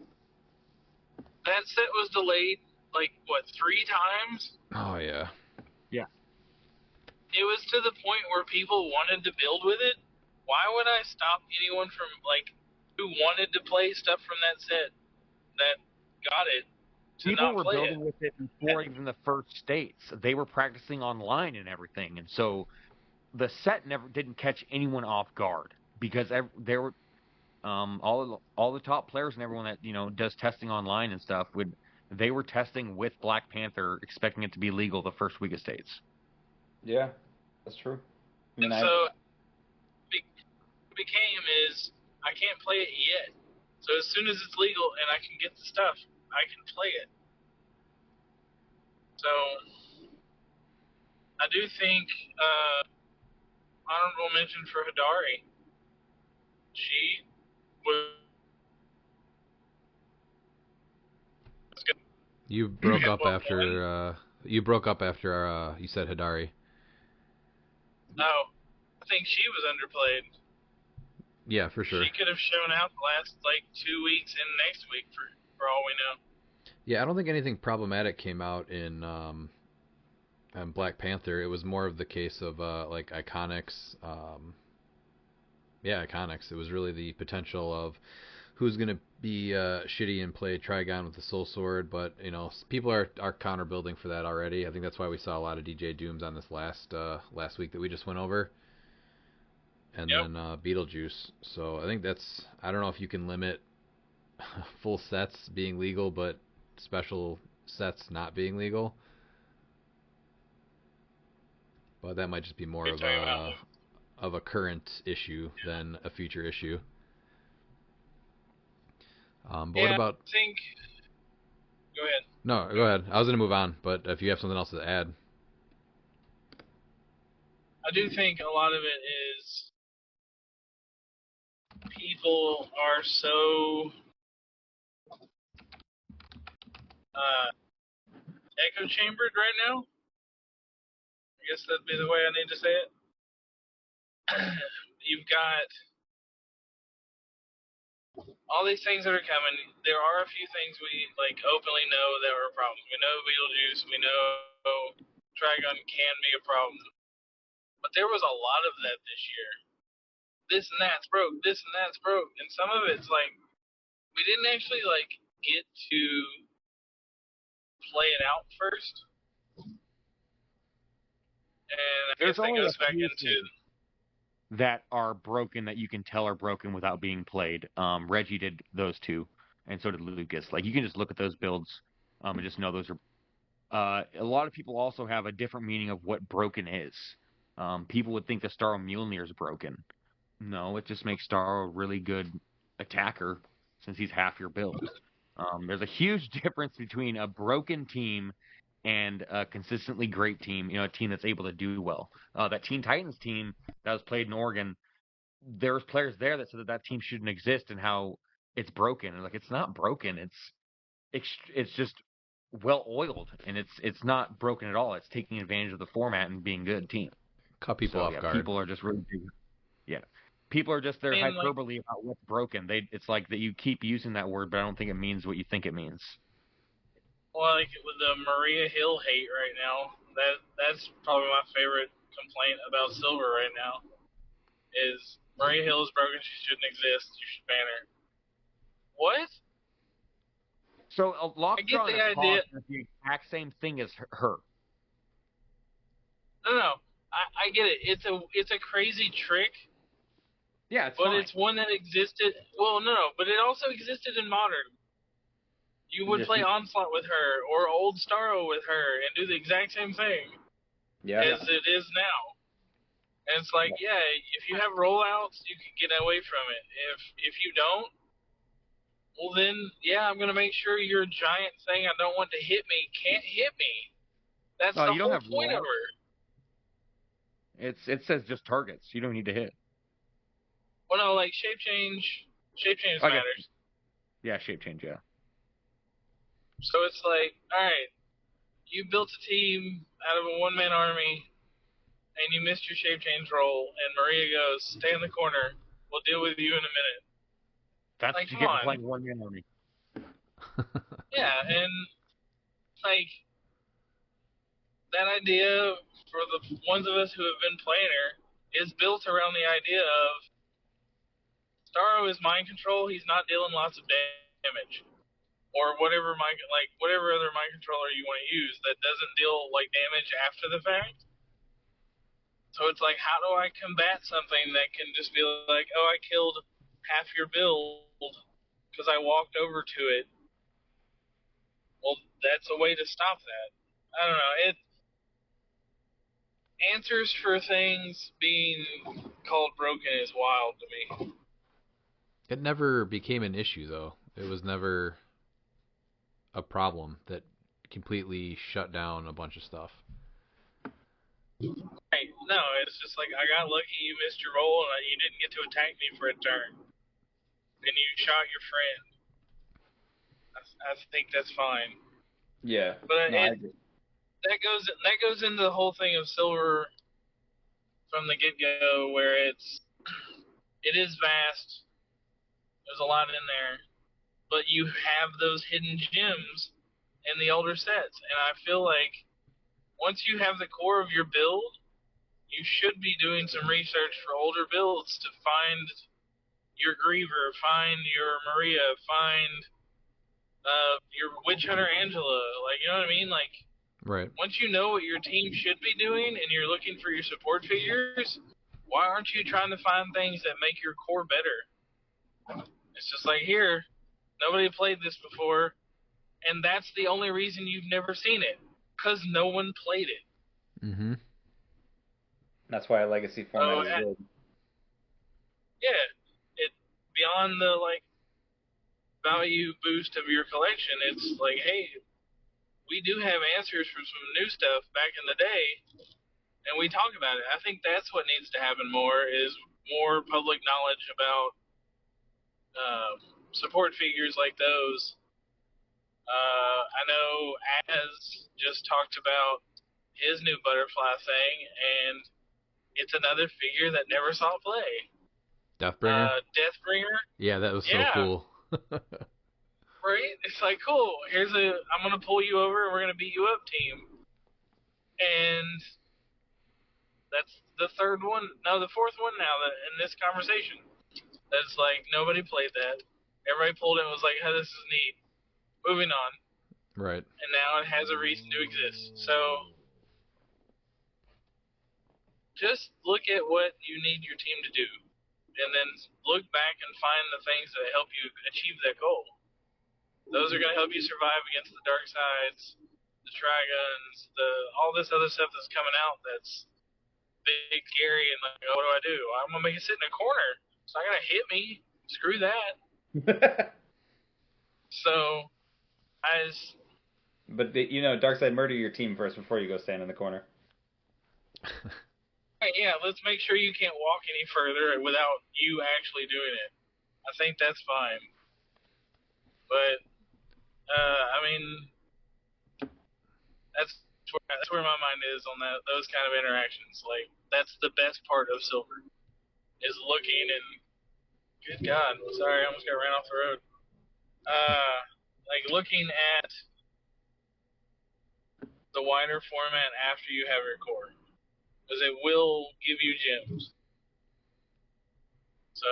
That set was delayed 3 times? Oh yeah. Yeah. It was to the point where people wanted to build with it. Why would I stop anyone from who wanted to play stuff from that set that got it to People not were play building with it before even the first states. They were practicing online and everything, and so the set didn't catch anyone off guard because there were all the top players and everyone that does testing online and stuff they were testing with Black Panther, expecting it to be legal the first week of states. Yeah, that's true. So what became is I can't play it yet. So as soon as it's legal and I can get the stuff, I can play it. So I do think honorable mention for Hidari. She was good. You broke up after you said Hidari. No, I think she was underplayed. Yeah, for sure. She could have shown out the last 2 weeks and next week for all we know. Yeah, I don't think anything problematic came out in Black Panther, it was more of the case of like Iconics. Yeah, Iconics. It was really the potential of who's going to be shitty and play Trigon with the Soul Sword, but people are counter building for that already. I think that's why we saw a lot of DJ Dooms on this last week that we just went over, and then Beetlejuice. So I think I don't know if you can limit full sets being legal, but special sets not being legal. But that might just be more of a current issue than a future issue. But what about? I think. Go ahead. No, go ahead. I was gonna move on, but if you have something else to add. I do think a lot of it is people are so echo chambered right now. I guess that'd be the way I need to say it. You've got all these things that are coming. There are a few things we openly know that are problems. We know Beetlejuice. We know Trigon can be a problem. But there was a lot of that this year. This and that's broke. This and that's broke. And some of it's we didn't actually get to play it out first. And I guess that goes back into that are broken that you can tell are broken without being played. Reggie did those two, and so did Lucas. You can just look at those builds and just know those are. A lot of people also have a different meaning of what broken is. People would think the Starro Mjolnir is broken. No, it just makes Starro a really good attacker since he's half your build. There's a huge difference between a broken team and a consistently great team, a team that's able to do well. That Teen Titans team that was played in Oregon, there was players there that said that team shouldn't exist and how it's broken. And it's not broken. It's just well oiled, and it's not broken at all. It's taking advantage of the format and being a good team. Cut people off guard. People are just really big. Yeah. People are just their hyperbole about what's broken. It's like that you keep using that word, but I don't think it means what you think it means. Well, with the Maria Hill hate right now, that's probably my favorite complaint about Silver right now. Is Maria Hill is broken? She shouldn't exist. You should ban her. What? So Lockjaw the idea. Is the exact same thing as her. No. I get it. It's a crazy trick. Yeah, it's but fine. It's one that existed. Well, no, but it also existed in Modern. You would play Onslaught with her or Old Starro with her and do the exact same thing as it is now. And it's if you have rollouts, you can get away from it. If you don't, well then, I'm going to make sure your giant thing I don't want to hit me can't hit me. That's the whole point of her. It says just targets. You don't need to hit. Well, no, shape change matters. Yeah, shape change, yeah. So it's all right, you built a team out of a one-man army, and you missed your shape change roll, and Maria goes, stay in the corner. We'll deal with you in a minute. That's what you get for playing one-man army. Yeah, and that idea for the ones of us who have been playing her is built around the idea of Starro is mind control. He's not dealing lots of damage, or whatever whatever other mind controller you want to use that doesn't deal damage after the fact. So it's how do I combat something that can just be oh, I killed half your build because I walked over to it. Well, that's a way to stop that. I don't know. Answers for things being called broken is wild to me. It never became an issue, though. It was never a problem that completely shut down a bunch of stuff. Right. No, it's just I got lucky you missed your roll and you didn't get to attack me for a turn. And you shot your friend. I think that's fine. Yeah. But that goes into the whole thing of Silver from the get-go, where it is vast. There's a lot in there, but you have those hidden gems in the older sets, and I feel once you have the core of your build, you should be doing some research for older builds to find your Griever, find your Maria, find your Witch Hunter Angela. Like, you know what I mean? Like, Right. once you know what your team should be doing and you're looking for your support figures, why aren't you trying to find things that make your core better? It's just like, here, nobody played this before, and that's the only reason you've never seen it, because no one played it. Mm-hmm. That's why a legacy format is good. Yeah, it beyond the like value boost of your collection, it's like, hey, we do have answers for some new stuff back in the day, and we talk about it. I think that's what needs to happen more, is more public knowledge about support figures like those. I know Az just talked about his new butterfly thing, and it's another figure that never saw play. Deathbringer? Deathbringer? Yeah, that was so cool. Right? It's like, cool, I'm going to pull you over and we're going to beat you up team. And that's the fourth one now that in this conversation. That's like, nobody played that. Everybody pulled it and was like, hey, this is neat. Moving on. Right. And now it has a reason to exist. So just look at what you need your team to do, and then look back and find the things that help you achieve that goal. Those are going to help you survive against the dark sides, the Triguns, all this other stuff that's coming out that's big, scary, and like, oh, what do I do? I'm going to make it sit in a corner. It's not going to hit me. Screw that. So, But, Darkseid, murder your team first before you go stand in the corner. Yeah, let's make sure you can't walk any further without you actually doing it. I think that's fine. But, I mean, that's where my mind is on those kind of interactions. Like, that's the best part of Silver, is looking and, good God, sorry, I almost got ran off the road. Like, looking at the wider format after you have your core, because it will give you gems. So,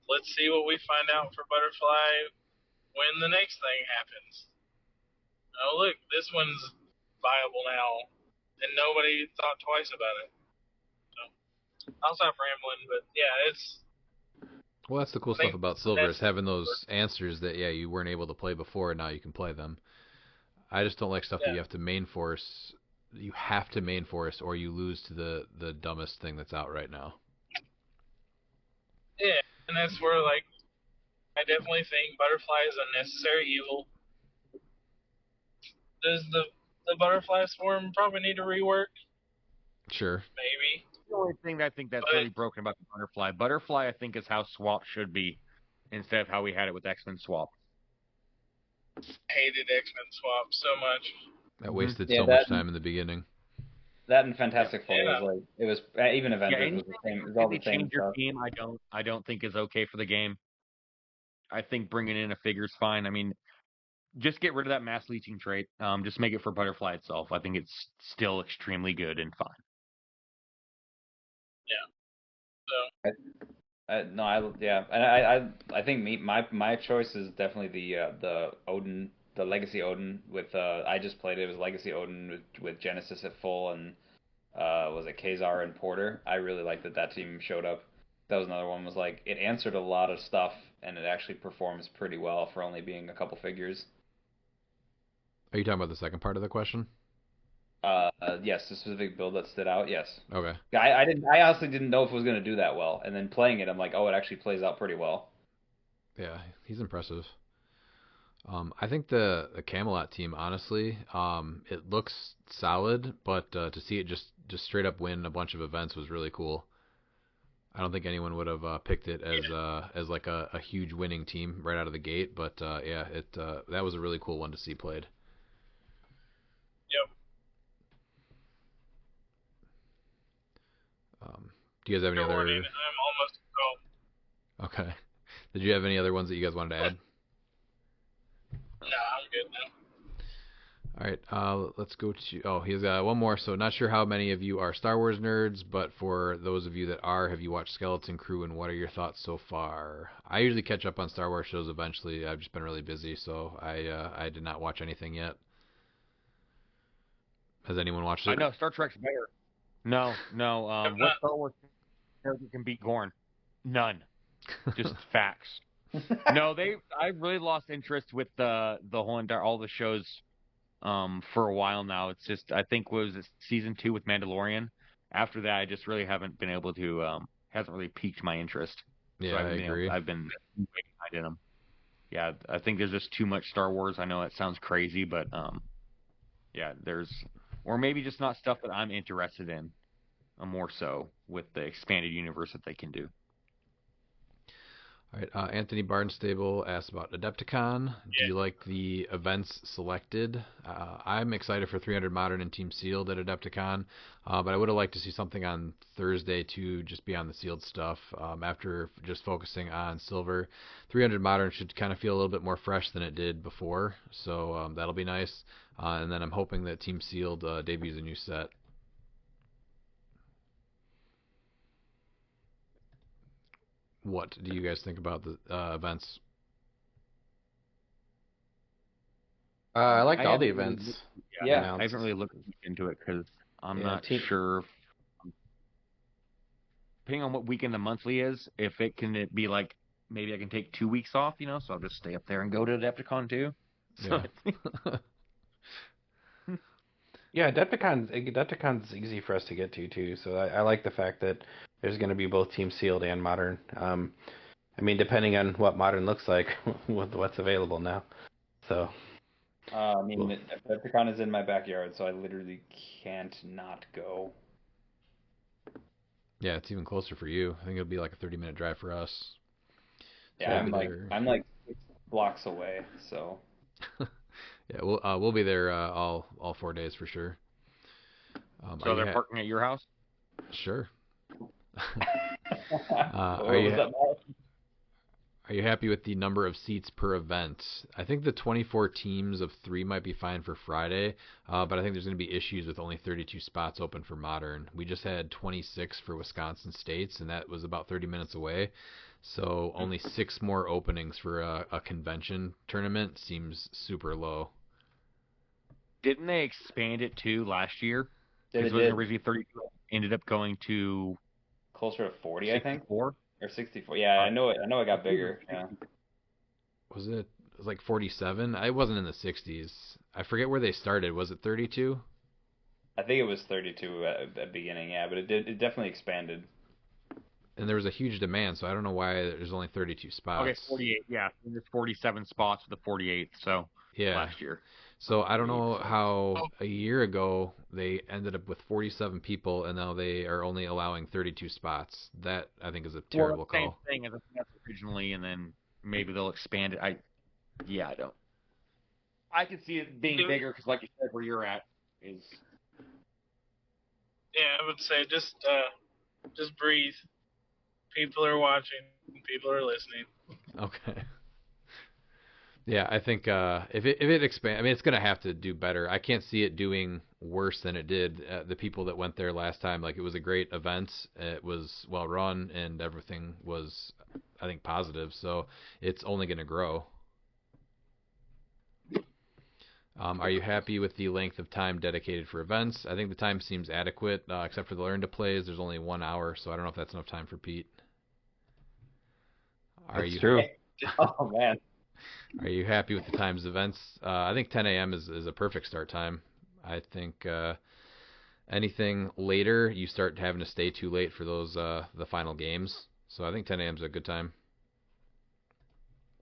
let's see what we find out for Butterfly when the next thing happens. Oh, look, this one's viable now, and nobody thought twice about it. So, I'll stop rambling, but yeah, it's... Well, that's the cool stuff about Silver, is having those answers that, you weren't able to play before, and now you can play them. I just don't like stuff that you have to main force. You have to main force, or you lose to the dumbest thing that's out right now. Yeah, and that's where, like, I definitely think Butterfly is a necessary evil. Does the Butterfly Swarm probably need to rework? Sure. Maybe. The only thing that I think that's really broken about the Butterfly. Butterfly, I think, is how Swap should be, instead of how we had it with X-Men Swap. I hated X-Men Swap so much. That wasted so much time in the beginning. That and Fantastic Four was like, it was, even Avengers was the same. It was all the same change your stuff. team, I don't think is okay for the game. I think bringing in a figure's fine. I mean, just get rid of that mass leeching trait. Just make it for Butterfly itself. I think it's still extremely good and fine. Yeah. So. I think my choice is definitely the Odin, the Legacy Odin with I just played it. It was Legacy Odin with Genesis at full, and was it Kazar and Porter. I really liked that team showed up. That was another one. Was like, it answered a lot of stuff, and it actually performs pretty well for only being a couple figures. Are you talking about the second part of the question? Yes, the specific build that stood out. Yes. Okay. I honestly didn't know if it was going to do that well, and then playing it, I'm like, oh, it actually plays out pretty well. Yeah, he's impressive. I think the Camelot team, honestly, it looks solid, but to see it just straight up win a bunch of events was really cool. I don't think anyone would have picked it as like a huge winning team right out of the gate, but that was a really cool one to see played. Yep. Do you guys have any other? I'm almost home. Okay. Did you have any other ones that you guys wanted to add? No, I'm good All right, let's go to. Oh, he's got one more. So, not sure how many of you are Star Wars nerds, but for those of you that are, have you watched Skeleton Crew, and what are your thoughts so far? I usually catch up on Star Wars shows eventually. I've just been really busy, so I did not watch anything yet. Has anyone watched it? I know Star Trek's better. No. What Star Wars character can beat Gorn? None. Just facts. No, I really lost interest with the whole entire all the shows for a while now. It's just I think was it season 2 with Mandalorian. After that, I just really haven't been able to hasn't really piqued my interest. Yeah, So I agree. I've been behind in them. Yeah, I think there's just too much Star Wars. I know it sounds crazy, but yeah, or maybe just not stuff that I'm interested in. More so with the expanded universe that they can do. All right, Anthony Barnstable asked about Adepticon. Do you like the events selected? I'm excited for 300 Modern and Team Sealed at Adepticon, but I would have liked to see something on Thursday to just be on the Sealed stuff. After just focusing on Silver, 300 Modern should kind of feel a little bit more fresh than it did before, so that'll be nice. And then I'm hoping that Team Sealed debuts a new set. What do you guys think about the events? I liked all the events. Yeah, I haven't really looked into it because I'm not sure. Depending on what weekend the monthly is, if it can be like maybe I can take 2 weeks off, so I'll just stay up there and go to Adepticon too. So Yeah. Yeah, Adepticon's easy for us to get to too. So I like the fact that there's going to be both Team Sealed and Modern. I mean, depending on what Modern looks like, with what's available now. So. I mean, Adepticon is in my backyard, so I literally can't not go. Yeah, it's even closer for you. I think it'll be like a 30-minute drive for us. Yeah, I'm like 6 blocks away, so. Yeah, we'll be there all 4 days for sure. So they're parking at your house? Sure. Are you happy with the number of seats per event? I think the 24 teams of 3 might be fine for Friday, but I think there's going to be issues with only 32 spots open for Modern. We just had 26 for Wisconsin States, and that was about 30 minutes away. So only 6 more openings for a convention tournament seems super low. Didn't they expand it too last year? It was originally 32. Ended up going to closer to 40, 64? I think. Or 64. Yeah, I know it got bigger. Yeah. Was it was like 47? I wasn't in the 60s. I forget where they started. Was it 32? I think it was 32 at the beginning, yeah, but it definitely expanded. And there was a huge demand, so I don't know why there's only 32 spots. Okay, 48, yeah. There's 47 spots for the 48th, so last year. So I don't know how a year ago they ended up with 47 people, and now they are only allowing 32 spots. That, I think, is a terrible call. Same thing as originally, and then maybe they'll expand it. I don't. I can see it being bigger because, like you said, where you're at is. Yeah, I would say just breathe. People are watching. People are listening. Okay. Yeah, I think if it expands, I mean, it's going to have to do better. I can't see it doing worse than it did. The people that went there last time, like, it was a great event. It was well run, and everything was, I think, positive. So it's only going to grow. Are you happy with the length of time dedicated for events? I think the time seems adequate, except for the learn to plays. There's only 1 hour, so I don't know if that's enough time for Pete. That's true. Oh, man. Are you happy with the times events? I think 10 a.m. is a perfect start time. I think anything later, you start having to stay too late for those the final games. So I think 10 a.m. is a good time.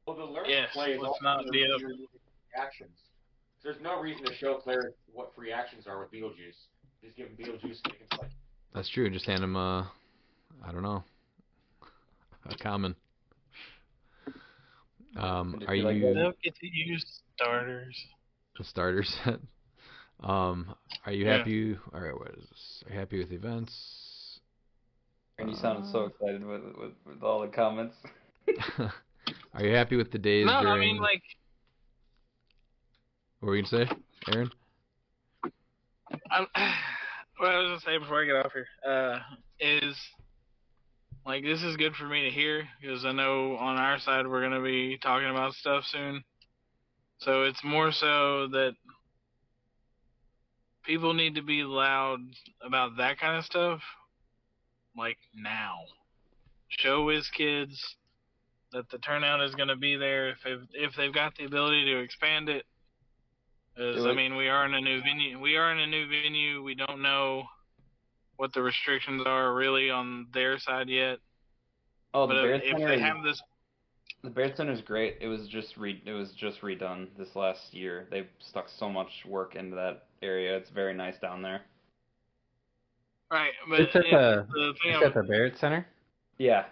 Well, the learn to play is also reactions. There's no reason to show players what free actions are with Beetlejuice. Just give them Beetlejuice and they can play. That's true. Just hand them I don't know, a common. Are you? They don't get to use starters. The starter set. Are you happy? All right, what is this? Are you happy with events? And you sounded so excited with all the comments. Are you happy with the days during? I mean, like. What were you gonna say, Aaron? what I was gonna say before I get off here is like this is good for me to hear because I know on our side we're gonna be talking about stuff soon. So it's more so that people need to be loud about that kind of stuff, like now. Show WizKids that the turnout is going to be there if they've got the ability to expand it. Because I mean, we are in a new venue. We don't know what the restrictions are really on their side yet. Oh, but the Bears if Center they have this, the Bears Center is great. It was just redone this last year. They stuck so much work into that area. It's very nice down there. right? But It's at the thing it's at the Barrett Center. Yeah.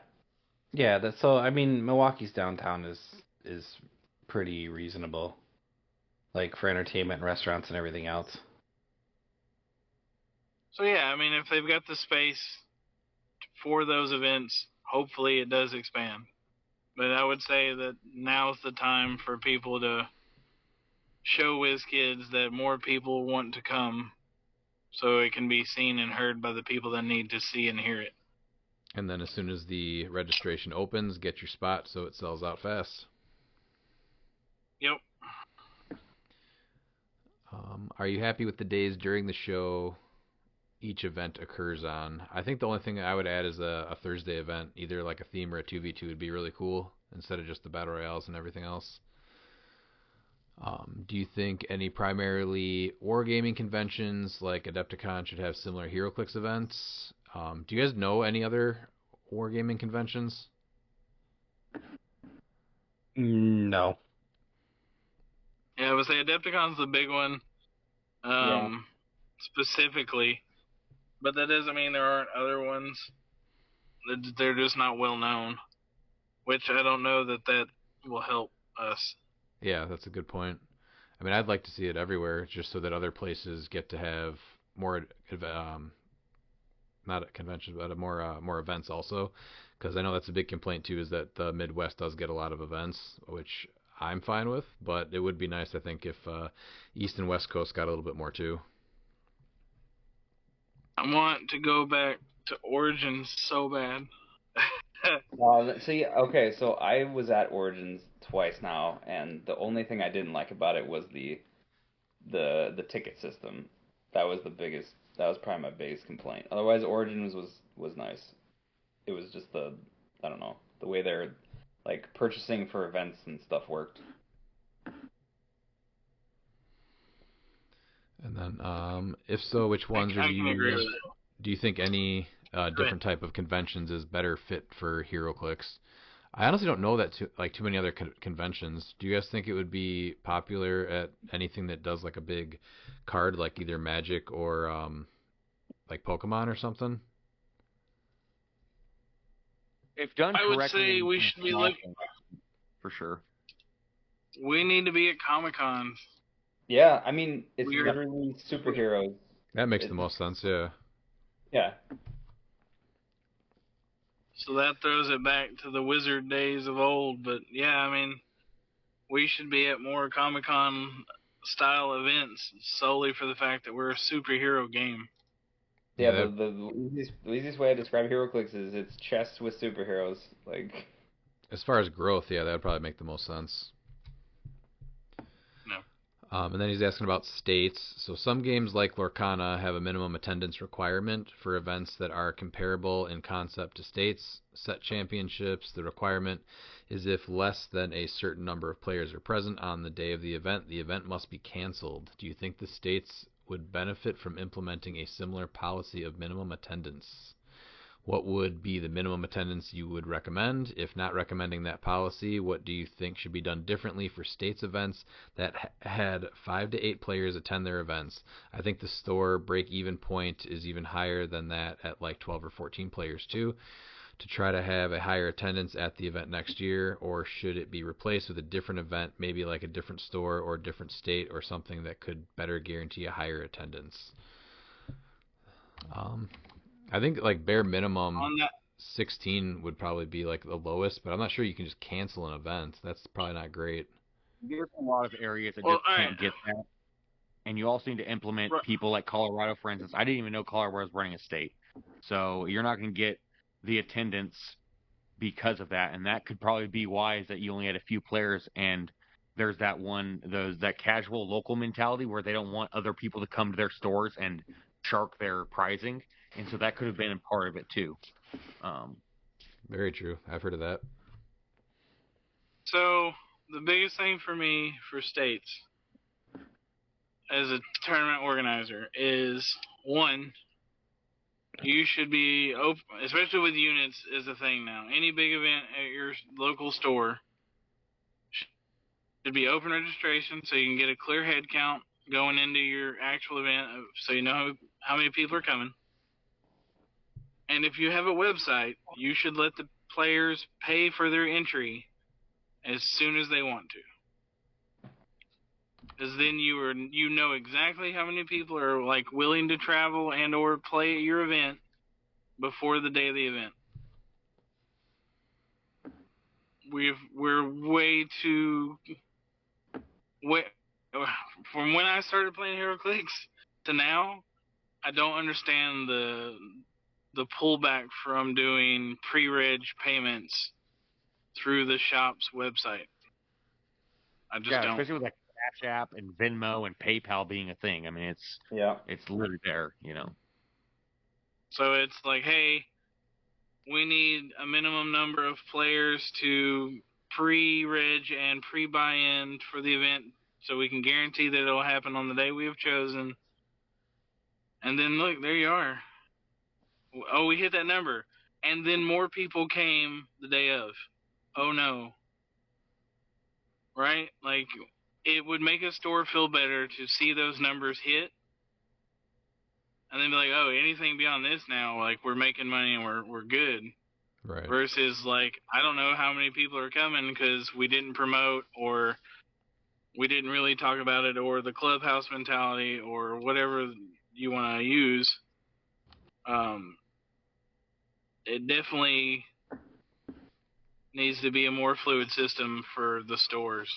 Yeah, so I mean, Milwaukee's downtown is pretty reasonable, like for entertainment, restaurants, and everything else. So yeah, I mean, if they've got the space for those events, hopefully it does expand. But I would say that now's the time for people to show WizKids that more people want to come, so it can be seen and heard by the people that need to see and hear it. And then as soon as the registration opens, get your spot so it sells out fast. Yep. Are you happy with the days during the show each event occurs on? I think the only thing I would add is a Thursday event, either like a theme or a 2v2 would be really cool instead of just the battle royales and everything else. Do you think any primarily wargaming conventions like Adepticon should have similar HeroClix events? Do you guys know any other wargaming conventions? No. Yeah, I would say Adepticon's the big one, specifically, but that doesn't mean there aren't other ones. They're just not well known, which I don't know that will help us. Yeah, that's a good point. I mean, I'd like to see it everywhere, just so that other places get to have more, not conventions, but more events also. Because I know that's a big complaint too, is that the Midwest does get a lot of events, which I'm fine with. But it would be nice, I think, if East and West Coast got a little bit more too. I want to go back to Origins so bad. Okay, so I was at Origins twice now, and the only thing I didn't like about it was the ticket system. That was probably my biggest complaint. Otherwise, Origins was nice. It was just I don't know, the way they're like purchasing for events and stuff worked. And then, if so, which ones I can agree with that. do you think any different type of conventions is better fit for HeroClix? I honestly don't know that too many other conventions. Do you guys think it would be popular at anything that does like a big card, like either Magic or like Pokemon or something? If done correctly, I would say we should be looking for sure. We need to be at Comic-Cons. Yeah, I mean, it's literally superheroes. That makes the most sense, yeah. Yeah. So that throws it back to the Wizard days of old. But yeah, I mean, we should be at more Comic-Con style events solely for the fact that we're a superhero game. Yeah, the easiest way to describe HeroClix is it's chess with superheroes. Like, as far as growth, yeah, that would probably make the most sense. No. And then he's asking about states. So some games like Lorcana have a minimum attendance requirement for events that are comparable in concept to states. Set championships, the requirement is if less than a certain number of players are present on the day of the event must be canceled. Do you think the states would benefit from implementing a similar policy of minimum attendance? What would be the minimum attendance you would recommend? If not recommending that policy, what do you think should be done differently for states events that had 5 to 8 players attend their events? I think the store break-even point is even higher than that at like 12 or 14 players too, to try to have a higher attendance at the event next year, or should it be replaced with a different event, maybe like a different store or a different state or something that could better guarantee a higher attendance? I think like bare minimum 16 would probably be like the lowest, but I'm not sure you can just cancel an event. That's probably not great. There's a lot of areas that just can't get that, and and you also need to implement people like Colorado, for instance. I didn't even know Colorado was running a state, so you're not going to get the attendance because of that, and that could probably be why is that you only had a few players, and there's that casual local mentality where they don't want other people to come to their stores and shark their pricing, and so that could have been a part of it too. Very true. I've heard of that. So the biggest thing for me for states as a tournament organizer is, one, you should be open, especially with units is a thing now. Any big event at your local store should be open registration so you can get a clear head count going into your actual event so you know how many people are coming. And if you have a website, you should let the players pay for their entry as soon as they want to. Because then you know exactly how many people are like willing to travel and or play at your event before the day of the event. We're way too from when I started playing HeroClix to now, I don't understand the pullback from doing pre-reg payments through the shop's website. I just don't. Especially with like Cash App and Venmo and PayPal being a thing. I mean, it's literally there, you know. So it's like, hey, we need a minimum number of players to pre-reg and pre-buy-in for the event so we can guarantee that it'll happen on the day we have chosen. And then look, there you are. Oh, we hit that number. And then more people came the day of. Oh no. Right? Like, it would make a store feel better to see those numbers hit. And then be like, oh, anything beyond this now, like, we're making money and we're good. Right. Versus, like, I don't know how many people are coming because we didn't promote or we didn't really talk about it, or the clubhouse mentality or whatever you want to use. It definitely needs to be a more fluid system for the stores.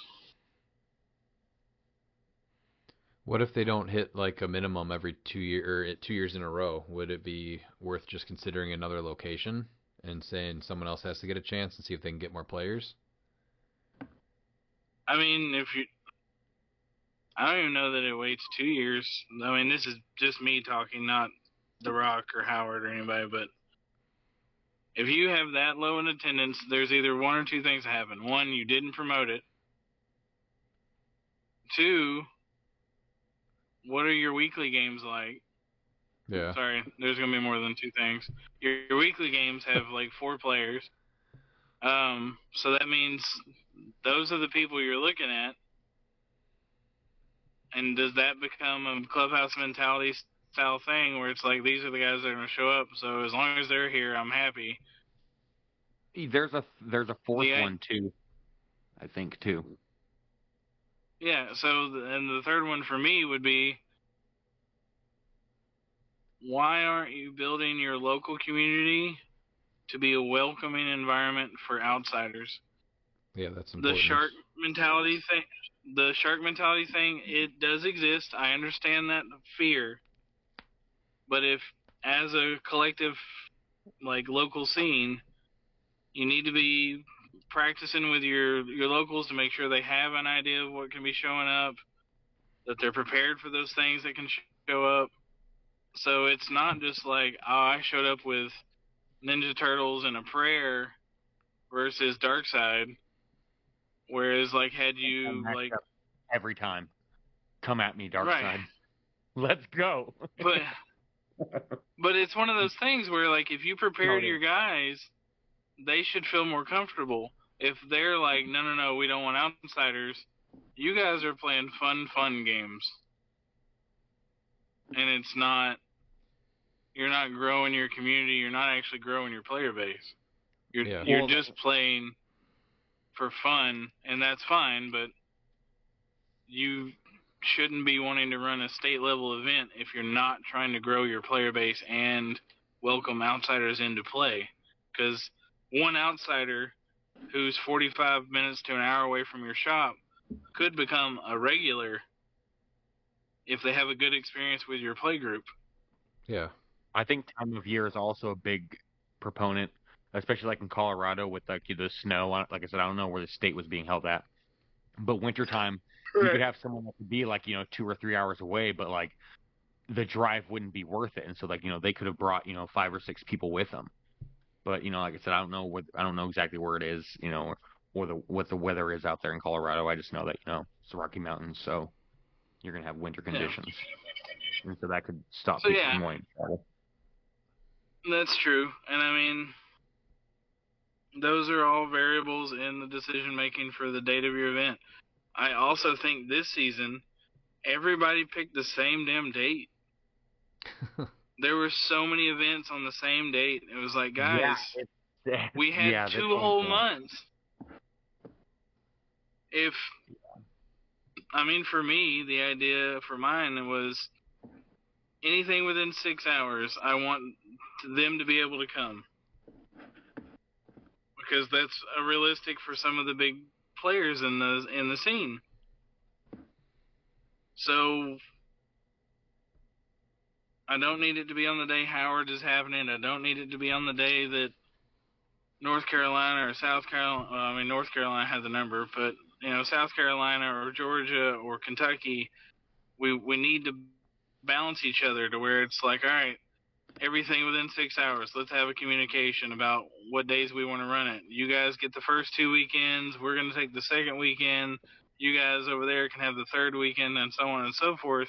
What if they don't hit like a minimum every 2 years in a row? Would it be worth just considering another location and saying someone else has to get a chance and see if they can get more players? I mean, I don't even know that it waits 2 years. I mean, this is just me talking, not The Rock or Howard or anybody, but if you have that low in attendance, there's either one or two things that happen. One, you didn't promote it. Two, what are your weekly games like? Yeah. Sorry, there's going to be more than two things. Your weekly games have like 4 players. So that means those are the people you're looking at. And does that become a clubhouse mentality style thing where it's like, these are the guys that are going to show up, so as long as they're here, I'm happy. There's a fourth one too, I think too. Yeah, so and the third one for me would be, why aren't you building your local community to be a welcoming environment for outsiders? Yeah, that's important. The shark mentality thing, it does exist. I understand that fear. But if, as a collective, like, local scene, you need to be practicing with your locals to make sure they have an idea of what can be showing up, that they're prepared for those things that can show up. So it's not just like, oh, I showed up with Ninja Turtles and a prayer versus Darkseid. Whereas, like, had you, like... Every time. Come at me, Darkseid. Right. Let's go. But it's one of those things where, like, if you prepared your guys, they should feel more comfortable. If they're like, no, we don't want outsiders, you guys are playing fun games. And it's not... You're not growing your community. You're not actually growing your player base. You're just playing for fun, and that's fine, but you shouldn't be wanting to run a state level event if you're not trying to grow your player base and welcome outsiders into play. Because one outsider who's 45 minutes to an hour away from your shop could become a regular if they have a good experience with your play group. Yeah. I think time of year is also a big proponent, especially like in Colorado with like the snow. Like I said, I don't know where the state was being held at, but wintertime, you could have someone that could be like 2 or 3 hours away, but like the drive wouldn't be worth it, and so like they could have brought 5 or 6 people with them. But like I said, I don't know exactly where it is, or what the weather is out there in Colorado. I just know that it's the Rocky Mountains, so you're gonna have winter conditions, and so that could stop people from wanting to travel. That's true, and I mean, those are all variables in the decision making for the date of your event. I also think this season, everybody picked the same damn date. There were so many events on the same date. It was like, guys, we had 2 whole months. For me, the idea for mine was anything within 6 hours, I want them to be able to come. Because that's realistic for some of the big players in the scene. So I don't need it to be on the day Howard is happening. I don't need it to be on the day that North Carolina or South Carolina, North Carolina had the number, but South Carolina or Georgia or Kentucky, we need to balance each other to where it's like, all right, everything within 6 hours. Let's have a communication about what days we want to run it. You guys get the first 2 weekends. We're going to take the second weekend. You guys over there can have the third weekend, and so on and so forth.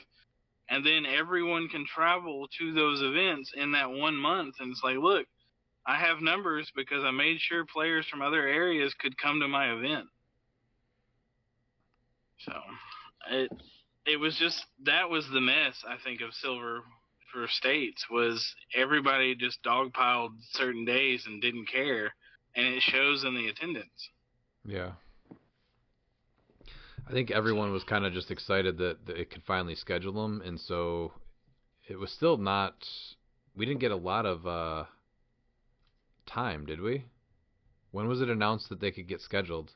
And then everyone can travel to those events in that 1 month. And it's like, look, I have numbers because I made sure players from other areas could come to my event. So it was just, that was the mess, I think, of Silver States, was everybody just dogpiled certain days and didn't care, and it shows in the attendance. Yeah. I think everyone was kind of just excited that it could finally schedule them, and so it was still not, we didn't get a lot of time, did we? When was it announced that they could get scheduled?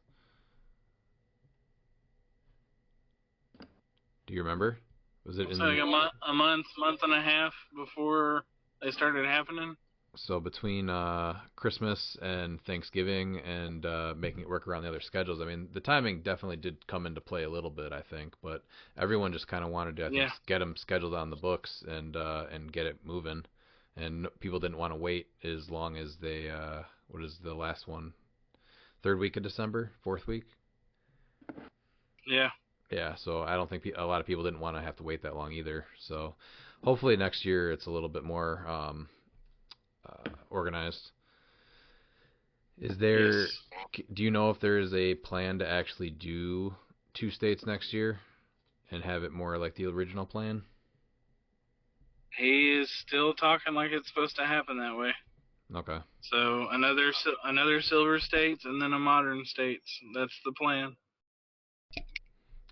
Do you remember? Was it like a month and a half before they started happening? So between Christmas and Thanksgiving and making it work around the other schedules, I mean, the timing definitely did come into play a little bit, I think. But everyone just kind of wanted to, I think, get them scheduled on the books and get it moving. And people didn't want to wait as long as they, what is the last one? 3rd week of December? 4th week? Yeah. Yeah, so I don't think a lot of people didn't want to have to wait that long either. So hopefully next year it's a little bit more organized. Is there? Yes. Do you know if there is a plan to actually do 2 states next year and have it more like the original plan? He is still talking like it's supposed to happen that way. Okay. So another Silver States and then a Modern States. That's the plan.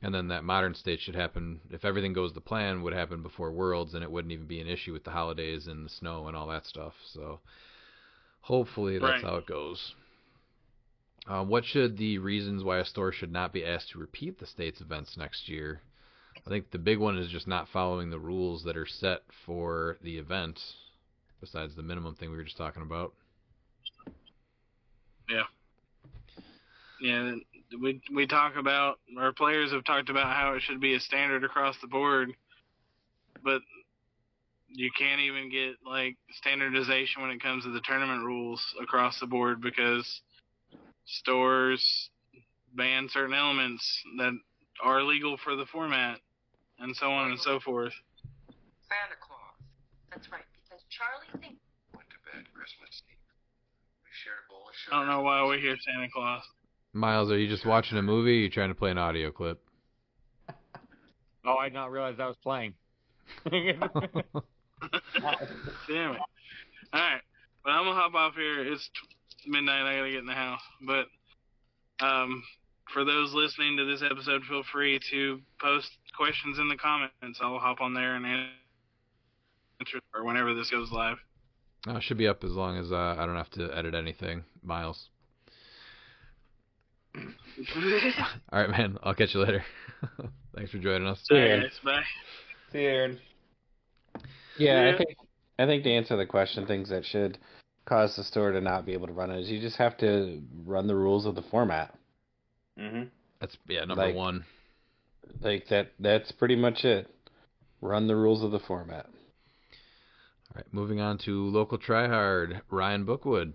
And then that Modern State should happen, if everything goes to plan, would happen before Worlds, and it wouldn't even be an issue with the holidays and the snow and all that stuff. So hopefully that's how it goes. What should the reasons why a store should not be asked to repeat the state's events next year? I think the big one is just not following the rules that are set for the event, besides the minimum thing we were just talking about. Yeah. Yeah. We talk about, our players have talked about how it should be a standard across the board, but you can't even get like standardization when it comes to the tournament rules across the board because stores ban certain elements that are legal for the format and so on and so forth. Santa Claus. That's right, because Charlie thinks went to bed Christmas Eve. We shared a bowl of sugar. I don't know why we hear Santa Claus. Miles, are you just watching a movie or are you trying to play an audio clip? Oh, I did not realize that was playing. Damn it. Alright. Well, I'm going to hop off here. It's midnight. I got to get in the house. But for those listening to this episode, feel free to post questions in the comments. I'll hop on there and answer or whenever this goes live. It should be up as long as I don't have to edit anything, Miles. All right, man. I'll catch you later. Thanks for joining us. All right, guys. Bye. See you, Aaron. Yeah, I think to answer the question, things that should cause the store to not be able to run it is you just have to run the rules of the format. Mm-hmm. That's number one. Like that's pretty much it. Run the rules of the format. All right, moving on to local tryhard, Ryan Bookwood.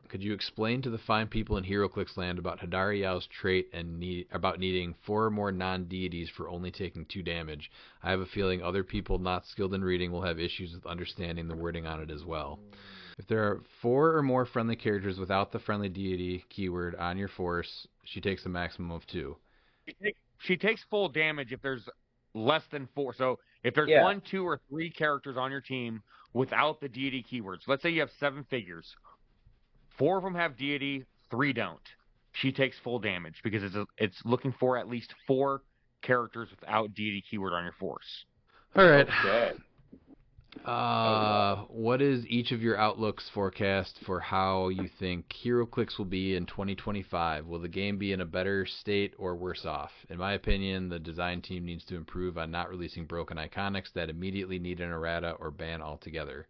Could you explain to the fine people in HeroClix land about Hadari Yao's trait and about needing 4 or more non-deities for only taking 2 damage? I have a feeling other people not skilled in reading will have issues with understanding the wording on it as well. If there are 4 or more friendly characters without the friendly deity keyword on your force, she takes a maximum of 2. She takes full damage if there's less than 4. So if there's 1, 2, or 3 characters on your team without the deity keywords, let's say you have 7 figures. 4 of them have deity, 3 don't. She takes full damage because it's looking for at least 4 characters without deity keyword on your force. All right. Okay. What is each of your outlooks forecast for how you think HeroClix will be in 2025? Will the game be in a better state or worse off? In my opinion, the design team needs to improve on not releasing broken iconics that immediately need an errata or ban altogether.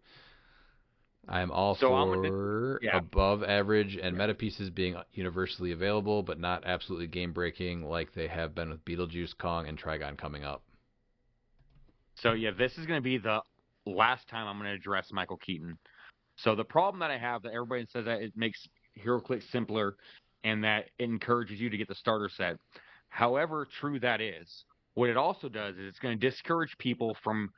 I am all for above average and meta pieces being universally available, but not absolutely game breaking like they have been with Beetlejuice, Kong, and Trigon coming up. So yeah, this is going to be the last time I'm going to address Michael Keaton. So the problem that I have that everybody says that it makes HeroClix simpler and that it encourages you to get the starter set. However true that is, what it also does is it's going to discourage people from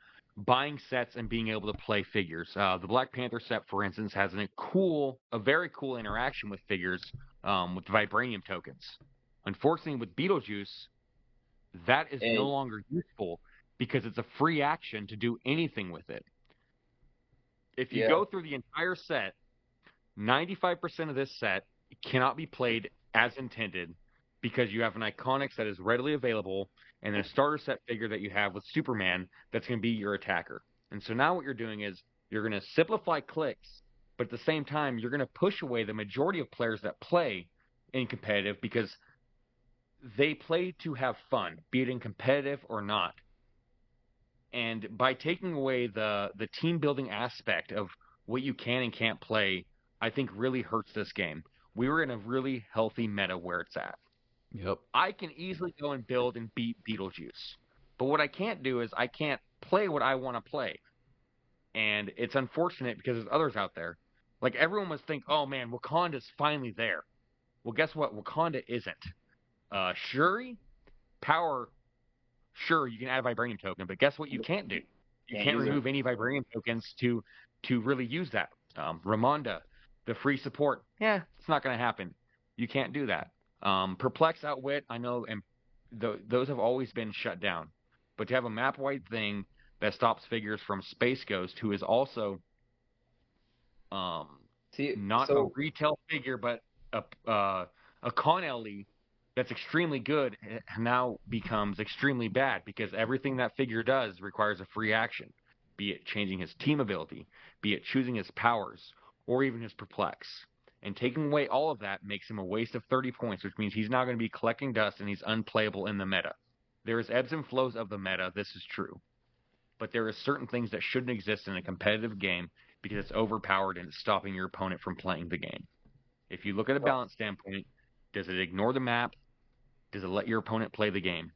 buying sets and being able to play figures. The Black Panther set, for instance, has a very cool interaction with figures with vibranium tokens. Unfortunately, with Beetlejuice, that is no longer useful because it's a free action to do anything with it. If you go through the entire set, 95% of this set cannot be played as intended because you have an Iconics that is readily available and a starter set figure that you have with Superman that's going to be your attacker. And so now what you're doing is you're going to simplify cliX, but at the same time, you're going to push away the majority of players that play in competitive because they play to have fun, be it in competitive or not. And by taking away the team building aspect of what you can and can't play, I think really hurts this game. We were in a really healthy meta where it's at. Yep. I can easily go and build and beat Beetlejuice. But what I can't do is I can't play what I want to play. And it's unfortunate because there's others out there. Like everyone must think, oh man, Wakanda's finally there. Well, guess what? Wakanda isn't. Shuri, power, sure, you can add a vibranium token, but guess what you can't do? You can't remove any vibranium tokens to really use that. Ramonda, the free support, it's not going to happen. You can't do that. Perplex, Outwit, I know, and those have always been shut down. But to have a map-wide thing that stops figures from Space Ghost, who is also not a retail figure, but a Con LE that's extremely good now becomes extremely bad because everything that figure does requires a free action, be it changing his team ability, be it choosing his powers, or even his perplex. And taking away all of that makes him a waste of 30 points, which means he's now going to be collecting dust and he's unplayable in the meta. There is ebbs and flows of the meta, this is true. But there are certain things that shouldn't exist in a competitive game because it's overpowered and it's stopping your opponent from playing the game. If you look at a balance standpoint, does it ignore the map? Does it let your opponent play the game?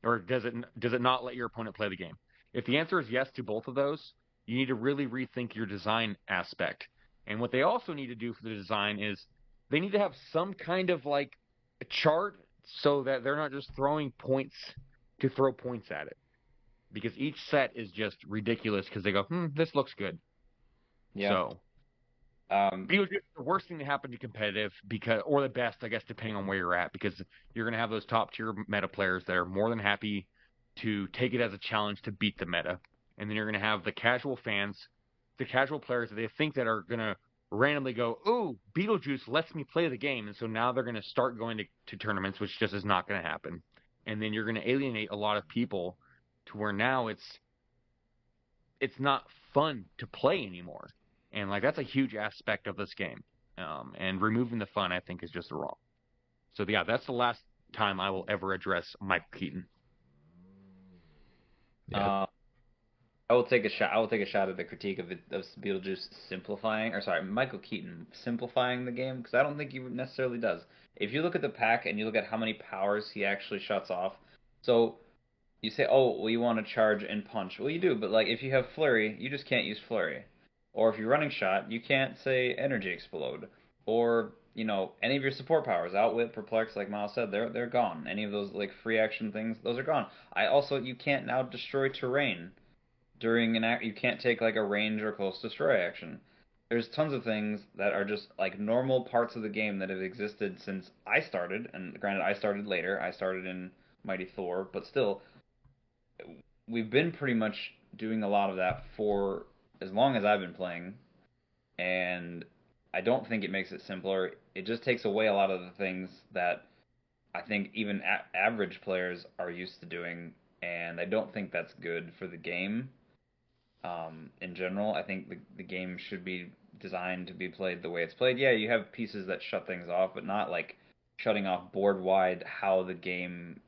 Or does it not let your opponent play the game? If the answer is yes to both of those, you need to really rethink your design aspect. And what they also need to do for the design is they need to have some kind of like a chart so that they're not just throwing points to throw points at it. Because each set is just ridiculous because they go, this looks good. Yeah. So Beetlejuice is the worst thing to happen to competitive or the best, I guess, depending on where you're at, because you're going to have those top tier meta players that are more than happy to take it as a challenge to beat the meta. And then you're going to have the casual fans, the casual players that they think that are going to randomly go, ooh, Beetlejuice lets me play the game. And so now they're going to start going to tournaments, which just is not going to happen. And then you're going to alienate a lot of people to where now it's not fun to play anymore. And like that's a huge aspect of this game. And removing the fun, I think, is just wrong. So yeah, that's the last time I will ever address Michael Keaton. Yeah. I will take a shot. I will take a shot at the critique of Beetlejuice simplifying, or sorry, Michael Keaton simplifying the game, because I don't think he necessarily does. If you look at the pack and you look at how many powers he actually shuts off, so you say, oh, well, you want to charge and punch. Well, you do, but like if you have flurry, you just can't use flurry. Or if you're running shot, you can't say energy explode. Or any of your support powers, outwit, perplex, like Miles said, they're gone. Any of those like free action things, those are gone. You can't now destroy terrain during an act. You can't take like a range or close destroy action. There's tons of things that are just like normal parts of the game that have existed since I started. And granted, I started later. I started in Mighty Thor, but still, we've been pretty much doing a lot of that for as long as I've been playing, and I don't think it makes it simpler. It just takes away a lot of the things that I think even average players are used to doing, and I don't think that's good for the game. In general, I think the game should be designed to be played the way it's played. Yeah, you have pieces that shut things off, but not like shutting off board wide how the game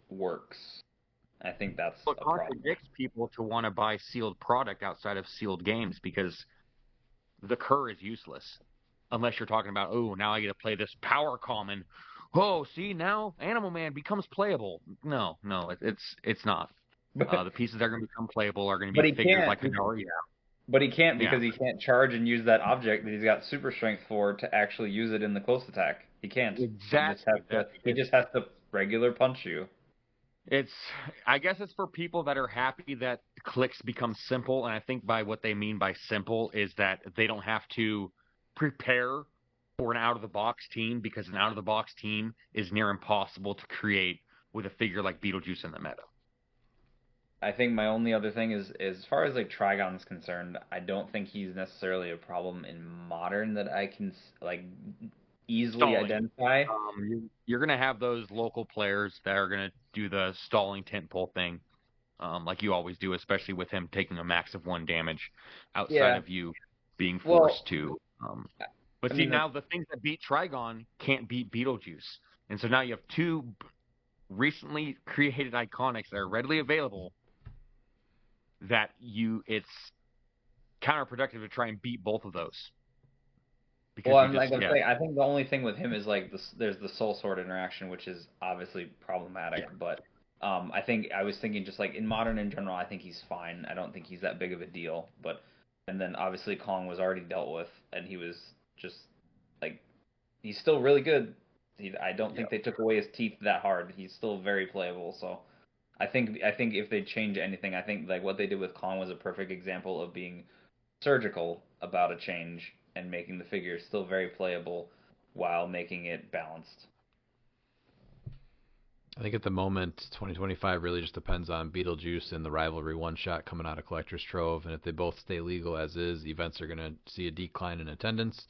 works. I think that's Well, it a problem. contradicts people to want to buy sealed product outside of sealed games because the cur is useless unless you're talking about, oh, now I get to play this power common. Oh, see, now Animal Man becomes playable. No, it's not. The pieces that are going to become playable are going to But be he figures can't. like I already have. But he can't Yeah, because he can't charge and use that object that he's got super strength for to actually use it in the close attack. He can't. exactly. He just has to regular punch you. I guess it's for people that are happy that clicks become simple, and I think by what they mean by simple is that they don't have to prepare for an out-of-the-box team because an out-of-the-box team is near impossible to create with a figure like Beetlejuice in the meta. I think my only other thing is, as far as like Trigon's concerned, I don't think he's necessarily a problem in modern that I can like easily Stalling. identify. You're going to have those local players that are going to do the stalling tentpole thing, like you always do, especially with him taking a max of 1 damage outside of you being forced to. But see, now the things that beat Trigon can't beat Beetlejuice. And so now you have 2 recently created iconics that are readily available that it's counterproductive to try and beat both of those. Well, I think the only thing with him is like there's the Soul Sword interaction, which is obviously problematic. But I think I was thinking just like in modern in general, I think he's fine. I don't think he's that big of a deal. And then obviously Kong was already dealt with, and he was just like he's still really good. I don't think they took away his teeth that hard. He's still very playable. So I think if they change anything, I think like what they did with Kong was a perfect example of being surgical about a change and making the figure still very playable while making it balanced. I think at the moment, 2025 really just depends on Beetlejuice and the Rivalry one-shot coming out of Collector's Trove, and if they both stay legal as is, events are going to see a decline in attendance.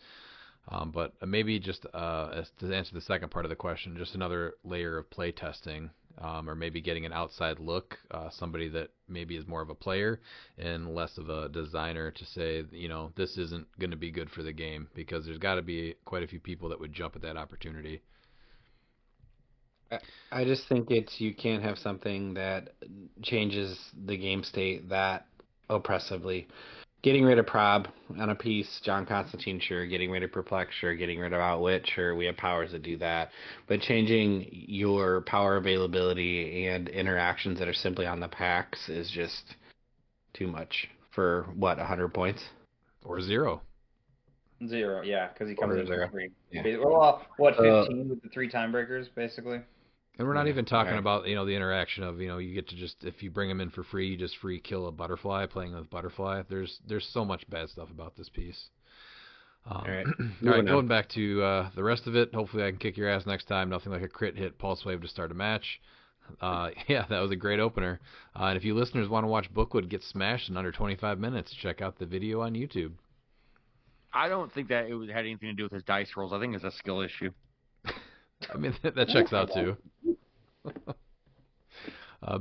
But maybe just to answer the second part of the question, just another layer of play testing, or maybe getting an outside look, somebody that maybe is more of a player and less of a designer to say, this isn't going to be good for the game, because there's got to be quite a few people that would jump at that opportunity. I just think you can't have something that changes the game state that oppressively. Getting rid of Prob on a piece, John Constantine, sure. Getting rid of Perplex, sure. Getting rid of Outwit, sure. We have powers that do that. But changing your power availability and interactions that are simply on the packs is just too much for, 100 points? Or 0. 0, yeah, because he comes in for 3. Yeah. 15 with the 3 time breakers, basically? And we're not even talking about, the interaction of, you get to just, if you bring them in for free, you just free kill a butterfly, playing with butterfly. There's so much bad stuff about this piece. All right, going back to the rest of it, hopefully I can kick your ass next time. Nothing like a crit hit pulse wave to start a match. Yeah, that was a great opener. And if you listeners want to watch Bookwood get smashed in under 25 minutes, check out the video on YouTube. I don't think that it had anything to do with his dice rolls. I think it's a skill issue. I mean, that checks out too.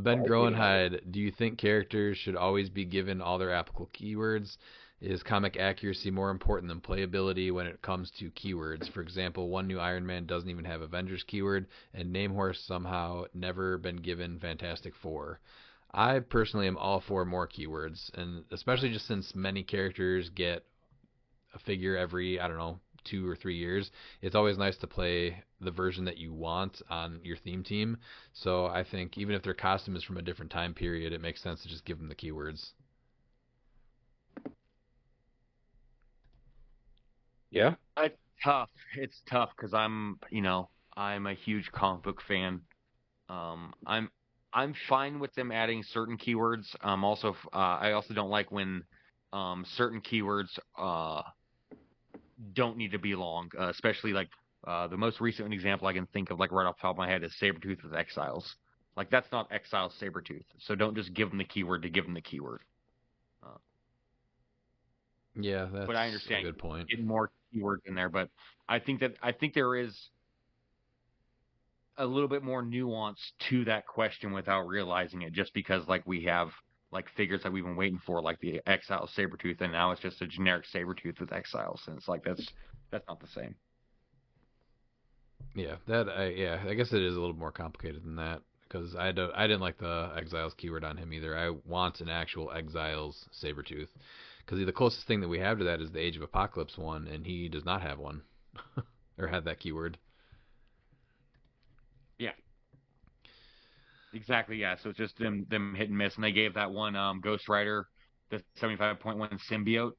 Ben Groenhide, do you think characters should always be given all their applicable keywords? Is comic accuracy more important than playability when it comes to keywords? For example, one new Iron Man doesn't even have Avengers keyword, and Namehorse somehow never been given Fantastic Four. I personally am all for more keywords, and especially just since many characters get a figure every, I don't know, 2 or 3 years. It's always nice to play the version that you want on your theme team. So I think even if their costume is from a different time period, it makes sense to just give them the keywords. Yeah. It's tough. It's tough because I'm a huge comic book fan. I'm fine with them adding certain keywords. I also don't like when certain keywords don't need to be long, especially like the most recent example I can think of, like right off the top of my head, is Sabretooth with Exiles. Like that's not Exiles Sabretooth, so don't just give them the keyword to give them the keyword. Yeah, that's But I understand a good point. getting more keywords in there, but I think there is a little bit more nuance to that question without realizing it, just because like we have like figures that we've been waiting for, like the Exile Sabretooth, and now it's just a generic Sabretooth with Exiles, and it's like that's not the same. Yeah, I guess it is a little more complicated than that because I didn't like the Exiles keyword on him either. I want an actual Exiles Sabretooth because the closest thing that we have to that is the Age of Apocalypse one, and he does not have one or have that keyword. Yeah. Exactly, yeah. So it's just them hit and miss, and they gave that one Ghost Rider the 75.1 symbiote,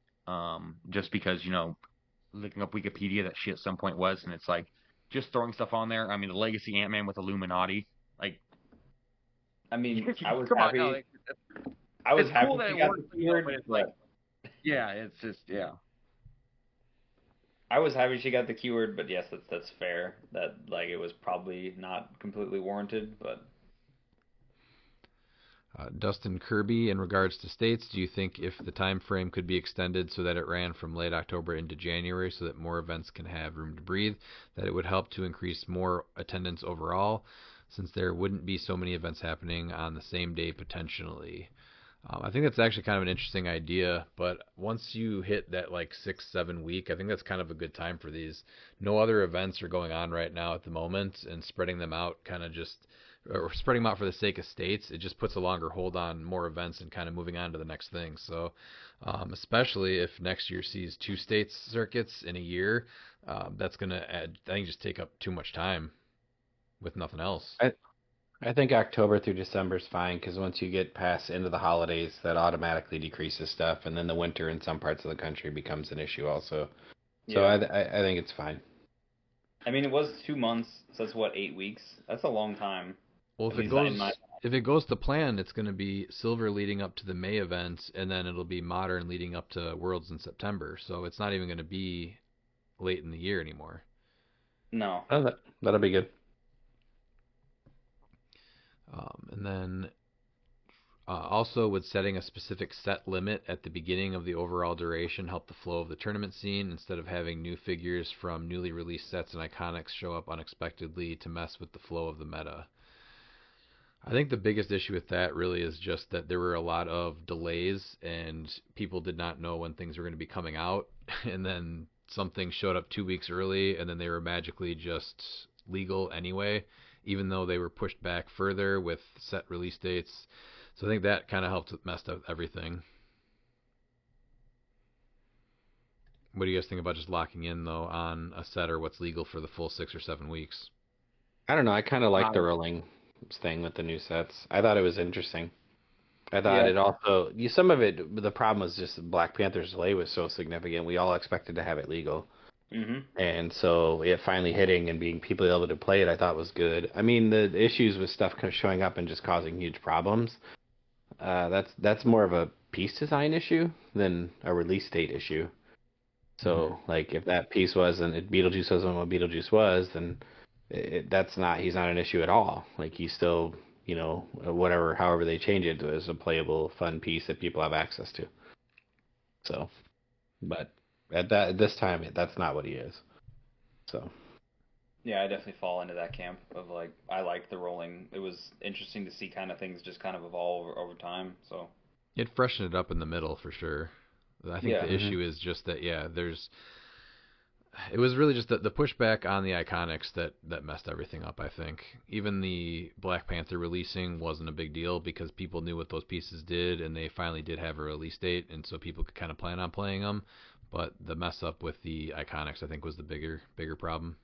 just because looking up Wikipedia, that shit at some point was, and it's like just throwing stuff on there. I mean, the Legacy Ant-Man with Illuminati, like. I mean, I was Come on, happy. no, like, I was it's happy cool that she it got works, the keyword, but it's but like, yeah, it's just yeah. I was happy she got the keyword, but yes, that's fair. That like it was probably not completely warranted, but Dustin Kirby, in regards to states, do you think if the time frame could be extended so that it ran from late October into January so that more events can have room to breathe, that it would help to increase more attendance overall, since there wouldn't be so many events happening on the same day potentially? I think that's actually kind of an interesting idea, but once you hit that like 6-7 week, I think that's kind of a good time for these. No other events are going on right now at the moment, and spreading them out kind of just, or spreading them out for the sake of states, it just puts a longer hold on more events and kind of moving on to the next thing. So, especially if next year sees 2 states circuits in a year, that's going to add, I think, just take up too much time with nothing else. I think October through December is fine because once you get past into the holidays, that automatically decreases stuff, and then the winter in some parts of the country becomes an issue also. So yeah. I think it's fine. I mean, it was 2 months, so that's what, 8 weeks. That's a long time. Well, if it goes to plan, it's going to be Silver leading up to the May event, and then it'll be Modern leading up to Worlds in September. So it's not even going to be late in the year anymore. No. Oh, that'll be good. And then also, would setting a specific set limit at the beginning of the overall duration help the flow of the tournament scene instead of having new figures from newly released sets and iconics show up unexpectedly to mess with the flow of the meta? I think the biggest issue with that really is just that there were a lot of delays and people did not know when things were going to be coming out, and then something showed up 2 weeks early and then they were magically just legal anyway, even though they were pushed back further with set release dates. So I think that kind of helped mess up everything. What do you guys think about just locking in, though, on a set or what's legal for the full 6 or 7 weeks? I don't know. I kind of like the rolling thing with the new sets. I thought it was interesting. I thought it also, some of it, the problem was just Black Panther's delay was so significant. We all expected to have it legal. Mm-hmm. And so it finally hitting and being people able to play it, I thought was good. I mean, the issues with stuff showing up and just causing huge problems, that's more of a piece design issue than a release date issue. So, like, if that piece wasn't, if Beetlejuice wasn't what Beetlejuice was, then he's not an issue at all. Like, he's still, whatever, however they change it, is a playable, fun piece that people have access to. So, but at this time, that's not what he is. So. Yeah, I definitely fall into that camp of like I like the rolling. It was interesting to see kind of things just kind of evolve over time. So It freshened it up in the middle for sure. I think the issue is just that, It was really just the pushback on the Iconics that messed everything up, I think. Even the Black Panther releasing wasn't a big deal because people knew what those pieces did, and they finally did have a release date, and so people could kind of plan on playing them. But the mess up with the Iconics, I think, was the bigger problem.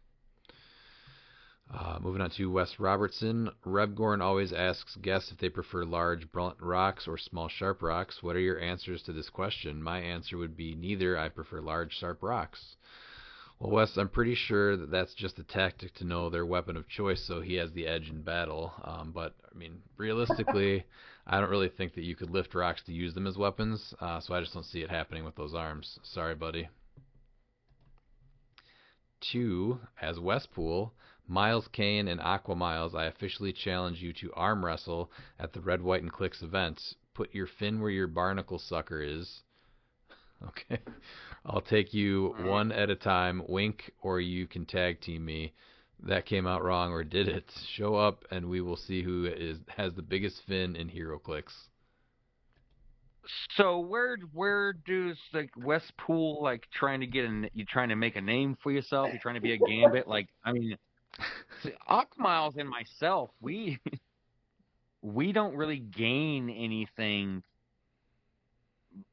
Moving on to Wes Robertson. Rebgorn always asks guests if they prefer large, blunt rocks or small, sharp rocks. What are your answers to this question? My answer would be neither. I prefer large, sharp rocks. Well, Wes, I'm pretty sure that that's just a tactic to know their weapon of choice, so he has the edge in battle. But, I mean, realistically, I don't really think that you could lift rocks to use them as weapons, so I just don't see it happening with those arms. Sorry, buddy. 2, as Westpool, Miles Kane and Aqua Miles, I officially challenge you to arm wrestle at the Red, White, and Clix event. Put your fin where your barnacle sucker is. Okay. I'll take you one at a time. Wink, or you can tag team me. That came out wrong, or did it? Show up, and we will see who has the biggest fin in HeroClix. So where does like Westpool like trying to make a name for yourself? You're trying to be a Gambit? Like, I mean, see, Miles and myself, we don't really gain anything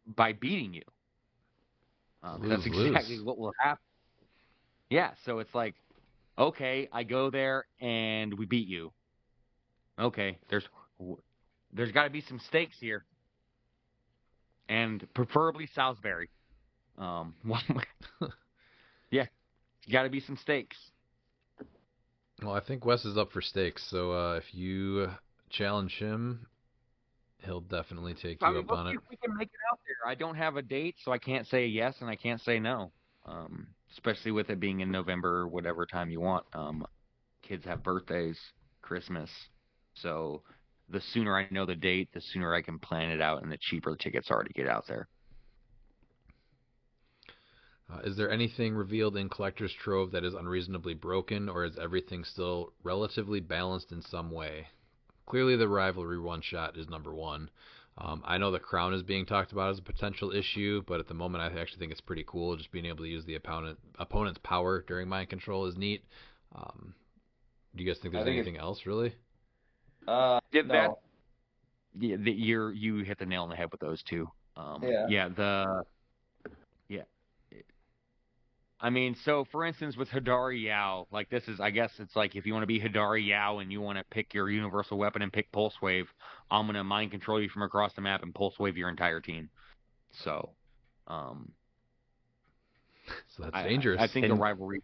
by beating you. That's exactly what will happen. Yeah, so it's like, okay, I go there and we beat you. Okay, there's got to be some stakes here, and preferably Salisbury. Yeah, got to be some stakes. Well, I think Wes is up for stakes, so if you challenge him, he'll definitely take you up on it. We can make it out there. I don't have a date, so I can't say yes and I can't say no. Especially with it being in November or whatever time you want. Kids have birthdays, Christmas. So the sooner I know the date, the sooner I can plan it out, and the cheaper the tickets are to get out there. Is there anything revealed in Collector's Trove that is unreasonably broken, or is everything still relatively balanced in some way? Clearly the rivalry one-shot is number one. I know the crown is being talked about as a potential issue, but at the moment I actually think it's pretty cool. Just being able to use the opponent's power during mind control is neat. Do you guys think there's anything else, really? No. You hit the nail on the head with those two. I mean, so for instance, with Hidari Yao, like this is, I guess it's like if you want to be Hidari Yao and you want to pick your universal weapon and pick Pulse Wave, I'm going to mind control you from across the map and Pulse Wave your entire team. So that's dangerous. I think the rivalry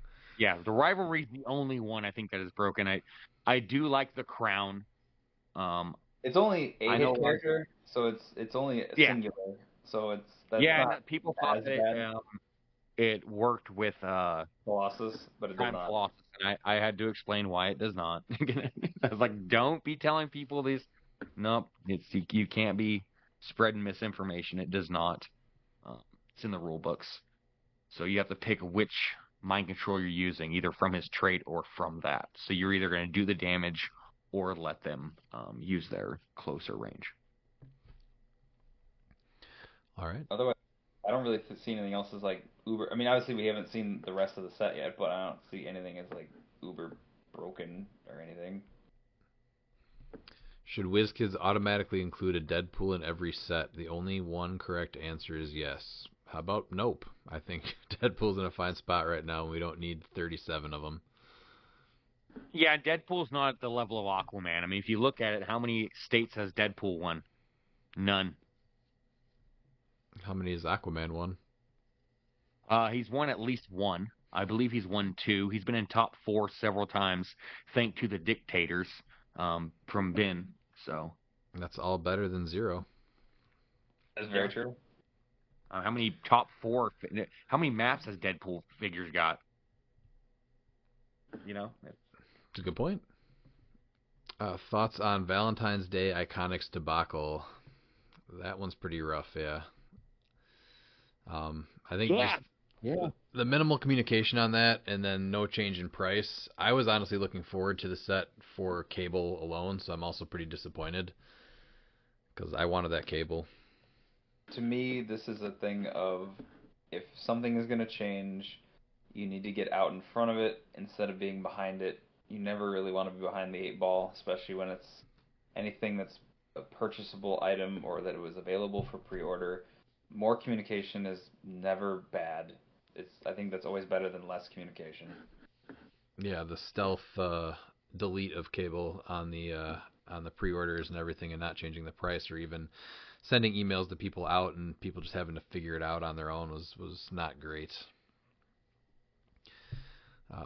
is the only one I think that is broken. I do like the crown. It's only a hit character, so it's only singular. So people thought that it worked with Colossus, but it does not. Colossus, and I had to explain why it does not. I was like, don't be telling people these. Nope, you can't be spreading misinformation. It does not. It's in the rule books, so you have to pick which mind control you're using, either from his trait or from that. So you're either going to do the damage or let them use their closer range. All right. Otherwise, I don't really see anything else as like uber. I mean, obviously we haven't seen the rest of the set yet, but I don't see anything as like uber broken or anything. Should WizKids automatically include a Deadpool in every set? The only one correct answer is yes. How about nope? I think Deadpool's in a fine spot right now, and we don't need 37 of them. Yeah, Deadpool's not at the level of Aquaman. I mean, if you look at it, how many states has Deadpool won? None. How many has Aquaman won? He's won at least one. I believe he's won 2. He's been in top 4 several times, thanks to the dictators from Ben. So that's all better than 0. That's very true. How many top 4? How many maps has Deadpool figures got? You know, it's a good point. Thoughts on Valentine's Day Iconics debacle? That one's pretty rough, yeah. I think the minimal communication on that, and then no change in price. I was honestly looking forward to the set for cable alone, so I'm also pretty disappointed because I wanted that cable. To me, this is a thing of if something is going to change, You need to get out in front of it instead of being behind it. You never really want to be behind the 8-ball, especially when it's anything that's a purchasable item or that it was available for pre-order. More communication is never bad. I think that's always better than less communication. Yeah, the stealth delete of cable on the pre-orders and everything, and not changing the price or even sending emails to people out and people just having to figure it out on their own was not great.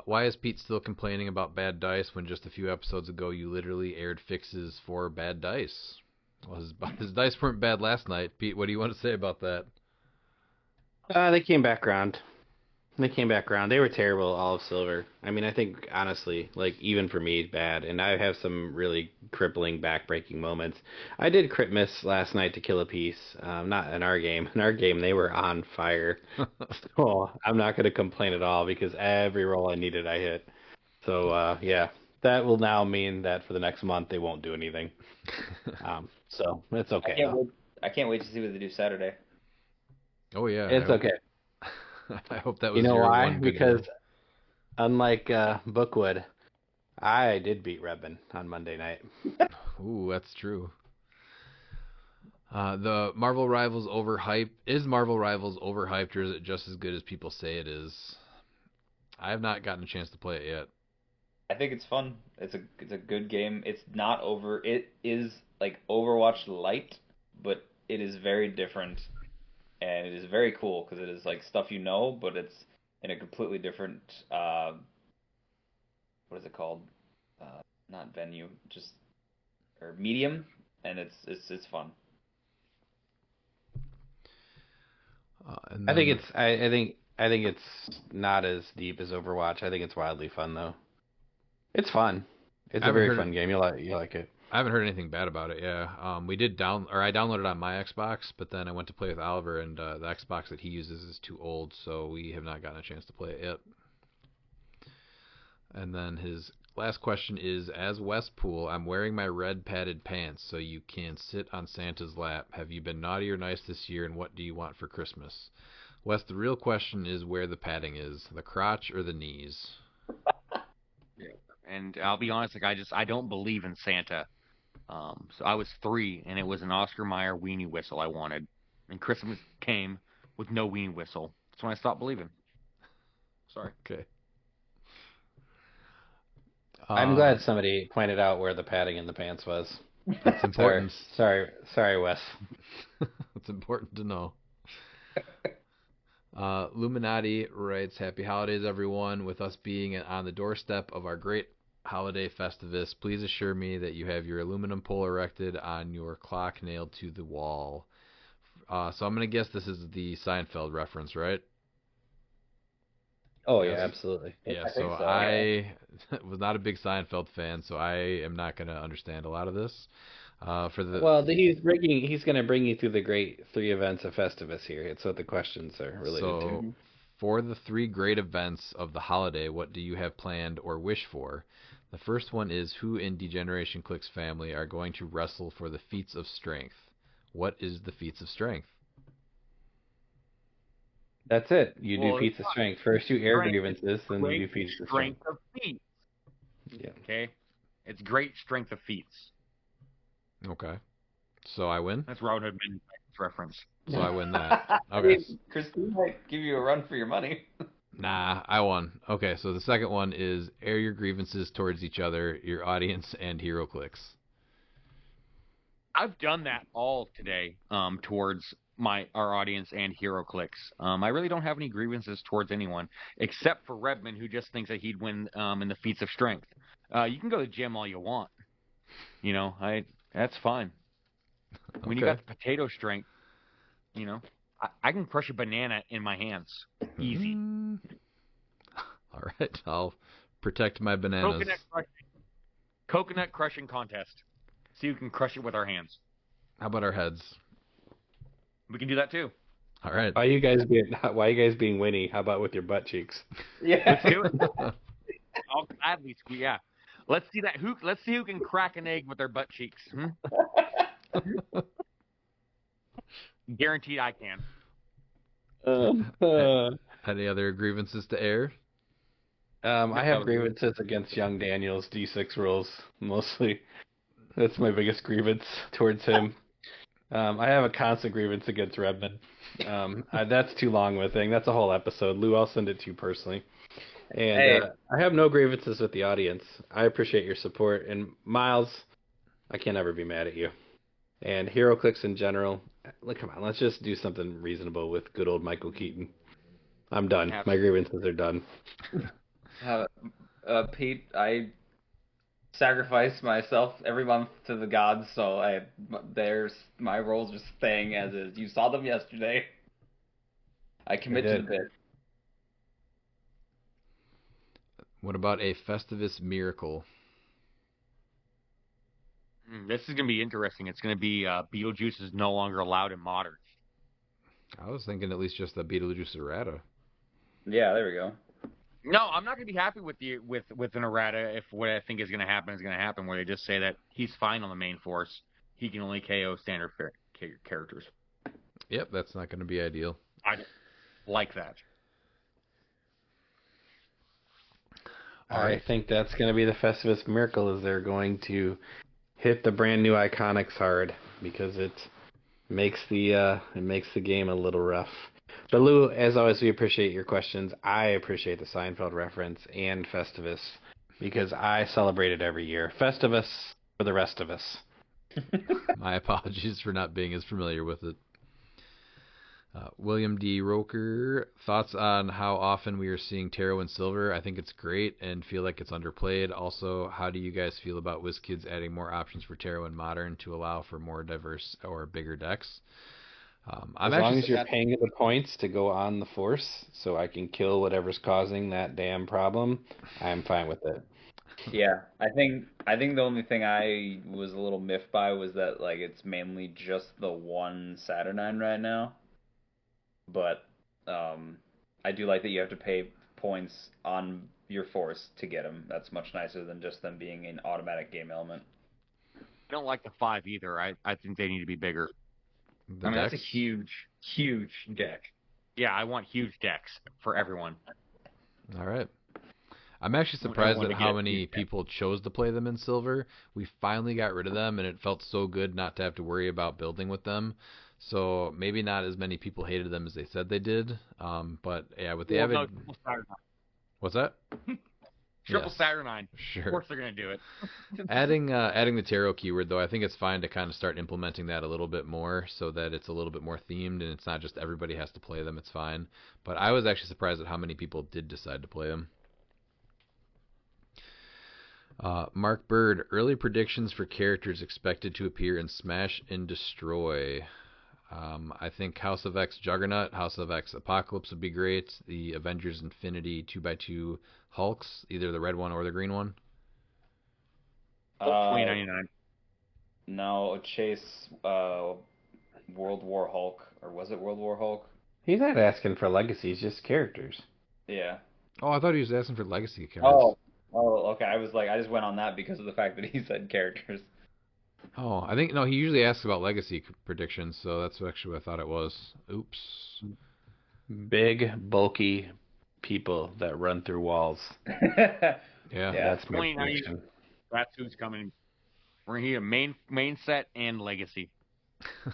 Why is Pete still complaining about bad dice when just a few episodes ago you literally aired fixes for bad dice? Well, his dice weren't bad last night. Pete, what do you want to say about that? They came back around. They were terrible, all of Silver. I mean, I think, honestly, like, even for me, bad. And I have some really crippling, back-breaking moments. I did crit miss last night to kill a piece. Not in our game. In our game, they were on fire. So I'm not going to complain at all because every roll I needed, I hit. So, yeah, that will now mean that for the next month, they won't do anything. So it's okay. I can't wait to see what they do Saturday. Oh, yeah. It's okay. I hope that was you know your why? one good Because game. unlike Bookwood, I did beat Redmond on Monday night. Ooh, that's true. The Marvel Rivals overhyped. Is Marvel Rivals overhyped, or is it just as good as people say it is? I have not gotten a chance to play it yet. I think it's fun. It's a good game. It's not over. It is like Overwatch light, but it is very different. And it is very cool because it is like stuff you know, but it's in a completely different what is it called? Not venue, just or medium, and it's fun. I think it's not as deep as Overwatch. I think it's wildly fun though. It's fun. It's a very fun game. You like it. I haven't heard anything bad about it. Yeah, I downloaded it on my Xbox, but then I went to play with Oliver, and the Xbox that he uses is too old, so we have not gotten a chance to play it yet. And then his last question is, as Westpool, I'm wearing my red padded pants so you can sit on Santa's lap. Have you been naughty or nice this year, and what do you want for Christmas? Wes, the real question is where the padding is, the crotch or the knees? Yeah. And I'll be honest, like I don't believe in Santa. So I was 3, and it was an Oscar Mayer weenie whistle I wanted. And Christmas came with no weenie whistle. That's when I stopped believing. Sorry. Okay. I'm glad somebody pointed out where the padding in the pants was. That's important. Sorry, Wes. It's important to know. Luminati writes, "Happy holidays, everyone. With us being on the doorstep of our great holiday Festivus, please assure me that you have your aluminum pole erected on your clock nailed to the wall." So I'm going to guess this is the Seinfeld reference, right? Oh, yeah, absolutely. Yeah, I was not a big Seinfeld fan, so I am not going to understand a lot of this. He's going to bring you through the great 3 events of Festivus here. It's what the questions are related to. For the 3 great events of the holiday, what do you have planned or wish for? The first one is, who in Degeneration Click's family are going to wrestle for the feats of strength? What is the feats of strength? That's it. You do feats of strength. First you air grievances, then you do feats of strength. Strength of feats. Yeah. Okay? It's great strength of feats. Okay. So I win? That's Robin Hood Men reference. So I win that. Okay. I mean, Christine might give you a run for your money. Nah, I won. Okay, so the second one is air your grievances towards each other, your audience, and HeroClix. I've done that all today towards our audience and HeroClix. I really don't have any grievances towards anyone, except for Redmond, who just thinks that he'd win in the feats of strength. You can go to the gym all you want. You know, that's fine. When you got the potato strength, you know, I can crush a banana in my hands. Easy. All right, I'll protect my bananas. Coconut crushing contest. See who can crush it with our hands. How about our heads? We can do that too. All right. Why are you guys being Winnie? How about with your butt cheeks? Yeah. Let's do it. I'll gladly squeeze. Yeah. Let's see that. Let's see who can crack an egg with their butt cheeks. Guaranteed, I can. Any other grievances to air? I have grievances against Young Daniels D6 rules, mostly. That's my biggest grievance towards him. I have a constant grievance against Redmond. That's too long of a thing. That's a whole episode. Lou, I'll send it to you personally. And Hey. I have no grievances with the audience. I appreciate your support. And Miles, I can't ever be mad at you. And HeroClix in general, like, come on, let's just do something reasonable with good old Michael Keaton. I'm done. My grievances are done. Pete, I sacrifice myself every month to the gods, so there's my roles just staying as is. You saw them yesterday. I commit to the bit. What about a Festivus miracle? This is going to be interesting. It's going to be Beetlejuice is no longer allowed in Modern. I was thinking at least just the Beetlejuice errata. Yeah, there we go. No, I'm not going to be happy with an errata if what I think is going to happen, where they just say that he's fine on the main force. He can only KO standard characters. Yep, that's not going to be ideal. I like that. I think that's going to be the Festivus miracle, is they're going to hit the brand new Iconics hard, because it makes the game a little rough. But Lou, as always, we appreciate your questions. I appreciate the Seinfeld reference and Festivus, because I celebrate it every year. Festivus for the rest of us. My apologies for not being as familiar with it. William D. Roker, thoughts on how often we are seeing tarot and silver? I think it's great and feel like it's underplayed. Also, how do you guys feel about WizKids adding more options for tarot and modern to allow for more diverse or bigger decks? As long as you're paying the points to go on the force, so I can kill whatever's causing that damn problem, I'm fine with it. Yeah, I think the only thing I was a little miffed by was that like it's mainly just the one Saturnine right now. But I do like that you have to pay points on your force to get them. That's much nicer than just them being an automatic game element. I don't like the 5 either. I think they need to be bigger. That's a huge deck. Yeah, I want huge decks for everyone. All right. I'm actually surprised at how many people chose to play them in silver. We finally got rid of them, and it felt so good not to have to worry about building with them. So maybe not as many people hated them as they said they did. But yeah, with the avid. What's that? Triple Saturnine. Sure. Of course they're gonna do it. adding the tarot keyword though, I think it's fine to kind of start implementing that a little bit more so that it's a little bit more themed and it's not just everybody has to play them. It's fine. But I was actually surprised at how many people did decide to play them. Mark Bird, early predictions for characters expected to appear in Smash and Destroy. I think House of X Juggernaut, House of X Apocalypse would be great. The Avengers Infinity 2x2 Hulks, either the red one or the green one. $20.99. No, Chase World War Hulk, or was it World War Hulk? He's not asking for legacies, just characters. Yeah. Oh, I thought he was asking for legacy characters. Oh, okay. I just went on that because of the fact that he said characters. Oh, I think, no, he usually asks about legacy predictions, so that's actually what I thought it was. Oops. Big, bulky people that run through walls. Yeah, that's my prediction. That's who's coming. We're gonna need a main set and legacy.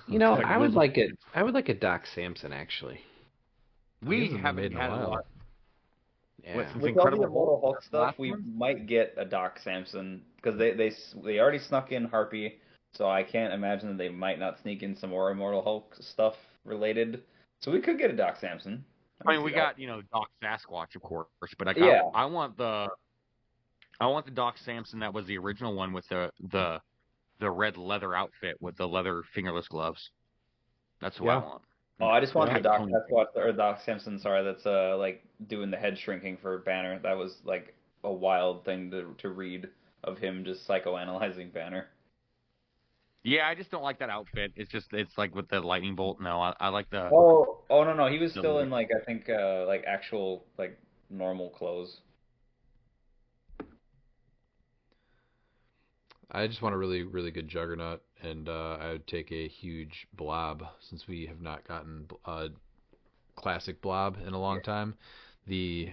You know, I would like it. I would like a Doc Samson actually. We haven't had a lot. Yeah. With all the Immortal Hulk stuff, we might get a Doc Samson because they already snuck in Harpy, so I can't imagine that they might not sneak in some more Immortal Hulk stuff related. So we could get a Doc Samson. I mean, we got Doc Sasquatch, of course, but I want the Doc Samson that was the original one with the red leather outfit with the leather fingerless gloves. That's what I want. Oh, I just want the Doc Sasquatch or Doc Samson. Sorry, that's like doing the head shrinking for Banner. That was like a wild thing to read of him just psychoanalyzing Banner. Yeah, I just don't like that outfit. It's like with the lightning bolt. No, I like the. Oh no, he was still in like I think like actual like normal clothes. I just want a really, really good Juggernaut, and I would take a huge Blob since we have not gotten classic blob in a long time. The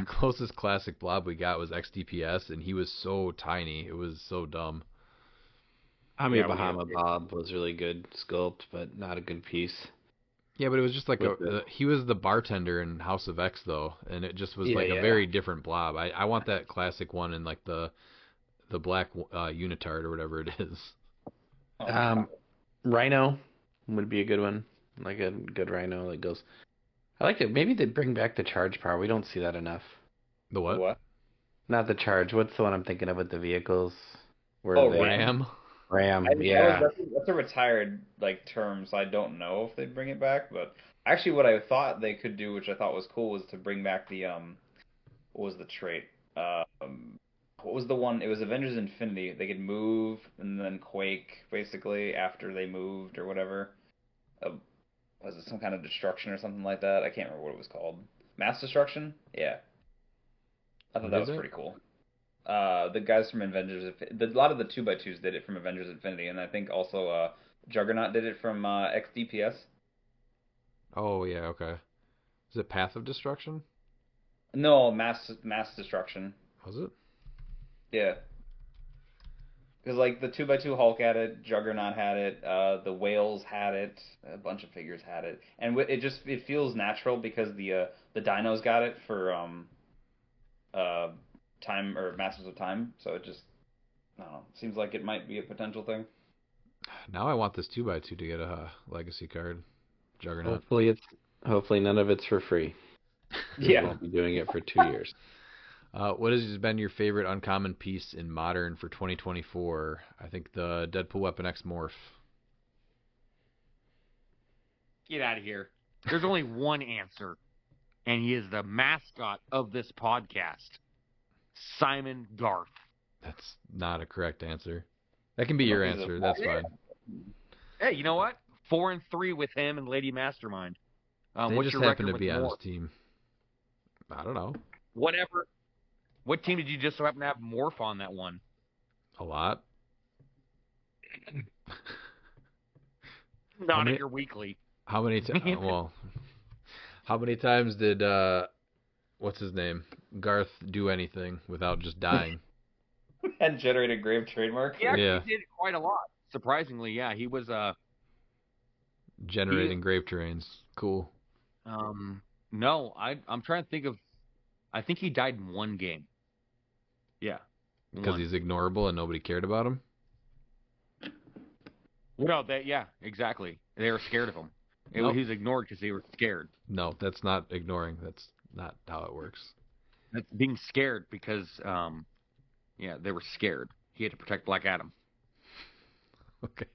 closest classic blob we got was XDPS, and he was so tiny. It was so dumb. Bahama Bob was really good sculpt, but not a good piece. Yeah, but it was just like he was the bartender in House of X though, and it just was a very different blob. I want that classic one in like the black unitard or whatever it is. Rhino would be a good one, like a good Rhino that goes. I like it. Maybe they bring back the charge power. We don't see that enough. The what? What? Not the charge. What's the one I'm thinking of with the vehicles? Ram. Ram, That's a retired term, so I don't know if they'd bring it back. But actually, what I thought they could do, which I thought was cool, was to bring back the what was the trait? What was the one? It was Avengers Infinity. They could move and then quake basically after they moved or whatever. Was it some kind of destruction or something like that? I can't remember what it was called. Mass destruction? Yeah. I thought that was pretty cool. The guys from Avengers, a lot of the 2x2s did it from Avengers Infinity, and I think also Juggernaut did it from XDPS. Oh yeah, okay. Is it Path of Destruction? No, Mass Destruction. Was it? Yeah. Because the 2x2 Hulk had it, Juggernaut had it, the Whales had it, a bunch of figures had it, and it feels natural because the Dinos got it for Time or Masters of Time, so it just, I don't know, seems like it might be a potential thing. Now I want this 2x2 to get a legacy card. Juggernaut. Hopefully none of it's for free. Yeah. We won't be doing it for 2 years. What has been your favorite uncommon piece in Modern for 2024? I think the Deadpool Weapon X Morph. Get out of here. There's only one answer, and he is the mascot of this podcast. Simon Garth. That's not a correct answer. That can be your answer. That's fine. Hey, you know what? 4-3 with him and Lady Mastermind. They what's just your happen record to be with on Morph? his team. I don't know. Whatever. What team did you just so happen to have Morph on that one? A lot. Not in your weekly. How many how many times did what's his name? Garth do anything without just dying? And generate a grave trademark? He actually did quite a lot. Surprisingly, yeah. He was generating grave terrains. Cool. No, I'm trying to think of, I think he died in one game. Yeah. Because he's ignorable and nobody cared about him? No, yeah, exactly. They were scared of him. He was ignored because they were scared. No, that's not ignoring. That's not how it works. That's being scared because, they were scared. He had to protect Black Adam. Okay.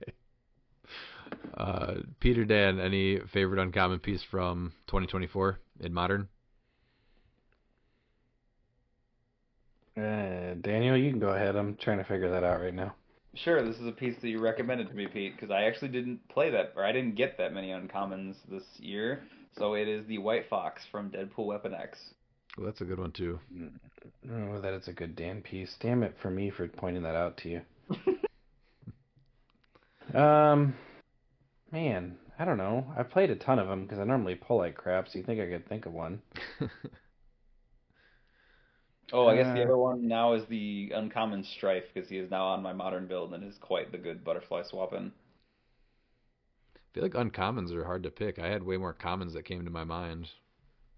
Peter Dan, any favorite uncommon piece from 2024 in Modern? Daniel, you can go ahead. I'm trying to figure that out right now. Sure, this is a piece that you recommended to me, Pete, because I actually didn't play that, or I didn't get that many uncommons this year. So it is the White Fox from Deadpool Weapon X. Well, that's a good one too. Oh, that is a good Dan piece. Damn it for me for pointing that out to you. Man, I don't know. I played a ton of them because I normally pull like crap, so you think I could think of one. I guess the other one now is the Uncommon Strife, because he is now on my Modern build and is quite the good butterfly swap-in. I feel like uncommons are hard to pick. I had way more commons that came to my mind.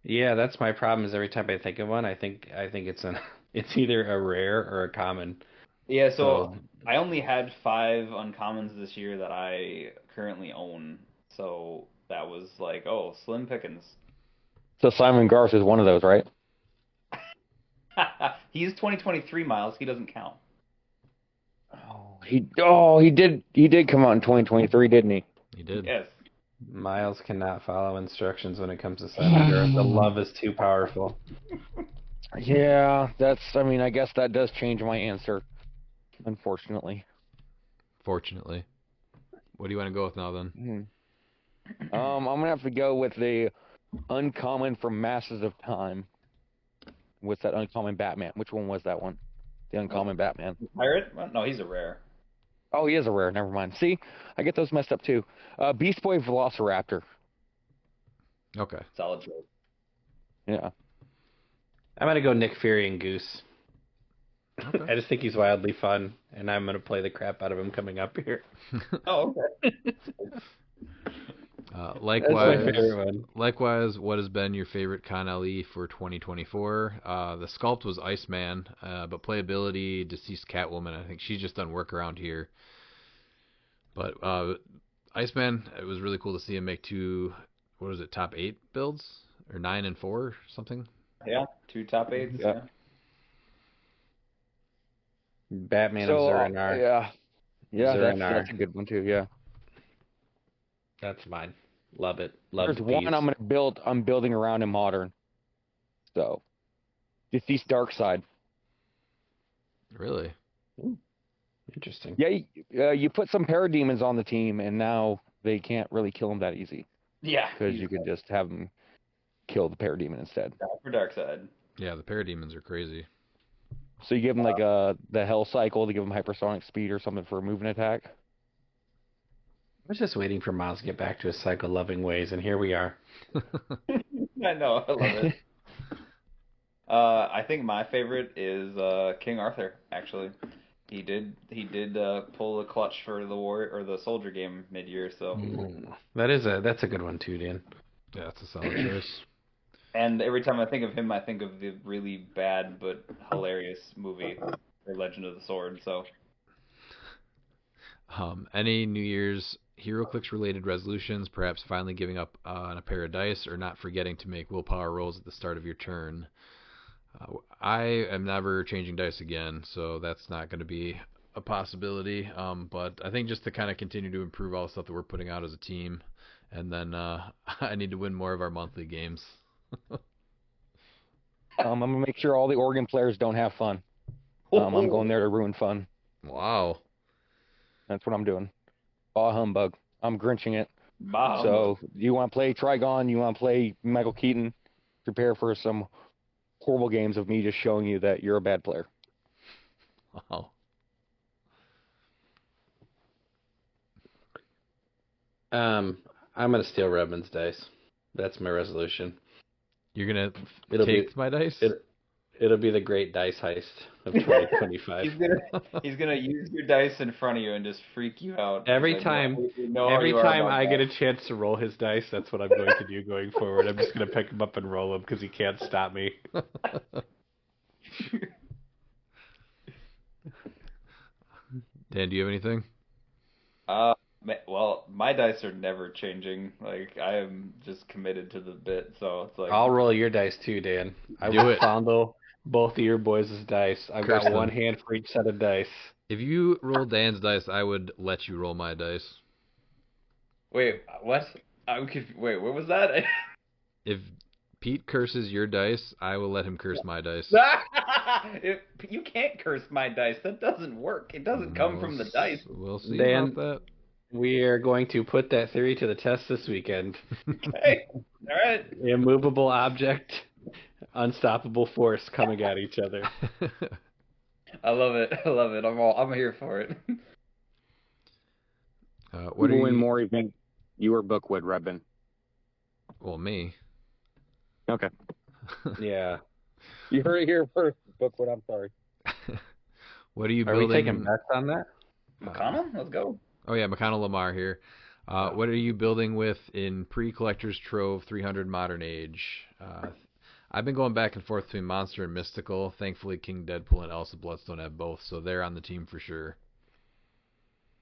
Yeah, that's my problem. Is every time I think of one, I think it's either a rare or a common. Yeah, so I only had 5 uncommons this year that I currently own. So that was slim pickings. So Simon Garth is one of those, right? He's 2023 Miles. He doesn't count. He did come out in 2023, didn't he? He did. Yes. Miles cannot follow instructions when it comes to Simon Garth. The love is too powerful. Yeah, I guess that does change my answer, unfortunately. Fortunately. What do you want to go with now then? I'm going to have to go with the uncommon from Masters of Time. What's that uncommon Batman? Which one was that one? The uncommon Batman. Pirate? No, he's a rare. Oh, he is a rare. Never mind. See, I get those messed up too. Beast Boy Velociraptor. Okay. Solid choice. Yeah. I'm gonna go Nick Fury and Goose. Okay. I just think he's wildly fun, and I'm gonna play the crap out of him coming up here. Oh, okay. Likewise, That's my favorite one. likewise, what has been your favorite Con LE for 2024? The sculpt was Iceman, but playability, Deceased Catwoman. I think she's just done work around here. But Iceman, it was really cool to see him make two, what was it, top 8 builds? Or 9 and 4, something? Yeah, 2 top 8s. Yeah. Yeah. Batman of Zurinar. Yeah, Zurinar. that's a good one too. Yeah. That's mine. Love it. Love There's the one piece. I'm gonna build. I'm building around in modern. So, Deceased Dark Side. Really? Interesting. Yeah, you put some parademons on the team, and now they can't really kill them that easy Yeah. because you could just have them kill the parademon instead. For Dark Side. Yeah, the parademons are crazy. So you give them like the Hell Cycle to give them hypersonic speed or something for a movement attack. I was just waiting for Miles to get back to his cycle-loving ways, and here we are. I know. I love it. I think my favorite is King Arthur. Actually, he did pull the clutch for the war or the soldier game mid-year. So That's a good one too, Dan. Yeah, that's a solid choice. And every time I think of him, I think of the really bad but hilarious movie, or Legend of the Sword. So, any New Year's HeroClix related resolutions? Perhaps finally giving up on a pair of dice, or not forgetting to make willpower rolls at the start of your turn. I am never changing dice again, so that's not going to be a possibility. But I think just to kind of continue to improve all the stuff that we're putting out as a team, and then I need to win more of our monthly games. I'm gonna make sure all the Oregon players don't have fun. I'm going there to ruin fun. Wow. That's what I'm doing. Bah humbug. I'm grinching it. bah. So you want to play Trigon? You want to play Michael Keaton? Prepare for some horrible games of me just showing you that you're a bad player. Wow. I'm gonna steal Redmond's dice. That's my resolution. You're gonna take my dice? It'll be the great dice heist of 2025. he's gonna use your dice in front of you and just freak you out. Every Like, time every time I get a chance to roll his dice, that's what I'm going to do going forward. I'm just going to pick him up and roll him because he can't stop me. Dan, do you have anything? Well, my dice are never changing. Like, I am just committed to the bit, so it's like... I'll roll your dice too, Dan. I Do will it. fondle both of your boys' dice. I've Curse got them. one hand for each set of dice. If you roll Dan's dice, I would let you roll my dice. Wait, what? Wait, what was that? If Pete curses your dice, I will let him curse my dice. You can't curse my dice. That doesn't work. It doesn't come from the dice. We'll see Dan, about that. we are going to put that theory to the test this weekend. Okay. All right. Immovable object, unstoppable force coming at each other. I love it. I love it. I'm here for it. What Who are will win you? more event? You or Bookwood, Redbin? Well, me. Okay. Yeah. You heard it here first, Bookwood. I'm sorry. What are you Are building? we taking bets on that? McConnell, let's go. Oh yeah, McConnell Lamar here. What are you building with in pre-collector's trove 300 modern age? I've been going back and forth between Monster and Mystical. Thankfully, King Deadpool and Elsa Bloodstone have both, so they're on the team for sure.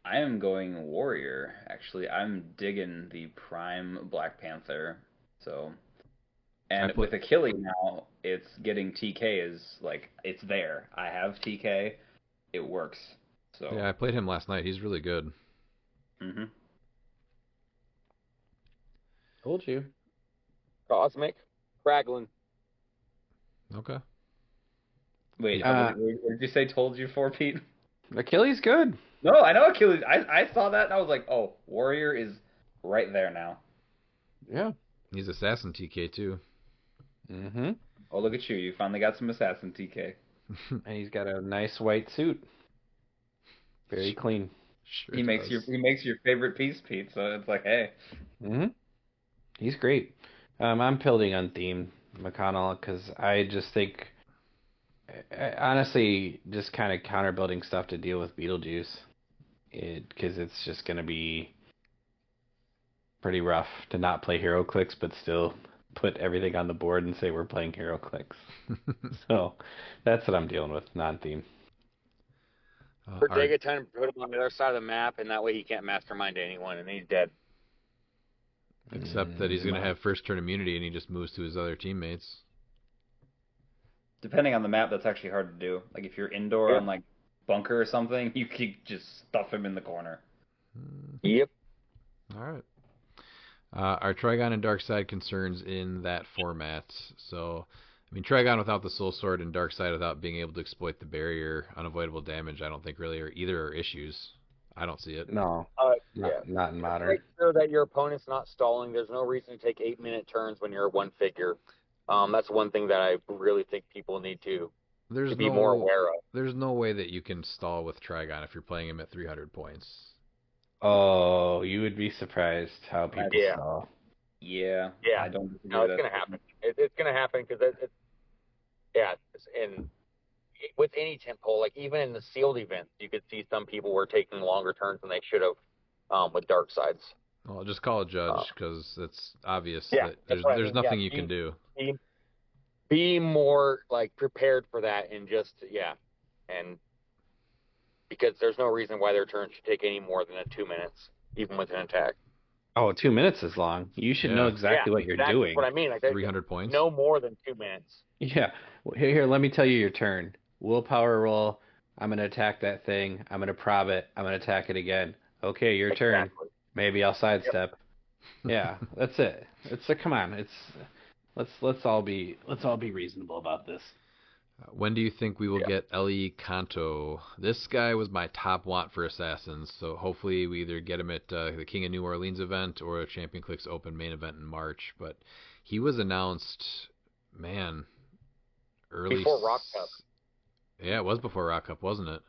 I am going Warrior. Actually, I'm digging the Prime Black Panther. So, and with Achilles now, it's getting TK is like it's there. I have TK. It works. So yeah, I played him last night. He's really good. Mm-hmm. Told you. Cosmic, Kraglin. Okay. Wait, what did you say? Told you for, Pete? Achilles good. No, I know Achilles. I saw that and I was like, oh, Warrior is right there now. Yeah. He's Assassin TK too. Mm-hmm. Oh, look at you. You finally got some Assassin TK. And he's got a nice white suit. Very clean. Sure He makes your favorite piece, Pete. So it's like, hey. Mm-hmm. He's great. I'm building on theme, McConnell, because I just think, honestly, just kind of counter building stuff to deal with Beetlejuice, because it's just going to be pretty rough to not play HeroClix, but still put everything on the board and say we're playing HeroClix. So that's what I'm dealing with, non-theme. For Degaton, put him on the other side of the map, and that way he can't mastermind anyone, and he's dead. Except that he's going to have first turn immunity, and he just moves to his other teammates. Depending on the map, that's actually hard to do. Like if you're indoor on like bunker or something, you could just stuff him in the corner. Yep. All right. Are Trigon and Darkseid concerns in that format? So, I mean, Trigon without the Soul Sword and Darkseid without being able to exploit the barrier, unavoidable damage, I don't think really are either are issues. I don't see it. No, not in Modern. Make sure that your opponent's not stalling. There's no reason to take 8-minute turns when you're one figure. That's one thing that I really think people need to be more aware of. There's no way that you can stall with Trigon if you're playing him at 300 points. Oh, you would be surprised how people stall. Yeah. Yeah. I don't. No, it's gonna happen. It's gonna happen because and with any tempo, like even in the sealed events, you could see some people were taking longer turns than they should have with Darksides. Well, just call a judge because it's obvious that there's nothing you can do. Be more like prepared for that and just and because there's no reason why their turn should take any more than 2 minutes, even with an attack. Oh, 2 minutes is long. You should know exactly what you're doing. That's what I mean. Like 300 points. No more than 2 minutes. Yeah. Here, let me tell you your turn. Willpower roll. I'm gonna attack that thing. I'm gonna prob it. I'm gonna attack it again. Okay, your turn. Maybe I'll sidestep. Yeah, that's it. Come on. Let's all be reasonable about this. When do you think we will get Eli Kanto? This guy was my top want for Assassins, so hopefully we either get him at the King of New Orleans event or a Champion Clix Open main event in March. But he was announced, early before Rock Cup. Yeah, it was before Rock Cup, wasn't it?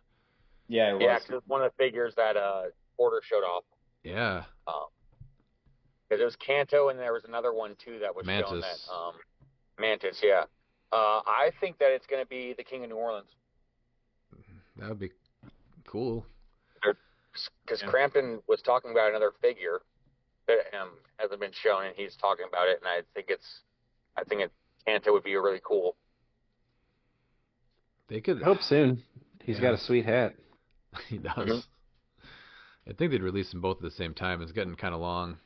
Yeah, it was. Yeah, because it's one of the figures that Porter showed off. Yeah. Because it was Kanto, and there was another one too that was Mantis. shown that Mantis. Yeah. I think that it's going to be the King of New Orleans. That would be cool. Because Crampton was talking about another figure that hasn't been shown, and he's talking about it, and I think Kanto would be really cool. They could hope soon. He's got a sweet hat. He does. Mm-hmm. I think they'd release them both at the same time. It's getting kind of long.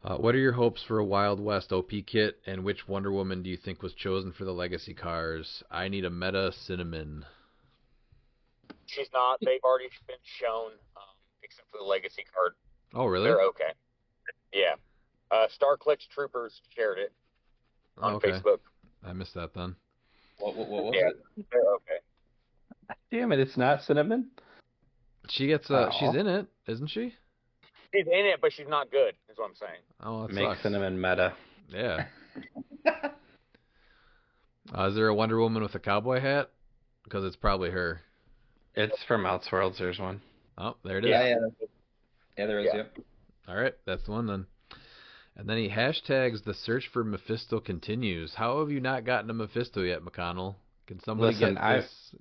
What are your hopes for a Wild West OP kit, and which Wonder Woman do you think was chosen for the Legacy cars? I need a Meta Cinnamon. She's not. They've already been shown, except for the Legacy card. Oh, really? They're okay. Yeah. Star Clix Troopers shared it on Facebook. I missed that then. What was it? They're okay. Damn it, it's not Cinnamon? She gets she's in it, isn't she? She's in it, but she's not good, is what I'm saying. Oh, that Make sucks. Cinnamon meta. Yeah. Is there a Wonder Woman with a cowboy hat? Because it's probably her. It's from Outworlds. There's one. Oh, there it is. Yeah, there is. Yep. All right, that's the one then. And then he hashtags the search for Mephisto continues. How have you not gotten a Mephisto yet, McConnell? Can somebody get this?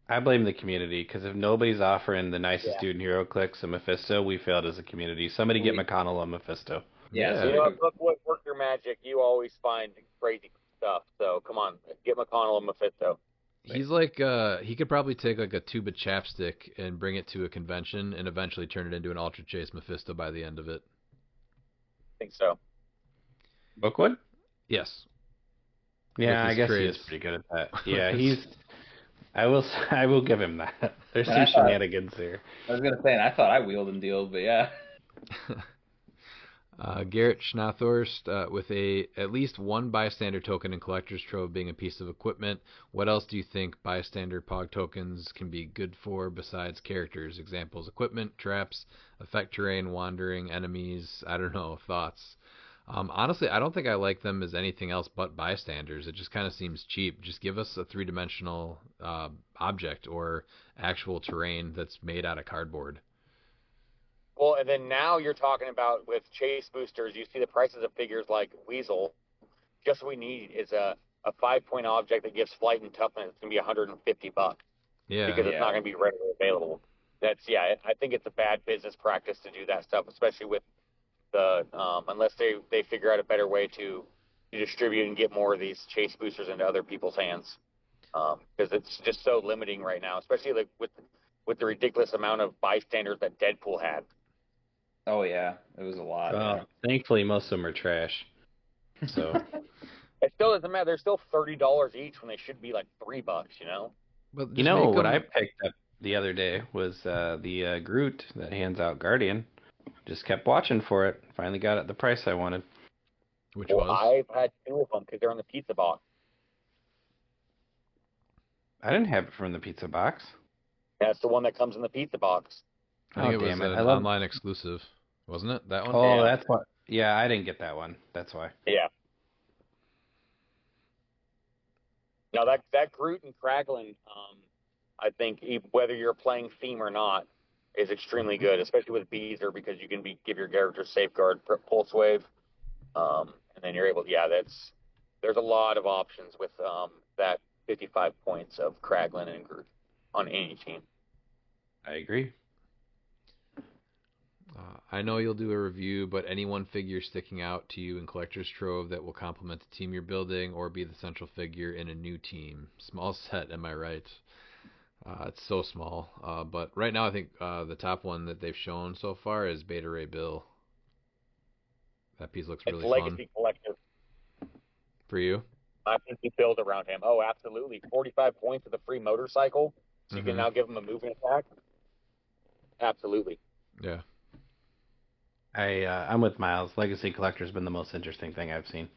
I blame the community, because if nobody's offering the nicest dude in HeroClix a Mephisto, we failed as a community. Somebody get McConnell a Mephisto. Yeah. You know, look, work your magic. You always find crazy stuff. So come on, get McConnell a Mephisto. He's like, he could probably take like a tube of chapstick and bring it to a convention and eventually turn it into an Ultra Chase Mephisto by the end of it. I think so. Bookwood? Yes. Yeah, I guess he is pretty good at that. Yeah, I will give him that. There's some shenanigans here. I was gonna say, and I thought I wheeled and dealed, but yeah. Garrett Schnathorst with at least one bystander token in Collector's Trove being a piece of equipment. What else do you think bystander Pog tokens can be good for besides characters? Examples: equipment, traps, affect terrain, wandering, enemies. I don't know. Thoughts? Honestly, I don't think I like them as anything else but bystanders. It just kind of seems cheap. Just give us a three-dimensional object or actual terrain that's made out of cardboard. Well, and then now you're talking about with chase boosters, you see the prices of figures like Weasel. Just what we need is a 5-point object that gives flight and toughness. It's going to be $150. Yeah. Because it's not going to be readily available. I think it's a bad business practice to do that stuff, especially with the unless they figure out a better way to distribute and get more of these chase boosters into other people's hands. Because it's just so limiting right now, especially like with the ridiculous amount of bystanders that Deadpool had. Oh yeah, it was a lot. Thankfully, most of them are trash. So it still doesn't matter. They're still $30 each when they should be like $3. But you know what I picked up the other day was the Groot that hands out Guardian. Just kept watching for it. Finally got it the price I wanted. Which was? I've had 2 of them because they're in the pizza box. I didn't have it from the pizza box. That's the one that comes in the pizza box. I think it was an online exclusive, wasn't it? That one? Oh, that's what. Yeah, I didn't get that one. That's why. Yeah. Now that Groot and Kraglin, I think whether you're playing theme or not, is extremely good, especially with Beezer because you can give your character Safeguard, Pulse Wave, and then you're able. Yeah, there's a lot of options with that 55 points of Kraglin and Groot on any team. I agree. I know you'll do a review, but any one figure sticking out to you in Collector's Trove that will complement the team you're building or be the central figure in a new team. Small set, am I right? It's so small. But right now I think the top one that they've shown so far is Beta Ray Bill. That piece looks really fun. It's Legacy Collective. For you? I think you build around him. Oh, absolutely. 45 points with a free motorcycle, so you can now give him a movement attack. Absolutely. Yeah. I'm with Miles. Legacy Collector's been the most interesting thing I've seen.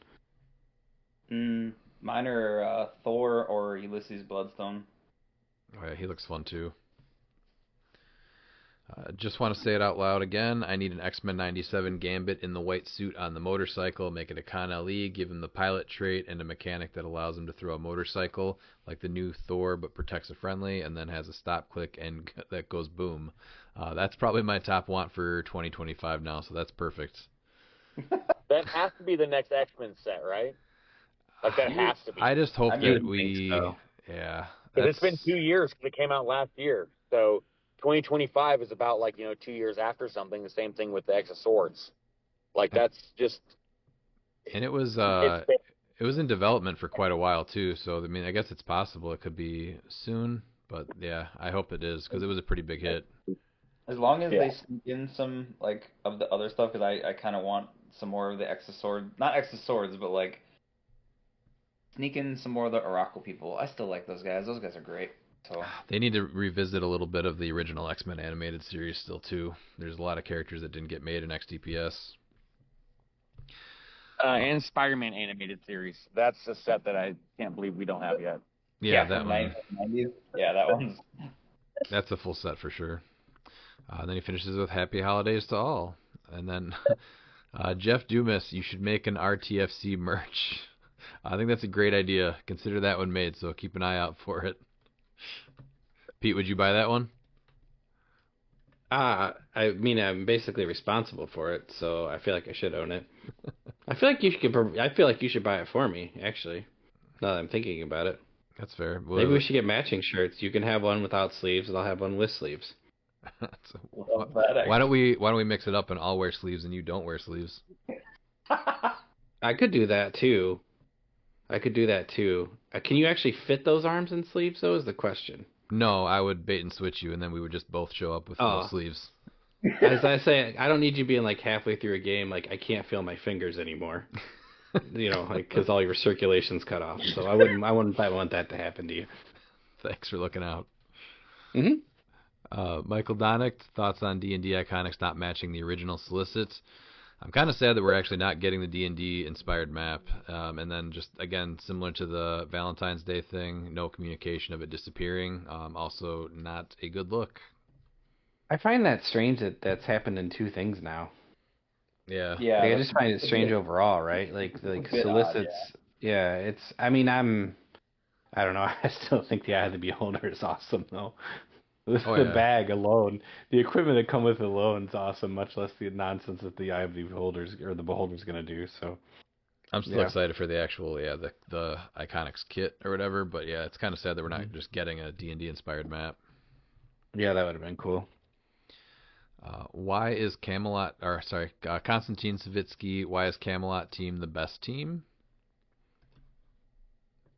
Mine are Thor or Ulysses Bloodstone. Oh yeah, he looks fun too. Just want to say it out loud again. I need an X-Men 97 Gambit in the white suit on the motorcycle. Make it a Con LE. Give him the pilot trait and a mechanic that allows him to throw a motorcycle like the new Thor, but protects a friendly and then has a stop click and that goes boom. That's probably my top want for 2025 now, so that's perfect. That has to be the next X-Men set, right? Like that has to be. I just hope that we, yeah. Because it's been 2 years because it came out last year, so 2025 is about 2 years after something. The same thing with the X of Swords. Like that's just. And it was in development for quite a while too. So I mean, I guess it's possible it could be soon. But yeah, I hope it is because it was a pretty big hit. As long as they sneak in some of the other stuff, because I kind of want some more of the X of Swords, not X of Swords, but sneak in some more of the Oracle people. I still like those guys. Those guys are great. So they need to revisit a little bit of the original X-Men animated series still too. There's a lot of characters that didn't get made in XDPS. And Spider-Man animated series. That's a set that I can't believe we don't have yet. Yeah, that one. 90s. Yeah, that one's. That's a full set for sure. And then he finishes with Happy Holidays to all. And then Jeff Dumas, you should make an RTFC merch. I think that's a great idea. Consider that one made, so keep an eye out for it. Pete, would you buy that one? I mean, I'm basically responsible for it, so I feel like I should own it. I feel like you should buy it for me, actually. Now that I'm thinking about it. That's fair. Maybe we should get matching shirts. You can have one without sleeves, and I'll have one with sleeves. Why don't we mix it up and I'll wear sleeves and you don't wear sleeves? I could do that too. Can you actually fit those arms and sleeves, though, is the question. No, I would bait and switch you, and then we would just both show up with no sleeves. As I say, I don't need you being halfway through a game, I can't feel my fingers anymore. Because all your circulation's cut off. So I wouldn't want that to happen to you. Thanks for looking out. Mm-hmm. Michael Donick, thoughts on D&D Iconics not matching the original solicits? I'm kind of sad that we're actually not getting the D&D inspired map. And then just, again, similar to the Valentine's Day thing, no communication of it disappearing. Also not a good look. I find that strange that that's happened in 2 things now. Yeah. Yeah. I just find it strange overall, right? Solicits. Odd, yeah. I don't know. I still think the Eye of the Beholder is awesome, though. The bag alone, the equipment that come with it alone is awesome. Much less the nonsense that the Eye of the Beholder's going to do. So I'm still excited for the actual the Iconics kit or whatever. But yeah, it's kind of sad that we're not just getting a D&D inspired map. Yeah, that would have been cool. Why is Konstantin Savitsky, why is Camelot team the best team?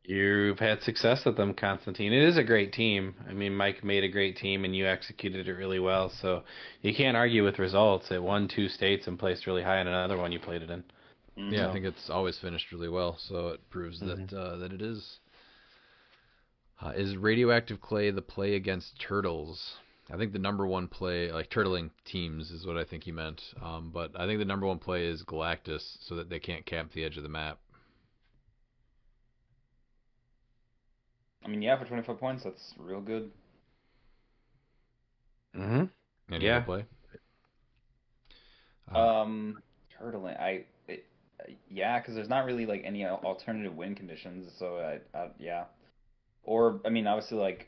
You've had success with them, Constantine. It is a great team. I mean, Mike made a great team, and you executed it really well. So you can't argue with results. It won 2 states and placed really high in another one you played it in. Yeah, I think it's always finished really well. So it proves that it is. Is radioactive clay the play against turtles? I think the number one play, like turtling teams, is what I think he meant. But I think the number one play is Galactus, so that they can't camp the edge of the map. I mean, yeah, for 25 points, that's real good. Mm-hmm. Any other play? Turtling. Yeah, because there's not really like any alternative win conditions. So yeah. Or I mean, obviously like.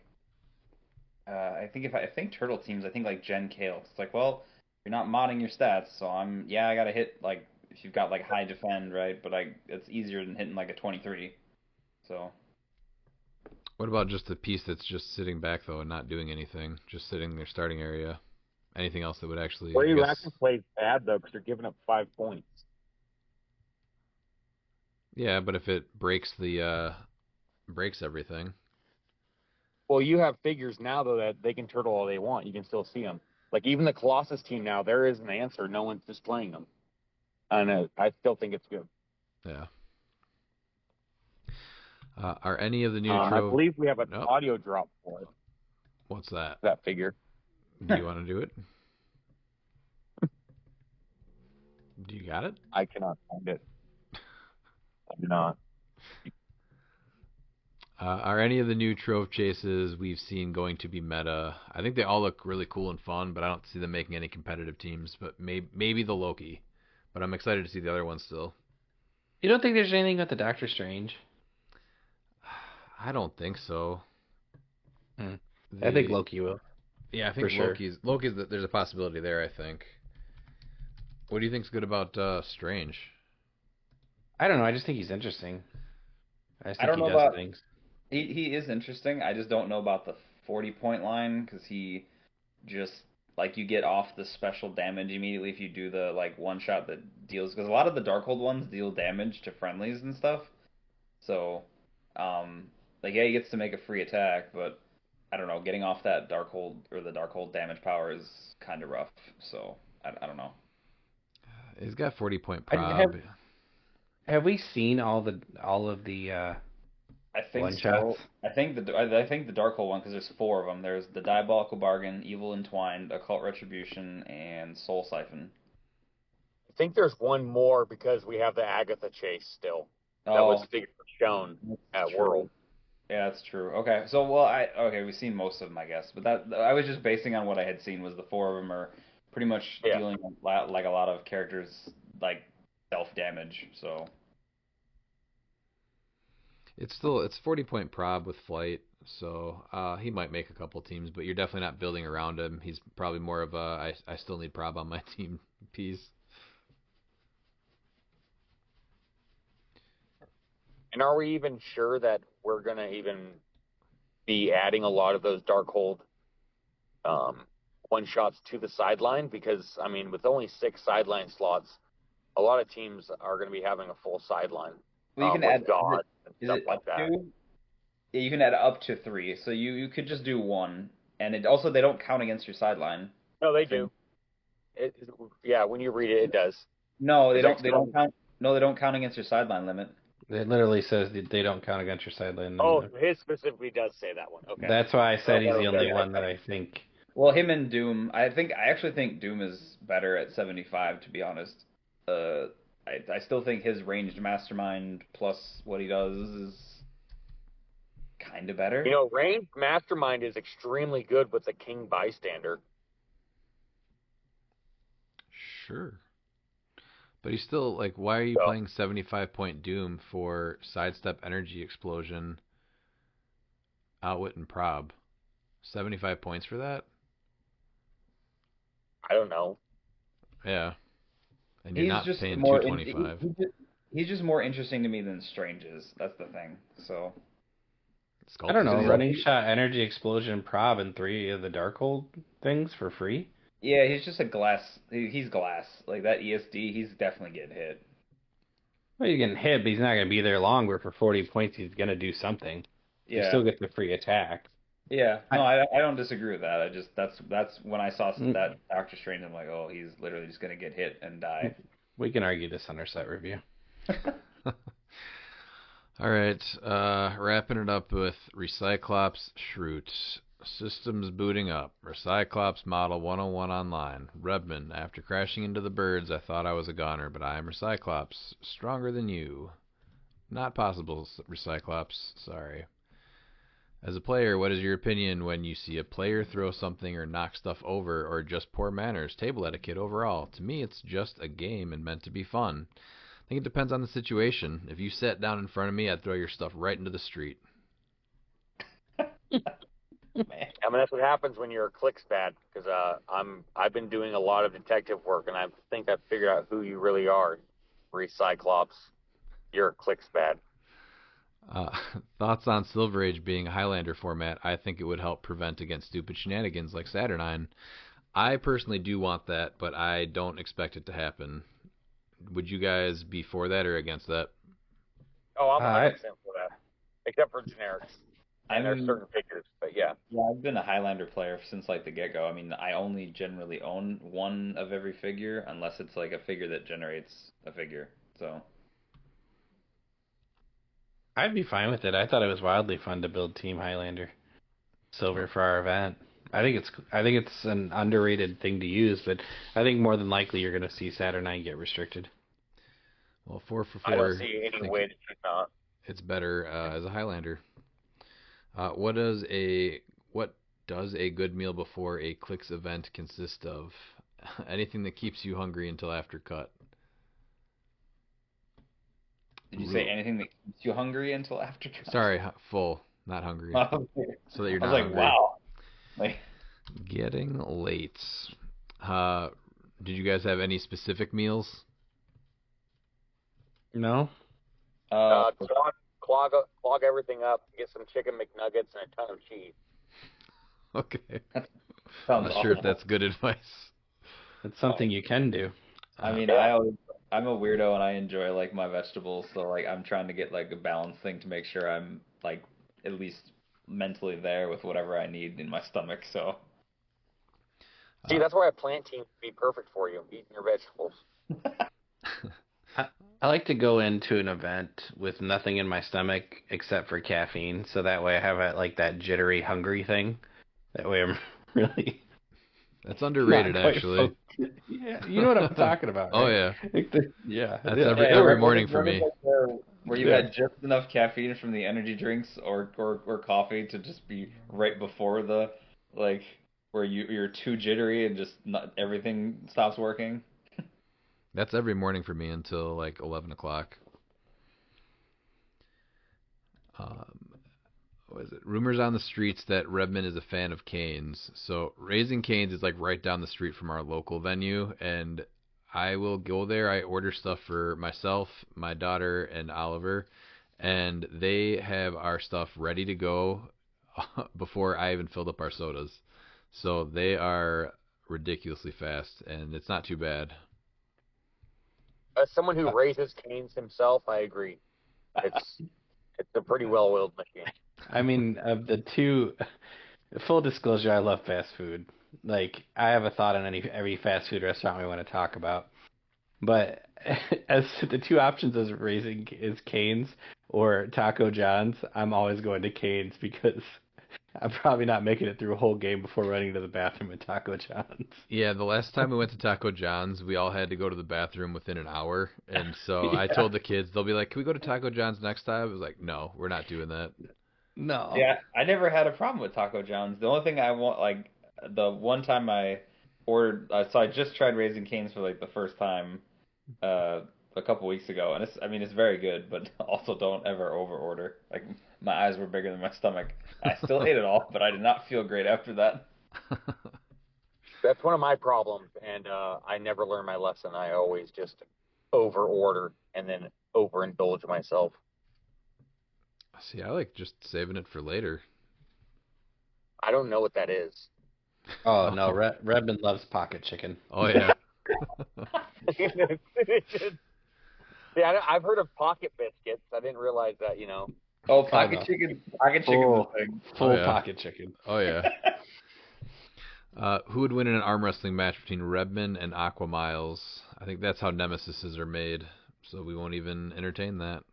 I think turtle teams. I think like Gen Kale. It's like, well, you're not modding your stats, so I gotta hit like if you've got like high defend, right? But it's easier than hitting like a 23. So. What about just the piece that's just sitting back, though, and not doing anything? Just sitting in their starting area? Anything else that would actually... Radioactive plays bad, though, because they're giving up 5 points. Yeah, but if it breaks breaks everything... Well, you have figures now, though, that they can turtle all they want. You can still see them. Like, even the Colossus team now, there is an answer. No one's displaying them. And I still think it's good. Yeah. Are any of the new I believe we have an audio drop for it. What's that? That figure. Do you want to do it? Do you got it? I cannot find it. I do not. Are any of the new trove chases we've seen going to be meta? I think they all look really cool and fun, but I don't see them making any competitive teams. But maybe the Loki. But I'm excited to see the other ones still. You don't think there's anything with the Doctor Strange? I don't think so. I think Loki will. Yeah, I think Loki's. There's a possibility there, I think. What do you think's good about Strange? I don't know. I just think he's interesting. I don't know about things. He is interesting. I just don't know about the 40-point line because he just like you get off the special damage immediately if you do the like one shot that deals because a lot of the Darkhold ones deal damage to friendlies and stuff. So, like yeah, he gets to make a free attack, but I don't know, getting off that Darkhold or the Darkhold damage power is kind of rough. So I don't know. He's got 40-point prob. Have we seen all of the I think one so. shots? I think the Darkhold one because there's 4 of them. There's the Diabolical Bargain, Evil Entwined, Occult Retribution, and Soul Siphon. I think there's one more because we have the Agatha chase still. That was shown at World. Yeah, that's true. Okay, so we've seen most of them, I guess. But that I was just basing on what I had seen was the 4 of them are pretty much dealing like a lot of characters like self damage. So it's 40-point prob with flight, so he might make a couple teams, but you're definitely not building around him. He's probably more of a I still need prob on my team piece. And are we even sure that we're going to even be adding a lot of those Darkhold one-shots to the sideline? Because, I mean, with only 6 sideline slots, a lot of teams are going to be having a full sideline. Well, you can add God is it up to? Yeah, you can add up to 3. So you could just do 1. And it also, they don't count against your sideline. No, they do. Yeah, when you read it, it does. No, they don't count. No, they don't count against your sideline limit. It literally says that they don't count against your sideline. Oh, his specifically does say that one. Okay. That's why I said he's the only one that I think. Well, him and Doom. I actually think Doom is better at 75. To be honest, I still think his ranged mastermind plus what he does is kind of better. You know, ranged mastermind is extremely good with the King Bystander. Sure. But he's still, like, why are you playing 75-point Doom for Sidestep Energy Explosion, Outwit, and Prob? 75 points for that? I don't know. Yeah. And you're not paying more 225. He's just more interesting to me than Strange is. That's the thing. So I don't know. Running shot, energy explosion, prob, and 3 of the Darkhold things for free. Yeah, he's just a glass. He's glass. Like that ESD, he's definitely getting hit. Well, he's getting hit, but he's not going to be there long. Where for 40 points, he's going to do something. Yeah. You still get the free attack. Yeah. No, I don't disagree with that. I just that's when I saw that Doctor Strange, I'm like, oh, he's literally just going to get hit and die. We can argue this on our set review. All right, wrapping it up with Recyclops Shroot. Systems booting up. Recyclops Model 101 online. Redman, after crashing into the birds, I thought I was a goner, but I am Recyclops. Stronger than you. Not possible, Recyclops. Sorry. As a player, what is your opinion when you see a player throw something or knock stuff over, or just poor manners, table etiquette overall? To me, it's just a game and meant to be fun. I think it depends on the situation. If you sat down in front of me, I'd throw your stuff right into the street. I mean, that's what happens when you're a cliX bad, because I've been doing a lot of detective work, and I think I've figured out who you really are, Recyclops. You're a cliX bad. Thoughts on Silver Age being a Highlander format? I think it would help prevent against stupid shenanigans like Saturnine. I personally do want that, but I don't expect it to happen. Would you guys be for that or against that? Oh, I'm 100% for that, except for generics. And there's certain figures, but yeah. Yeah, I've been a Highlander player since like the get-go. I mean, I only generally own one of every figure, unless it's like a figure that generates a figure. So I'd be fine with it. I thought it was wildly fun to build Team Highlander Silver for our event. I think it's an underrated thing to use, but I think more than likely you're going to see Saturnine get restricted. Well, 4 for 4. I don't see any way to should not. It's better as a Highlander. What does a good meal before a cliX event consist of? Anything that keeps you hungry until after cut. Did you say anything that keeps you hungry until after cut? Sorry, full, not hungry. So that you're not hungry. Wow. Like, getting late. Did you guys have any specific meals? No. Clog everything up, get some chicken McNuggets and a ton of cheese. Okay. I'm not sure if that's good advice. It's something you can do. I mean, I'm a weirdo and I enjoy like my vegetables, so like I'm trying to get like a balanced thing to make sure I'm like at least mentally there with whatever I need in my stomach. So see, that's why a plant team would be perfect for you, eating your vegetables. I like to go into an event with nothing in my stomach except for caffeine, so that way I have that jittery, hungry thing. That way I'm really... That's underrated, actually. Yeah, you know what I'm talking about, right? Oh, yeah. Yeah. That's every morning for me. Where you had just enough caffeine from the energy drinks or coffee to just be right before the, like, where you're too jittery and just everything stops working. That's every morning for me until like 11 o'clock. What is it? Rumors on the streets that Redman is a fan of Cane's. So Raising Cane's is like right down the street from our local venue, and I will go there. I order stuff for myself, my daughter, and Oliver, and they have our stuff ready to go before I even filled up our sodas. So they are ridiculously fast, and it's not too bad. As someone who raises canes himself, I agree. It's a pretty well-oiled machine. I mean, of the two, full disclosure, I love fast food. Like, I have a thought on every fast food restaurant we want to talk about. But as the two options is Cane's or Taco John's, I'm always going to Cane's because I'm probably not making it through a whole game before running to the bathroom at Taco John's. Yeah, the last time we went to Taco John's, we all had to go to the bathroom within an hour. And so I told the kids, they'll be like, can we go to Taco John's next time? I was like, no, we're not doing that. No. Yeah, I never had a problem with Taco John's. The only thing I want, like, the one time I ordered, so I just tried Raising Cane's for, like, the first time a couple weeks ago, and it's very good, but also don't ever over order. Like my eyes were bigger than my stomach. I still ate it all, but I did not feel great after that. That's one of my problems, and I never learn my lesson. I always just over order and then overindulge myself. See, I like just saving it for later. I don't know what that is. Oh no, Redmond loves pocket chicken. Oh yeah. Yeah, I've heard of pocket biscuits. I didn't realize that, Oh, pocket chicken. Pocket chicken. Full pocket chicken. Oh yeah. Who would win in an arm wrestling match between Redmond and Aqua Miles? I think that's how nemesises are made, so we won't even entertain that.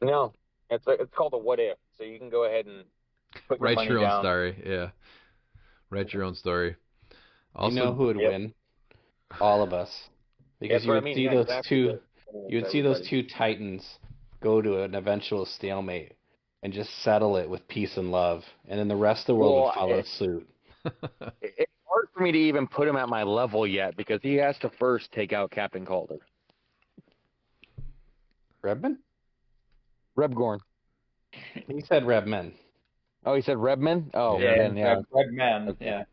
No, it's called a what if. So you can go ahead and put your write money your own down. story. Yeah, write your own story. Also, you know who would win? All of us, because you would see those two. You would see those two titans go to an eventual stalemate and just settle it with peace and love, and then the rest of the world would follow suit. It's hard for me to even put him at my level yet because he has to first take out Captain Calder. Redman? Rebgorn. He said Redman. Oh, he said Redman? Oh, yeah. yeah. Redman, okay. yeah.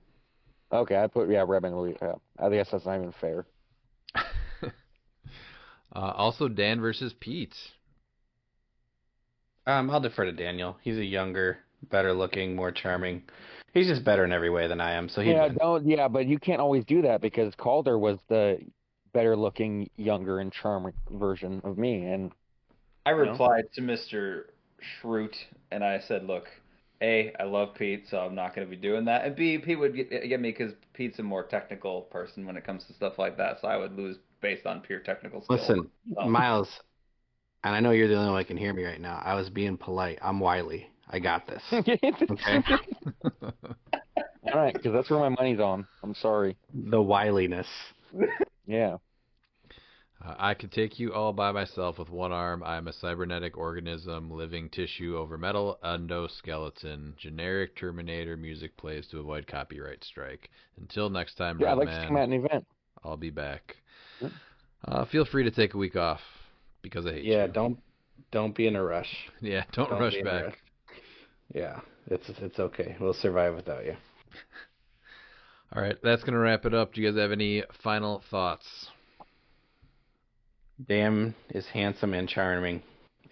Okay, I put, Redman. Yeah. I guess that's not even fair. Also, Dan versus Pete. I'll defer to Daniel. He's a younger, better looking, more charming. He's just better in every way than I am. So but you can't always do that because Calder was the better looking, younger, and charming version of me. And I replied to Mr. Schrute, and I said, "Look, A, I love Pete, so I'm not going to be doing that. And B, Pete would get me because Pete's a more technical person when it comes to stuff like that, so I would lose based on pure technical skill." Listen, Miles, and I know you're the only one who can hear me right now. I was being polite. I'm wily. I got this. Okay? All right, because that's where my money's on. I'm sorry. The wiliness. Yeah. I could take you all by myself with one arm. I am a cybernetic organism, living tissue over metal endoskeleton. Generic Terminator music plays to avoid copyright strike. Until next time, I'd like to come at an event. I'll be back. Feel free to take a week off because I hate you. Yeah, don't be in a rush. Yeah, don't rush back. Yeah, it's okay. We'll survive without you. All right, that's going to wrap it up. Do you guys have any final thoughts? Dan is handsome and charming,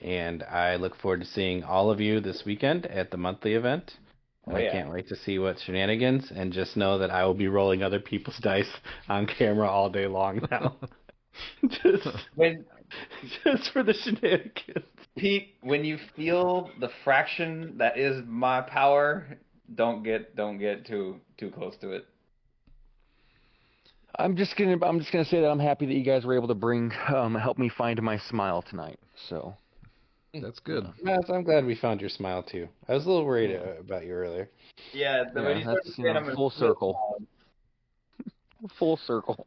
and I look forward to seeing all of you this weekend at the monthly event. I can't wait to see what shenanigans, and just know that I will be rolling other people's dice on camera all day long now. just for the shenanigans. Pete, when you feel the fraction that is my power, don't get too close to it. I'm just gonna say that I'm happy that you guys were able to help me find my smile tonight. So that's good. Yes, I'm glad we found your smile too. I was a little worried about you earlier. Yeah, when you started saying I'm full circle. Full circle.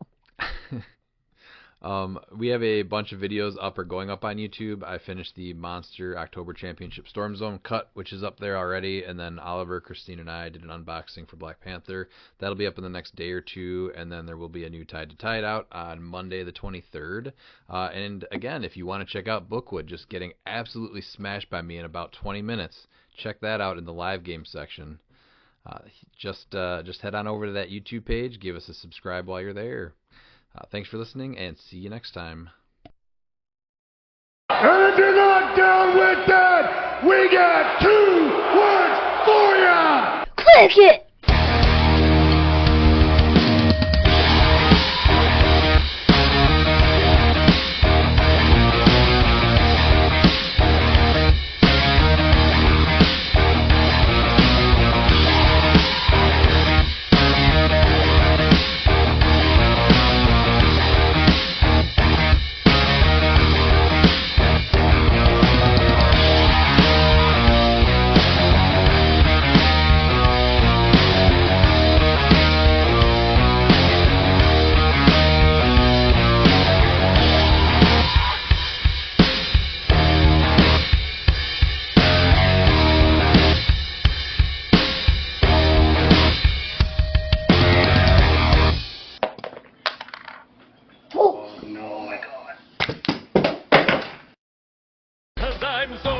We have a bunch of videos up or going up on YouTube. I finished the Monster October Championship Storm Zone cut, which is up there already, and then Oliver, Christine, and I did an unboxing for Black Panther. That'll be up in the next day or two, and then there will be a new Tide to Tide out on Monday the 23rd. And again, if you want to check out Bookwood, just getting absolutely smashed by me in about 20 minutes, check that out in the live game section. Just head on over to that YouTube page, give us a subscribe while you're there. Thanks for listening, and see you next time. And if you're not down with that, we got 2 words for ya! Click it! I'm so